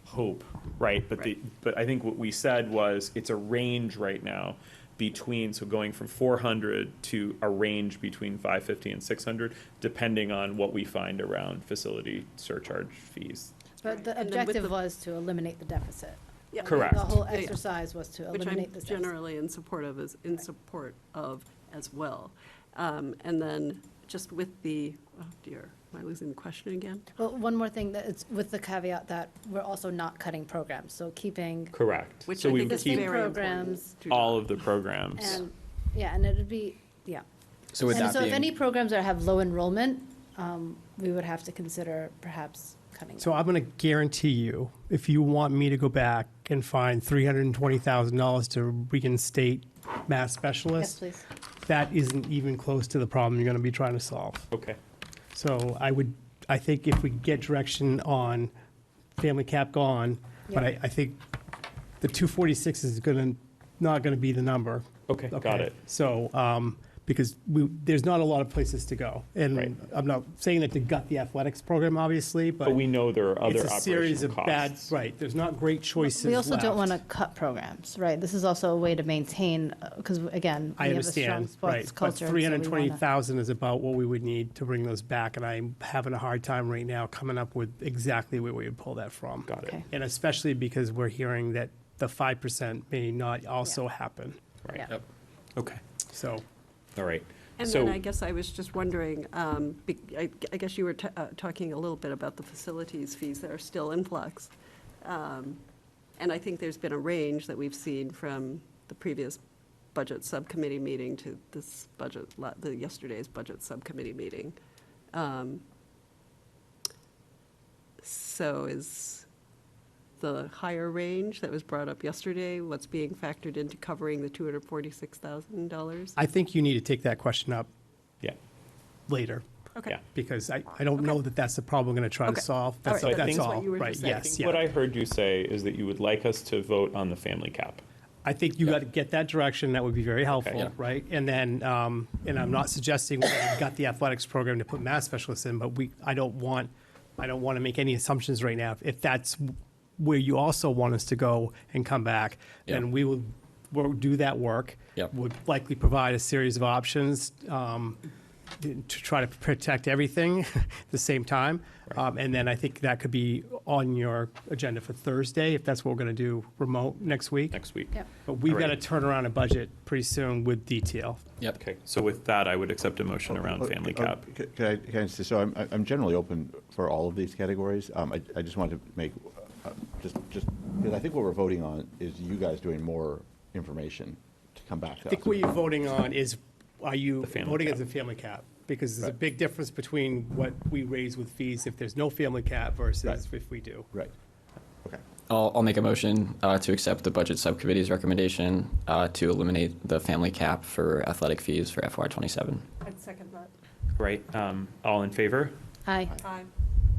hope, right? But I think what we said was, it's a range right now, so going from 400 to a range between 550 and 600, depending on what we find around facility surcharge fees. But the And then with objective the- was to eliminate the deficit. Yeah. Correct. The whole Yeah, yeah. exercise was to Which eliminate I'm this deficit. generally in support of as well. And then just with the, oh dear, am I losing the question again? Well, one more thing, that it's with the caveat that we're also not cutting programs, so keeping. Correct. Which So I we think would is keep very programs. important. all of the programs. And, yeah, and it'd be, yeah. So with And that so if being- any programs that have low enrollment, we would have to consider perhaps cutting. So I'm going to guarantee you, if you want me to go back and find $320,000 to reinstate math Yes, specialists, please. that isn't even close to the problem you're going to be trying to solve. Okay. So I think if we get direction on family cap gone, but Yep. I think the 246 is not going to be the number. Okay, got it. So, because there's not a lot of places to go. And Right. I'm not saying that to gut the athletics program, obviously, but. But we know there are other It's a series operational of bad, costs. right, there's not great choices We also don't left. want to cut programs, right? This is also a way to maintain, because again, we I have a strong understand, sports right, but culture. so we wanna- 320,000 is about what we would need to bring those back, and I'm having a hard time right now coming up with exactly where we would pull that from. Got it. Okay. And especially because we're hearing that the 5% may not also happen, Right. Yeah. Yep. Okay. so. All right. And So- then I guess I was just wondering, I guess you were talking a little bit about the facilities fees that are still in flux. And I think there's been a range that we've seen from the previous budget subcommittee meeting to this budget, yesterday's budget subcommittee meeting. So is the higher range that was brought up yesterday what's being factored into covering the $246,000? I think you need to take that question up Yeah. later. Okay. Yeah. Because I don't know that that's the problem we're going to try to Okay. solve. All That's right, that's that's all, what you were right, just saying. yes, What yeah. I heard you say is that you would like us to vote on the family cap. I think you got to get that direction, that would be very helpful, Yeah. right? And then, and I'm not suggesting we've got the athletics program to put math specialists in, but I don't want to make any assumptions right now. If that's where you also want us to go and come back, then we'll do that work. Yep. Would likely provide a series of options to try to protect everything at the same time. And then I think that could be on your agenda for Thursday, if that's what we're going to do remote next week. Next week. Yep. But we've All got to right. turn around a budget pretty soon with detail. Yep. Okay. So with that, I would accept a motion around family cap. Can I say, so I'm generally open for all of these categories. I just wanted to make, just, because I think what we're voting on is you guys doing more information to come back to us. I think what you're voting on is, are you The family voting cap. as a family cap? Because there's a Right. big difference between what we raise with fees if there's no family cap versus Right. if we do. Right. Okay. I'll make a motion to accept the budget subcommittee's recommendation to eliminate the family cap for athletic fees for FY '27. I'd second that. Right. All in favor? Aye. Aye.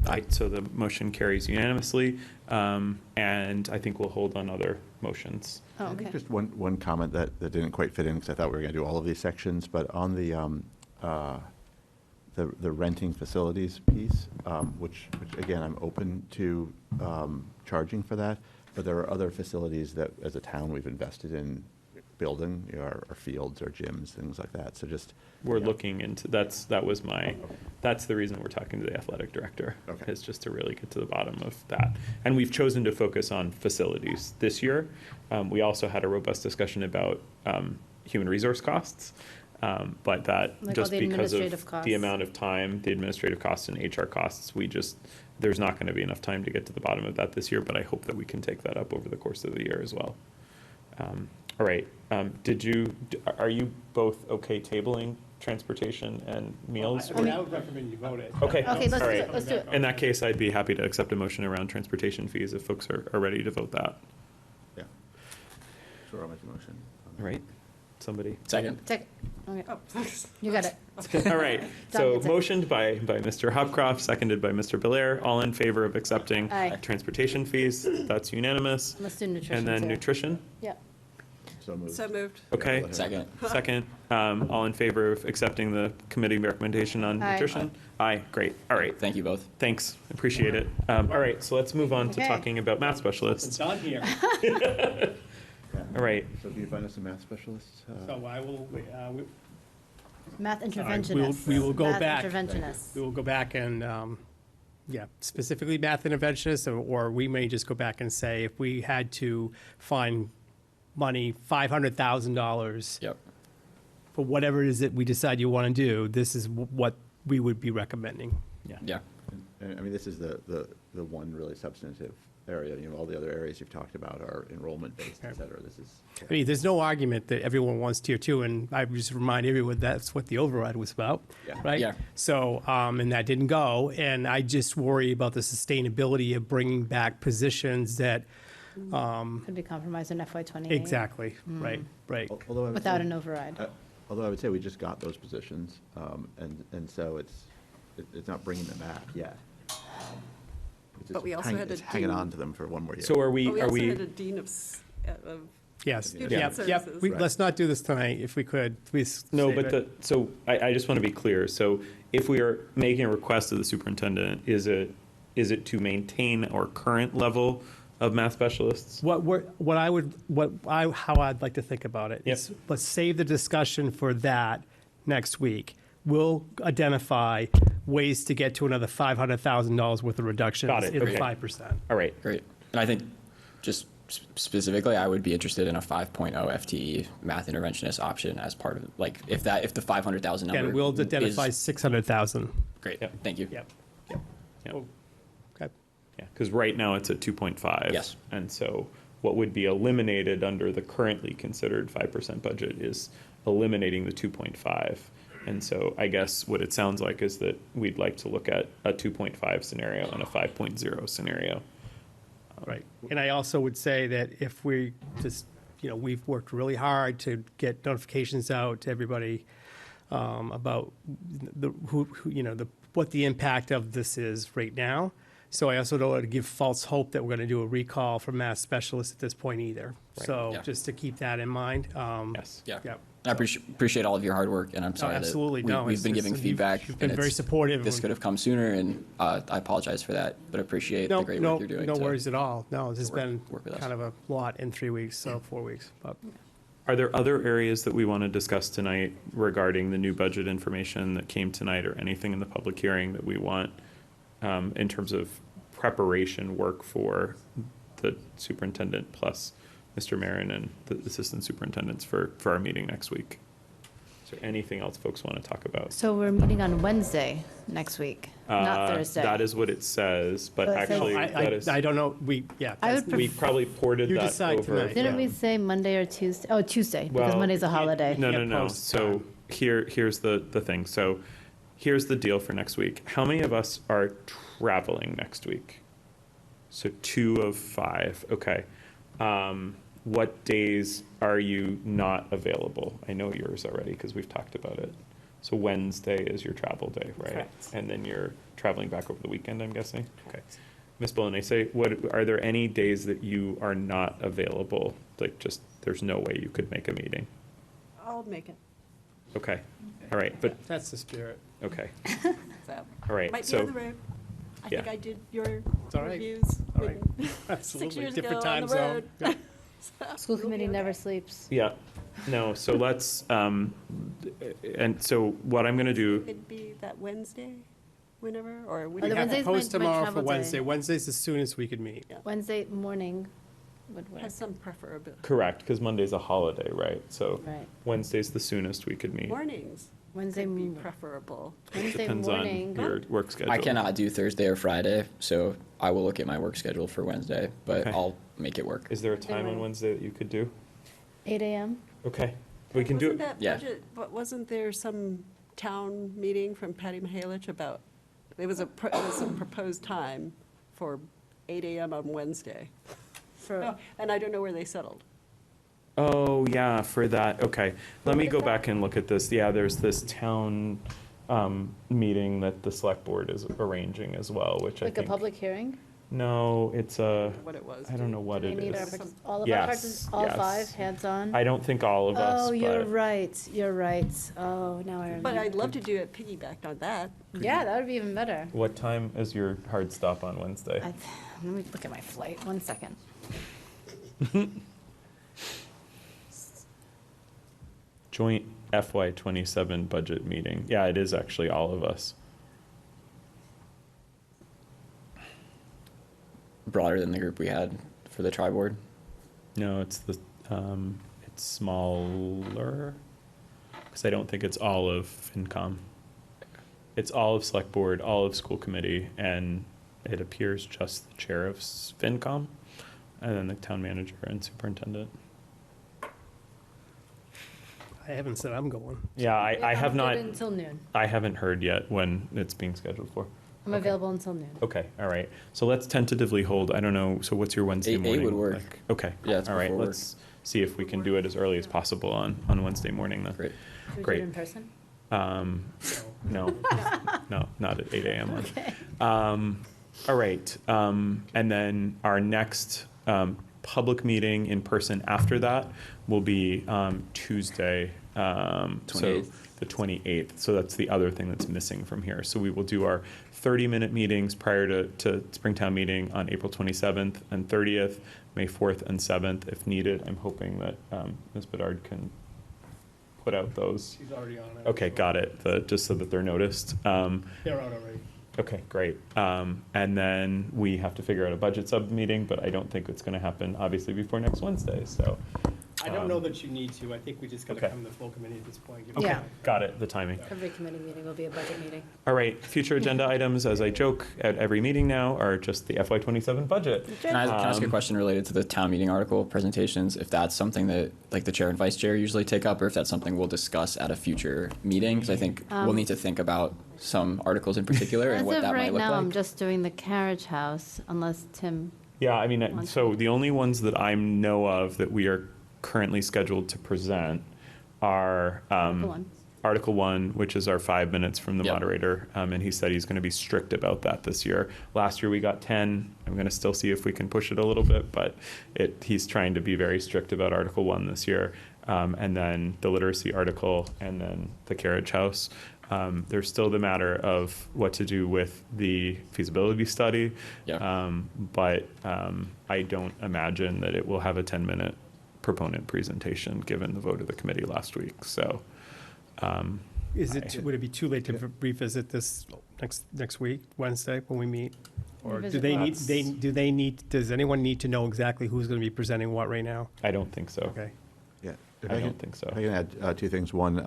Aye. So the motion carries unanimously. And I think we'll hold on other motions. Oh, I think okay. just one comment that didn't quite fit in, because I thought we were going to do all of these sections, but on the renting facilities piece, which again, I'm open to charging for that, but there are other facilities that, as a town, we've invested in building, our fields, our gyms, things like that, so just. We're looking into, that's the reason we're talking to the athletic director. Okay. Is just to really get to the bottom of that. And we've chosen to focus on facilities this year. We also had a robust discussion about human resource costs. But that, Like all just the because of administrative costs. the amount of time, the administrative costs and HR costs, there's not going to be enough time to get to the bottom of that this year, but I hope that we can take that up over the course of the year as well. All right. Are you both okay tabling transportation and meals? I would recommend you vote it. Okay. Okay, let's All do right. it, let's do it. In that case, I'd be happy to accept a motion around transportation fees if folks are ready to vote that. Yeah. Sure, I'll make a motion. All right. Somebody? Second. Okay. You got it. All right. So motioned by Mr. Hopcroft, seconded by Mr. Belair. All in favor of accepting Aye. transportation fees? That's unanimous. Let's do nutrition And then too. nutrition? Yeah. So moved. So moved. Okay. Second. Second. All in favor of accepting the committee recommendation on Aye. nutrition? Aye. Great. All right. Thank you both. Thanks. Appreciate it. All right. So let's move on to Okay. talking about math It's specialists. done here. All right. So can you find us a math specialist? So I will, Math sorry, interventionists. we will go Math back. interventionists. We will go back and, yeah, specifically math interventionists, or we may just go back and say, if we had to find money, $500,000. Yep. For whatever it is that we decide you want to do, this is what we would be recommending. Yeah. Yeah. And, I mean, this is the one really substantive area. You know, all the other areas you've talked about are enrollment-based, et cetera. This is. I mean, there's no argument that everyone wants tier two, and I just remind everyone that's what the override was about, right? Yeah. So, and that didn't go, and I just worry about the sustainability of bringing back positions that. Could be compromised in FY '28. Exactly, right. Although I would Without say- an override. Although I would say we just got those positions, and so it's not bringing them back yet. It's But we just also had a it's hanging dean- on to them for one more year. So are we, But we are also we, had a dean of Yes, student yep. services. Let's not do this tonight, if we could, please. no, save but it. so I just want to be clear. So if we are making a request of the superintendent, is it to maintain our current level of math specialists? How I'd like to think about it is, let's save the discussion for that next week. We'll identify ways to get to another $500,000 worth of reductions Got it, in okay. 5%. All right. Great. And I think just specifically, I would be interested in a 5.0 FTE math interventionist option as part of, like, if the 500,000 number And we'll identify is 600,000. great. Thank you. Yep. Okay. Yeah, because right now it's at 2.5. Yes. And so what would be eliminated under the currently considered 5% budget is eliminating the 2.5. And so I guess what it sounds like is that we'd like to look at a 2.5 scenario and a 5.0 scenario. Right. And I also would say that if we just, we've worked really hard to get notifications out to everybody about what the impact of this is right now. So I also don't want to give false hope that we're going to do a recall for math specialists at this point either. Right. So Yeah. just to keep that in mind. Yes. Yeah. Yep. I appreciate all of your hard work, and I'm sorry absolutely. that No, we've been it's- giving you've- feedback. you've been and very supportive. This could have come sooner, and I apologize for that, but appreciate the great work you're doing. No to worries at all. No, this has been work with us. kind of a lot in 3 weeks, so 4 weeks. But Are there other areas that we want to discuss tonight regarding the new budget information that came tonight, or anything in the public hearing that we want in terms of preparation work for the superintendent plus Mr. Marin and the assistant superintendents for our meeting next week? Is there anything else folks want to talk about? So we're meeting on Wednesday next week, not Thursday. That is what it says, but But it says- actually, that is, I don't know, I would we probably ported You that decide over. tonight. Didn't we say Monday or Tuesday? Oh, Tuesday, because Well, Monday's a holiday. No. So here's the thing. So here's the deal for next week. How many of us are traveling next week? So 2 of 5. Okay. What days are you not available? I know yours already because we've talked about it. So Wednesday is your travel day, right? Correct. And then you're traveling back over the weekend, I'm guessing? Okay. Ms. Bolognese, are there any days that you are not available? Like, just, there's no way you could make a meeting? I'll make it. Okay, all right, but, that's the spirit. okay, So, all right, might be so. on the road. I think yeah. I did your all right. reviews All right. when- 6 Absolutely. years Different ago on time the zone. road. Yeah. School committee never sleeps. Yeah, no, so let's, and so what I'm gonna do, It'd be that Wednesday, whenever, or we Oh, the We have to Wednesday's my- post my tomorrow for travel day. Wednesday. Wednesday's as soon as we could meet. Wednesday morning would work. has some preferability. correct, because Monday's a holiday, right? So Right. Wednesday's the soonest we could meet. Mornings Wednesday, would be preferable. Wednesday Depends morning. on your work schedule. I cannot do Thursday or Friday, so I will look at my work schedule for Wednesday, but Okay. I'll make it work. Is there a time on Anyway. Wednesday that you could do? 8 a.m. Okay, we can do Wasn't it. that Yeah. budget, but wasn't there some town meeting from Patty Mihalich about, it was a proposed time for 8 a.m. on Wednesday. For And I don't know where they settled. Oh, yeah, for that, okay. Let me go back and look at this. Yeah, there's this town meeting that the select board is arranging as well, which I like a think. public hearing. No, it's a, What it was. I don't know what We it need is. all of our Yes, participants, all yes. 5, hands on. I don't think all of us, Oh, you're but right. You're right. Oh, now I remember. But I'd love to do it piggybacked on that. Yeah, that would be even better. what time is your hard stop on Wednesday? Let me look at my flight. 1 second. Joint FY27 budget meeting. Yeah, it is actually all of us. Broader than the group we had for the tri-board? No, it's it's smaller, because I don't think it's all of FinCom. It's all of Select Board, all of School Committee, and it appears just the chair of FinCom, and then the town manager and superintendent. I haven't said I'm going. Yeah, I have not. Until noon. I haven't heard yet when it's being scheduled for. I'm available until noon. Okay, all right. So let's tentatively hold, I don't know, so what's your Wednesday Eight morning? would work. like? Okay. Yeah, it's all right. before work. Let's see if we can do it as early as possible on Wednesday morning then. Great. Should we do Great. it in person? No, no, not at 8 a.m. Okay. All right, and then our next public meeting in person after that will be Tuesday, so 28th. the 28th. So that's the other thing that's missing from here. So we will do our 30-minute meetings prior to Springtown meeting on April 27th and 30th, May 4th and 7th if needed. I'm hoping that Ms. Bedard can put out those. She's already on it. Okay, got it. Just so that they're noticed. They're out already. Okay, great. And then we have to figure out a budget sub meeting, but I don't think it's going to happen obviously before next Wednesday. So I don't know that you need to. I think we just got to Okay. come to the full committee at this point. okay, Yeah. got it. The timing. Every committee meeting will be a budget meeting. All right. Future agenda items, as I joke at every meeting now, are just the FY27 budget. Can I ask a question related to the town meeting article presentations? If that's something that like the chair and vice chair usually take up, or if that's something we'll discuss at a future meeting? Because I think we'll need to think about some articles in particular and As what of that right might look now, like. I'm just doing the carriage house, unless Tim. Yeah, I mean, so the only ones that I know of that we are currently scheduled to present are Article 1, which is our 5 minutes from the Yep. moderator, and he said he's going to be strict about that this year. Last year we got 10. I'm going to still see if we can push it a little bit, but he's trying to be very strict about Article 1 this year. And then the literacy article, and then the carriage house. There's still the matter of what to do with the feasibility study, but I don't imagine that it will have a 10-minute proponent presentation given the vote of the committee last week. So, Would it be too late to revisit this next week, Wednesday, when we meet? Or do they need? Does anyone need to know exactly who's going to be presenting what right now? I don't think so. Okay. Yeah. I don't think so. If I can add two things. One,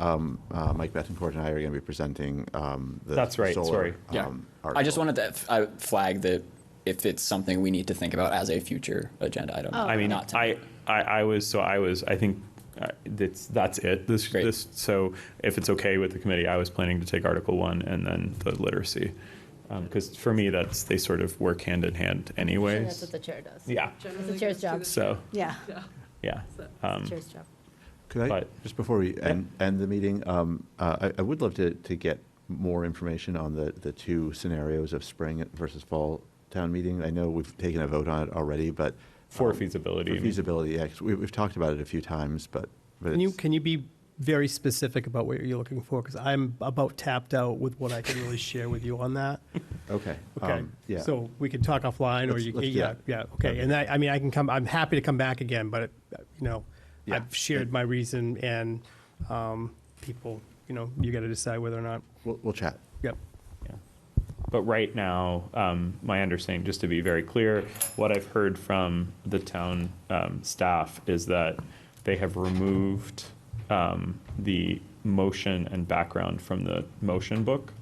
Mike Betancourt and I are going to be presenting the That's right, solar, sorry. Yeah. article. I just wanted to flag that if it's something we need to think about as a future agenda item. I mean, not I think that's it. So if it's okay with the committee, I was planning to take Article 1 and then the literacy. Because for me, they sort of work hand in hand anyways. That's what the chair does. Yeah. It's the chair's job. So, Yeah. yeah. It's the chair's job. Could I, just before we end the meeting, I would love to get more information on the two scenarios of spring versus fall town meeting. I know we've taken a vote on it already, but for feasibility. For feasibility, yeah, 'cause we've talked about it a few times, but Can you be very specific about what you're looking for? Because I'm about tapped out with what I can really share with you on that. Okay. Okay. Yeah. So we can talk offline, or Let's do yeah, that. yeah. Okay. And I mean, I can come. I'm happy to come back again, but Yeah. I've shared my reason, and people, you got to decide whether or not. We'll chat. Yep. Yeah. But right now, my understanding, just to be very clear, what I've heard from the town staff is that they have removed the motion and background from the motion book,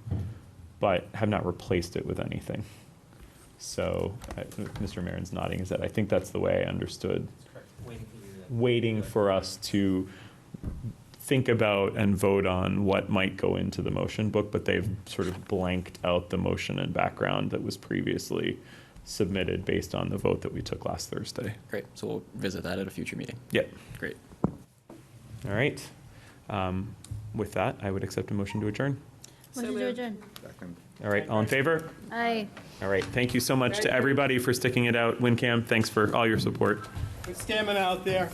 but have not replaced it with anything. So Mr. Maron's nodding is that I think that's the way I understood. Waiting for us to think about and vote on what might go into the motion book, but they've sort of blanked out the motion and background that was previously submitted based on the vote that we took last Thursday. Great. So we'll visit that at a future meeting. Yep. Great. All right. With that, I would accept a motion to adjourn. Motion to adjourn. All right. All in favor? Aye. All right. Thank you so much to everybody for sticking it out. WinCam, thanks for all your support. Good stamina out there.